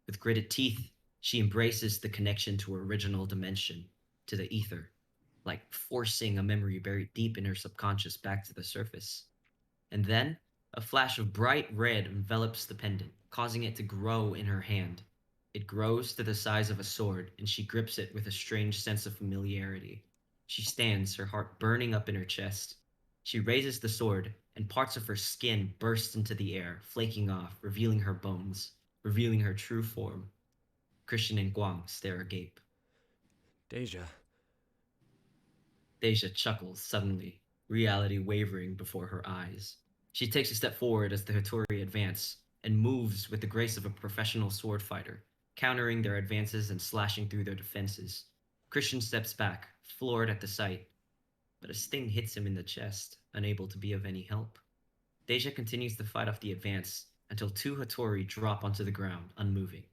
With gritted teeth, she embraces the connection to her original dimension, to the ether, like forcing a memory buried deep in her subconscious back to the surface. And then, a flash of bright red envelops the pendant, causing it to grow in her hand. It grows to the size of a sword, and she grips it with a strange sense of familiarity. She stands, her heart burning up in her chest. She raises the sword, and parts of her skin burst into the air, flaking off, revealing her bones, revealing her true form. Christian and Guang stare agape. Deja. Deja chuckles suddenly, reality wavering before her eyes. She takes a step forward as the Hattori advance, and moves with the grace of a professional sword fighter, countering their advances and slashing through their defenses. Christian steps back, floored at the sight, but a sting hits him in the chest, unable to be of any help. Deja continues to fight off the advance until two Hattori drop onto the ground, unmoving.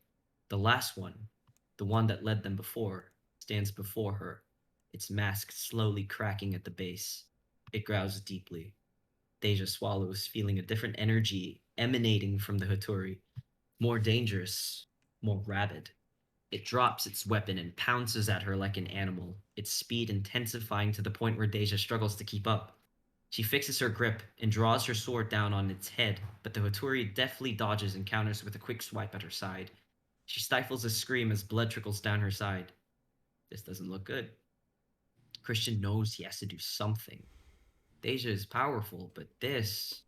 The last one, the one that led them before, stands before her, its mask slowly cracking at the base. It growls deeply. Deja swallows, feeling a different energy emanating from the Hattori, more dangerous, more rabid. It drops its weapon and pounces at her like an animal, its speed intensifying to the point where Deja struggles to keep up. She fixes her grip and draws her sword down on its head, but the Hattori deftly dodges and counters with a quick swipe at her side. She stifles a scream as blood trickles down her side. This doesn't look good. Christian knows he has to do something. Deja is powerful, but this...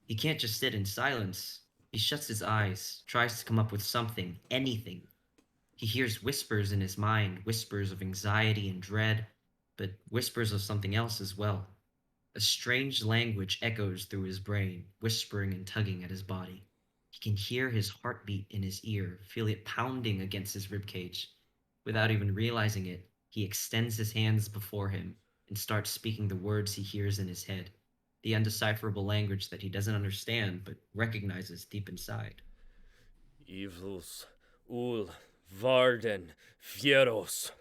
He can't just sit in silence. He shuts his eyes, tries to come up with something, anything. He hears whispers in his mind, whispers of anxiety and dread, but whispers of something else as well. A strange language echoes through his brain, whispering and tugging at his body. He can hear his heartbeat in his ear, feel it pounding against his ribcage. Without even realizing it, he extends his hands before him and starts speaking the words he hears in his head, the undecipherable language that he doesn't understand but recognizes deep inside. Evils, ul, varden, fieros.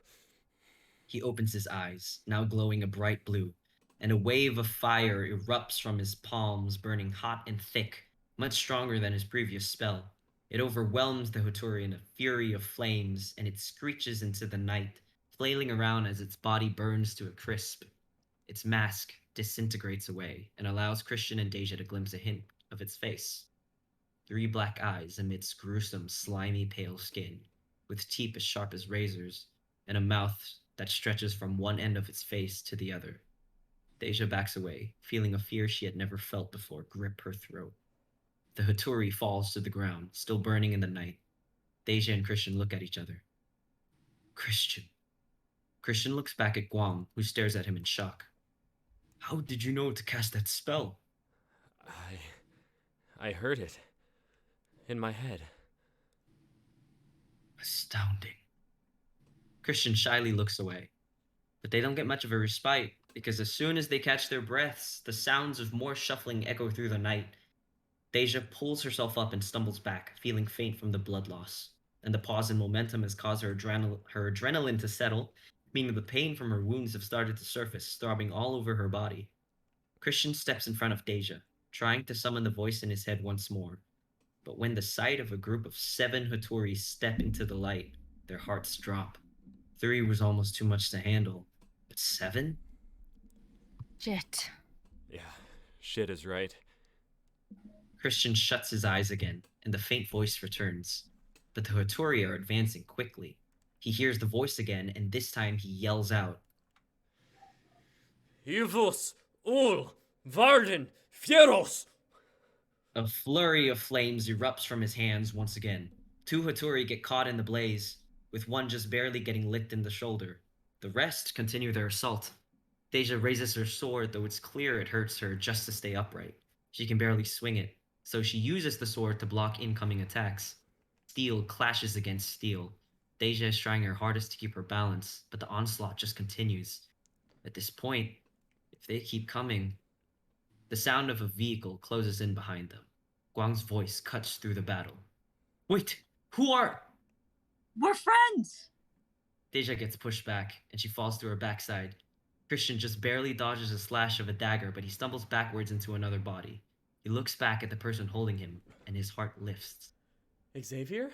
He opens his eyes, now glowing a bright blue, and a wave of fire erupts from his palms, burning hot and thick, much stronger than his previous spell. It overwhelms the Hattori in a fury of flames, and it screeches into the night, flailing around as its body burns to a crisp. Its mask disintegrates away and allows Christian and Deja to glimpse a hint of its face. 3 black eyes amidst gruesome, slimy, pale skin, with teeth as sharp as razors, and a mouth that stretches from one end of its face to the other. Deja backs away, feeling a fear she had never felt before grip her throat. The Hattori falls to the ground, still burning in the night. Deja and Christian look at each other. Christian. Christian looks back at Guam, who stares at him in shock. How did you know to cast that spell? I heard it. In my head. Astounding. Christian shyly looks away. But they don't get much of a respite, because as soon as they catch their breaths, the sounds of more shuffling echo through the night. Deja pulls herself up and stumbles back, feeling faint from the blood loss. And the pause in momentum has caused her adrenaline to settle, meaning the pain from her wounds have started to surface, throbbing all over her body. Christian steps in front of Deja, trying to summon the voice in his head once more. But when the sight of a group of 7 Hattori step into the light, their hearts drop. 3 was almost too much to handle, but 7? Shit. Yeah, shit is right. Christian shuts his eyes again, and the faint voice returns. But the Hattori are advancing quickly. He hears the voice again, and this time he yells out. Evils, ul, varden, fieros. A flurry of flames erupts from his hands once again. 2 Hattori get caught in the blaze, with one just barely getting licked in the shoulder. The rest continue their assault. Deja raises her sword, though it's clear it hurts her just to stay upright. She can barely swing it, so she uses the sword to block incoming attacks. Steel clashes against steel. Deja is trying her hardest to keep her balance, but the onslaught just continues. At this point, if they keep coming... The sound of a vehicle closes in behind them. Guang's voice cuts through the battle. Wait, who are... We're friends! Deja gets pushed back, and she falls to her backside. Christian just barely dodges a slash of a dagger, but he stumbles backwards into another body. He looks back at the person holding him, and his heart lifts. Xavier?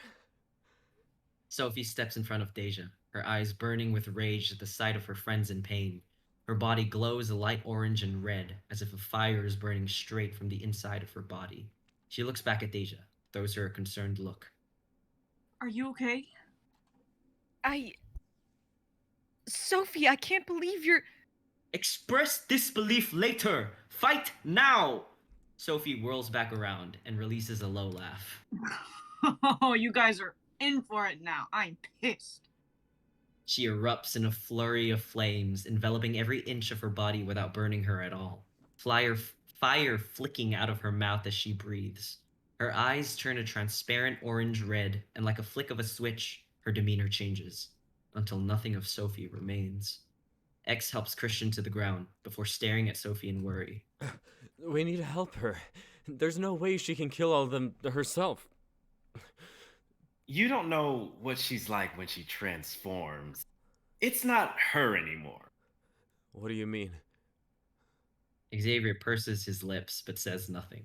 Sophie steps in front of Deja, her eyes burning with rage at the sight of her friends in pain. Her body glows a light orange and red, as if a fire is burning straight from the inside of her body. She looks back at Deja, throws her a concerned look. Are you okay? Sophie, I can't believe you're... Express disbelief later! Fight now! Sophie whirls back around and releases a low laugh. Oh, you guys are in for it now. I'm pissed. She erupts in a flurry of flames, enveloping every inch of her body without burning her at all. Fire flicking out of her mouth as she breathes. Her eyes turn a transparent orange red, and like a flick of a switch, her demeanor changes, until nothing of Sophie remains. X helps Christian to the ground before staring at Sophie in worry. We need to help her. There's no way she can kill all of them herself. You don't know what she's like when she transforms. It's not her anymore. What do you mean? Xavier purses his lips but says nothing.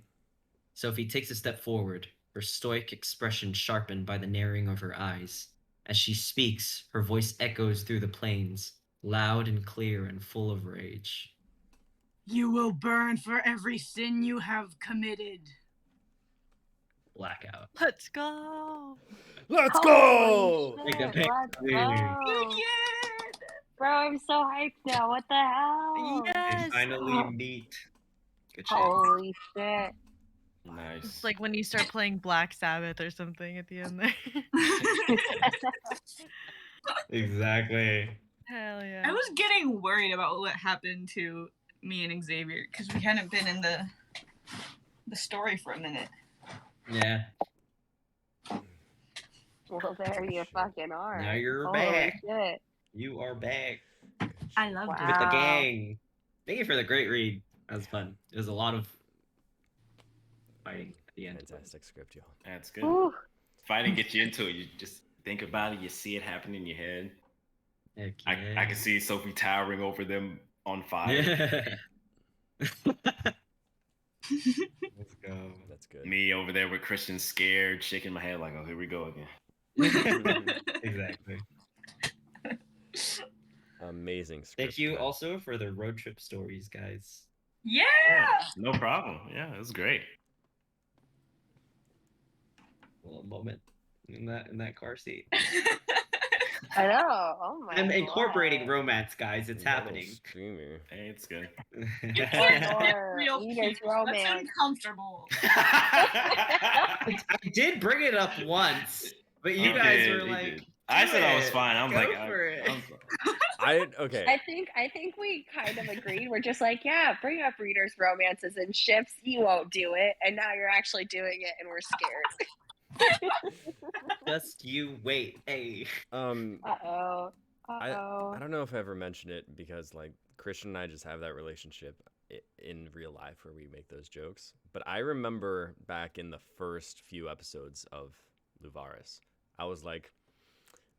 Sophie takes a step forward, her stoic expression sharpened by the narrowing of her eyes. As she speaks, her voice echoes through the plains, loud and clear and full of rage. You will burn for every sin you have committed. Blackout. Let's go! Let's Holy go! shit, Make a pick. let's Yeah. go. Bro, I'm so hyped now. What the hell? Yes! They finally meet. Good shit. Holy shit. Nice. It's like when you start playing Black Sabbath or something at the end there. Exactly. Hell yeah. I was getting worried about what happened to me and Xavier because we hadn't been in the story for a minute. Yeah. Well, there you fucking are. Now you're Holy back. shit. You are back I loved Wow. with the gang. Thank you for the great read. That was fun. It was a lot of fighting at the end. Fantastic script, y'all. That's good. Whew. Fighting gets you into it. You just think about it. You see it happen in your head. Heck I yeah. can see Sophie towering over them on fire. Yeah. Let's go. That's good. Me over there with Christian scared, shaking my head like, oh, here we go again. Exactly. Amazing script. Thank you man. also for the road trip stories, guys. Yeah! No problem. Yeah, it was great. Well, a moment in that car seat. I know. Oh my I'm incorporating God. romance, guys. It's You little happening. streamer. Hey, it's good. You can't get Or real Eater's cute. That's romance. uncomfortable. I did bring it up once, but you guys did, were you like, did. I said I was "Do it. fine. I'm Go like, for it." Okay. I think we kind of agreed. We're just like, yeah, bring up readers' romances and ships. You won't do it, and now you're actually doing it, and we're scared. Just you wait. Hey. Uh-oh. I Uh-oh. don't know if I ever mentioned it because like Christian and I just have that relationship in real life where we make those jokes. But I remember back in the first few episodes of Luvaris, I was like,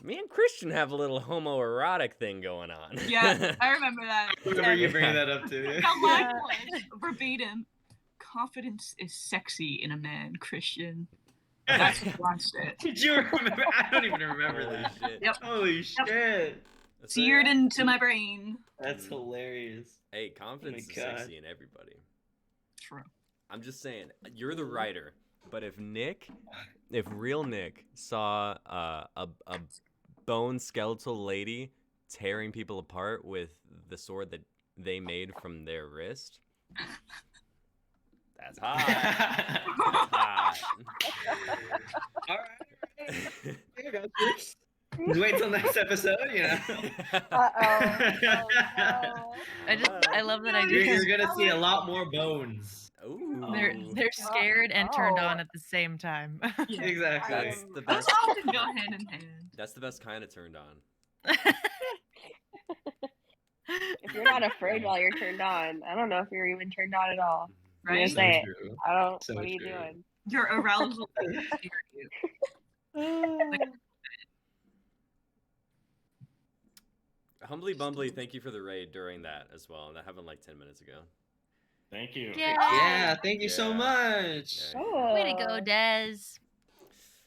me and Christian have a little homoerotic thing going on. Yeah, I remember that. I remember you bringing that up too. How mine was verbatim. Confidence is sexy in a man, Christian. That's what I said. Did you remember? I don't even remember Holy that. shit. Yep. Holy shit. That's Seared it. into my brain. That's hilarious. Hey, confidence is God. sexy in everybody. True. I'm just saying, you're the writer, but if real Nick saw a bone skeletal lady tearing people apart with the sword that they made from their wrist, that's hot. That's hot. All right. There you go, Chris. Wait till next episode, you know. Uh-oh. Oh, I love that I You're just gonna see a lot more bones. Ooh. they're scared and turned Oh. on at the same time. Yeah. Exactly. That's the Those best. often go hand in hand. That's the best kind of turned on. if you're not afraid while you're turned on, I don't know if you're even turned on at all. I'm gonna Right? say it. true. I don't. So what are you true. doing? Your arousal is scary. How Humbly Bumbly, thank you for the raid during that as well. That happened like 10 minutes ago. Thank you. Yeah, thank you so Yeah. much. Yeah. Way to go, Des.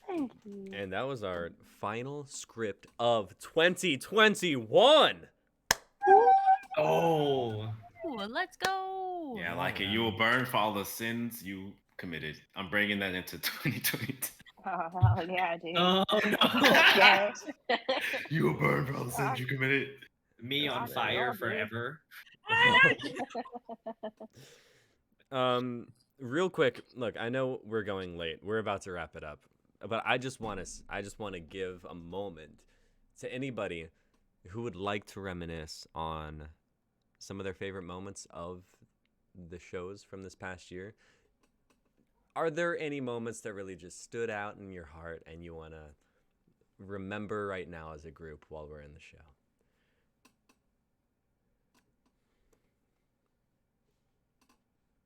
Thank you. And that was our final script of 2021. Oh. Ooh, let's go. Yeah, like it. You will burn for all the sins you committed. I'm bringing that into 2022. Oh, hell yeah, dude. Oh no. Okay. You will burn for all the sins you committed. Me on Rock and fire roll, dude. forever. Real quick, look, I know we're going late. We're about to wrap it up. But I just want to give a moment to anybody who would like to reminisce on some of their favorite moments of the shows from this past year. Are there any moments that really just stood out in your heart and you want to remember right now as a group while we're in the show?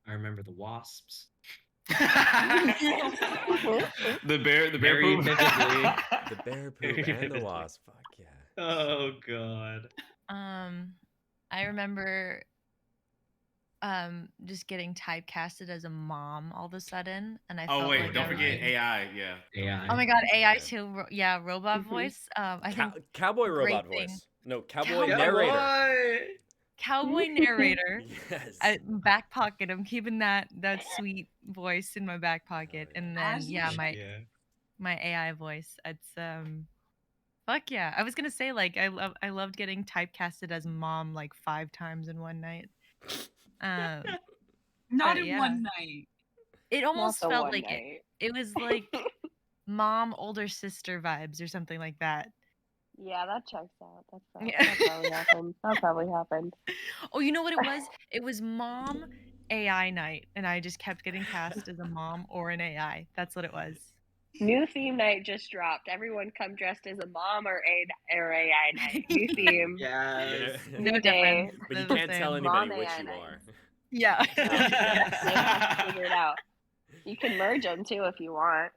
I remember the wasps. the bear Very poop. vividly. The bear poop and the wasp. Fuck yeah. Oh god. I remember just getting typecasted as a mom all of a sudden, and I Oh felt wait, like don't I was forget like, AI. Yeah. AI. oh my god, AI Yeah. too. Yeah, robot Mhm. voice. I think Cowboy great robot thing. voice. No, cowboy Cowboy- narrator. cowboy narrator. Yes. Back pocket. I'm keeping that sweet voice in my back pocket, yeah. and then As you yeah, should. my AI voice. It's fuck yeah. I was gonna say like I loved getting typecasted as mom like 5 times in one night. Not But in yeah. one night. It almost the felt one like night. it was like mom older sister vibes or something like that. Yeah, that checks out. Yeah. That probably happened. That probably happened. Oh, you know what it was? It was mom AI night, and I just kept getting cast as a mom or an AI. That's what it was. New theme night just dropped. Everyone come dressed as a mom or AI night. New theme. Yes. No New day. difference. But you They're the can't tell same. anybody Mom which AI you night. are. Yeah. So, yes, they have to figure it out. You can merge them too if you want.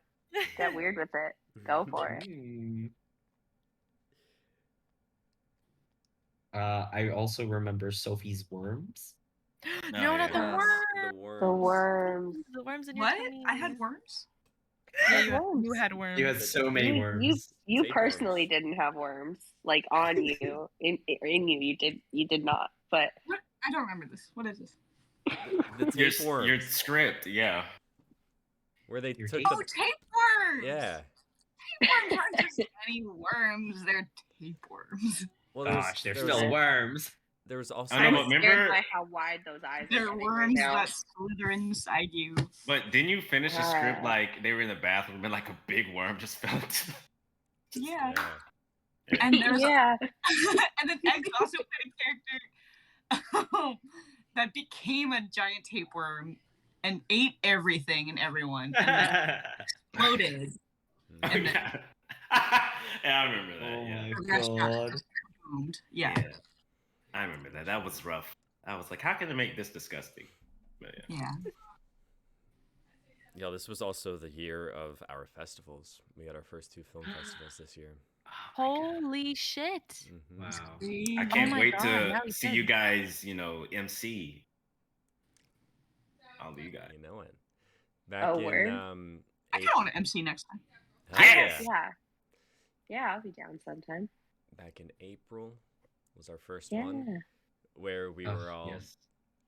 Get weird with it. Go for it. I also remember Sophie's worms. No, not the yeah. worms. The worms. The worms in your What? tummy. I had worms? Yeah, You had worms. you had worms. You had so many You worms. personally Tapeworms. didn't have worms like on you in you. You did not. But What? I don't remember this. What is this? The tapeworms. Your script, yeah. Where they Your took tape- Oh, tapeworms! Yeah. Tapeworms aren't just any worms, they're tapeworms. Well, Gosh, they're there still was, worms. there was also. I know, I'm but scared remember- by how wide those eyes are They're getting worms right now. that slither inside you. But didn't you finish the script Ah. like they were in the bathroom and like a big worm just fell into Yeah. Yeah. And there's Yeah. and then Eggs also played a character that became a giant tapeworm and ate everything and everyone and then exploded. Oh, And then yeah. Yeah, I remember that. Oh yeah. my the restaurant god. was consumed. Yeah. I remember that. That was rough. I was like, how can they make this disgusting? But yeah. Yeah. Yeah, this was also the year of our festivals. We had our first 2 film festivals this year. Holy shit. Mhm. Wow. I Oh can't my wait God, now to we see did. you guys, MC. All of you guys. You know it. Back Oh, in word? I kind of want to MC next time. Hell Yes! Yeah. Yeah, I'll be down sometime. Back in April was our first Yeah. one where we Oh, were all. yes.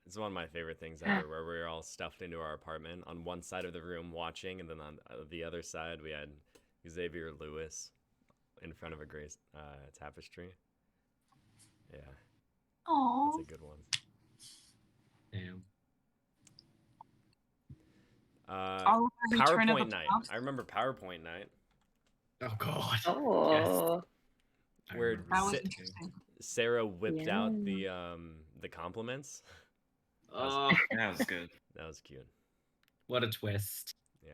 It's one of my favorite things ever, where we were all stuffed into our apartment on one side of the room watching, and then on the other side we had Xavier Lewis in front of a gray tapestry. Yeah, Oh. that's a good one. Damn. All of the return of PowerPoint the night. prompts. I remember PowerPoint night Oh god. Oh. I Where remember That was Sit- interesting. Sarah whipped out Yeah. the compliments. Oh, That was good. That was cute. what a twist. Yeah.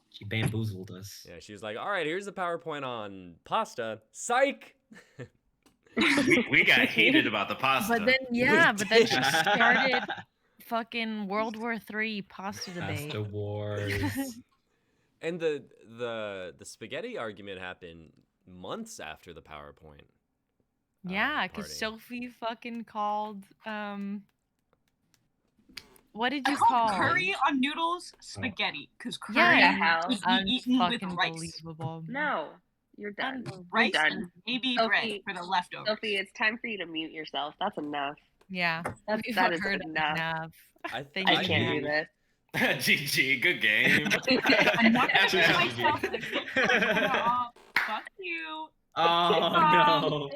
She bamboozled us. Yeah, she was like, "All right, here's the PowerPoint on pasta." Psych. We got heated about the pasta. But then she did. started fucking World War III pasta debate. Pasta wars. And the spaghetti argument happened months after the PowerPoint. Yeah, because party. Sophie fucking called. What did I you call call? curry on noodles spaghetti because curry Yeah, hell? should be eaten with Unfucking rice. believable. No, you're done. Unbelievable. You're Rice done. and maybe Sophie- bread for the leftovers. Sophie, it's time for you to mute yourself. That's enough. Yeah, That we've is heard enough. enough. I you, can't Matt. do this. GG, good game. I'm not gonna Yeah. put myself in the camera off. Fuck you. Oh no.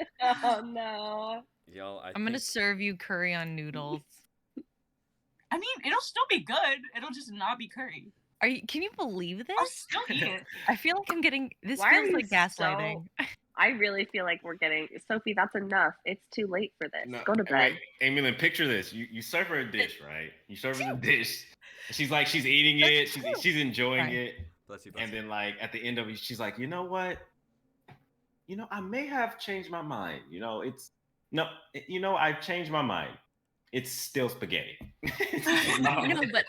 Oh no. Y'all, I'm gonna serve you curry on noodles. I mean, it'll still be good. It'll just not be curry. Are you? Can you believe I'll this? still eat it. I feel like I'm getting. This Why are feels you like gaslighting. I really feel like we're getting Sophie. That's enough. It's too late for this. No, Go to bed. wait, Emily, picture this. You serve her a dish, right? You serve her the dish. She's like, she's eating it. She's enjoying Right. it. Bless you. And then like at the end of it, she's like, you know what? I may have changed my mind. I've changed my mind. It's still spaghetti. No, but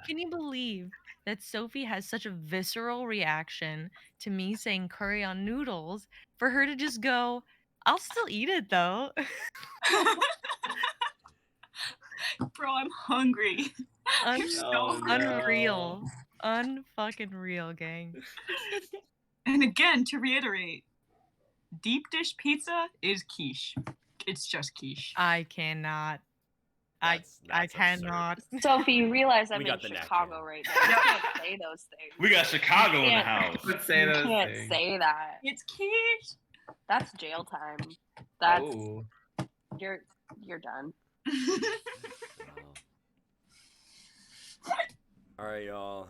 can you believe that Sophie has such a visceral reaction to me saying curry on noodles for her to just go, I'll still eat it though. Bro, I'm hungry. You're so Oh, hungry. Unreal. Unfucking real, gang. And again, to reiterate, deep dish pizza is quiche. It's just quiche. I cannot. That's I absurd. cannot. Sophie, you realize I'm We in got the neck Chicago here. right now. You can't say those things. We got Chicago in the can't- house. Let's say You those can't things. say that. It's quiche. That's jail time. That's Oh. you're done. Wow. All right, y'all.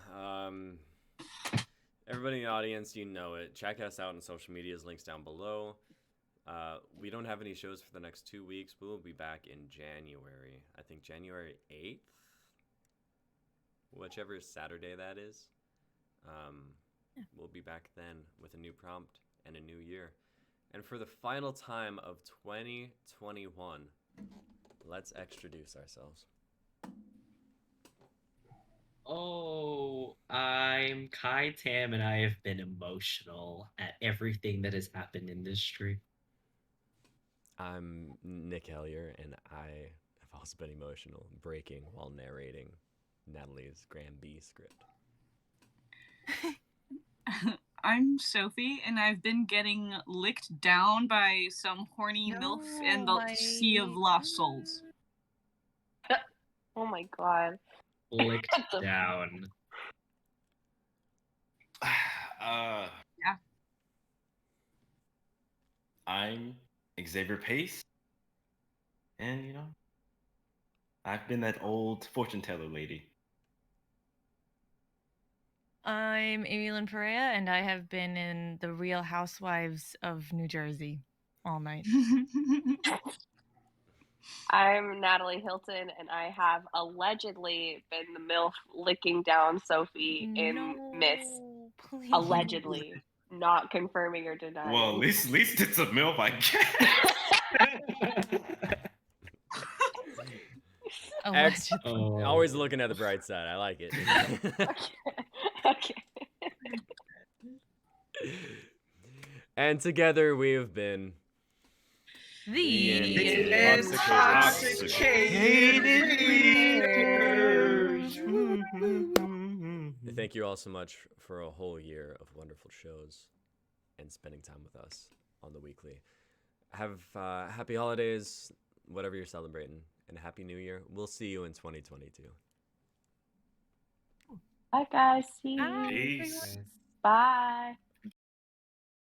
Everybody in the audience, you know it. Check us out on social medias. Links down below. We don't have any shows for the next 2 weeks. We will be back in January. I think January 8th, whichever Saturday that is. We'll be back then with a new prompt and a new year. And for the final time of 2021, let's introduce ourselves. Oh, I'm Kai Tam, and I have been emotional at everything that has happened in this stream. I'm Nick Hellier, and I have also been emotional, breaking while narrating Natalie's Grand B script. I'm Sophie, and I've been getting licked down by some horny MILF in the sea of lost souls. Oh my god. Licked down. Yeah. I'm Xavier Pace, and I've been that old fortune teller lady. I'm Amy Lynn Perea, and I have been in The Real Housewives of New Jersey all night. I'm Natalie Hilton, and I have allegedly been the MILF licking down Sophie in Miss. Please. Allegedly. Not confirming or denying. Well, at least it's a MILF, I guess. Allegedly. Oh. Always looking at the bright side. I like it. Okay. And together we have been The Thank you all so much for a whole year of wonderful shows and spending time with us on the weekly. Have happy holidays, whatever you're celebrating, and happy new year. We'll see you in 2022. Bye, guys. See you. Bye. Peace. Bye.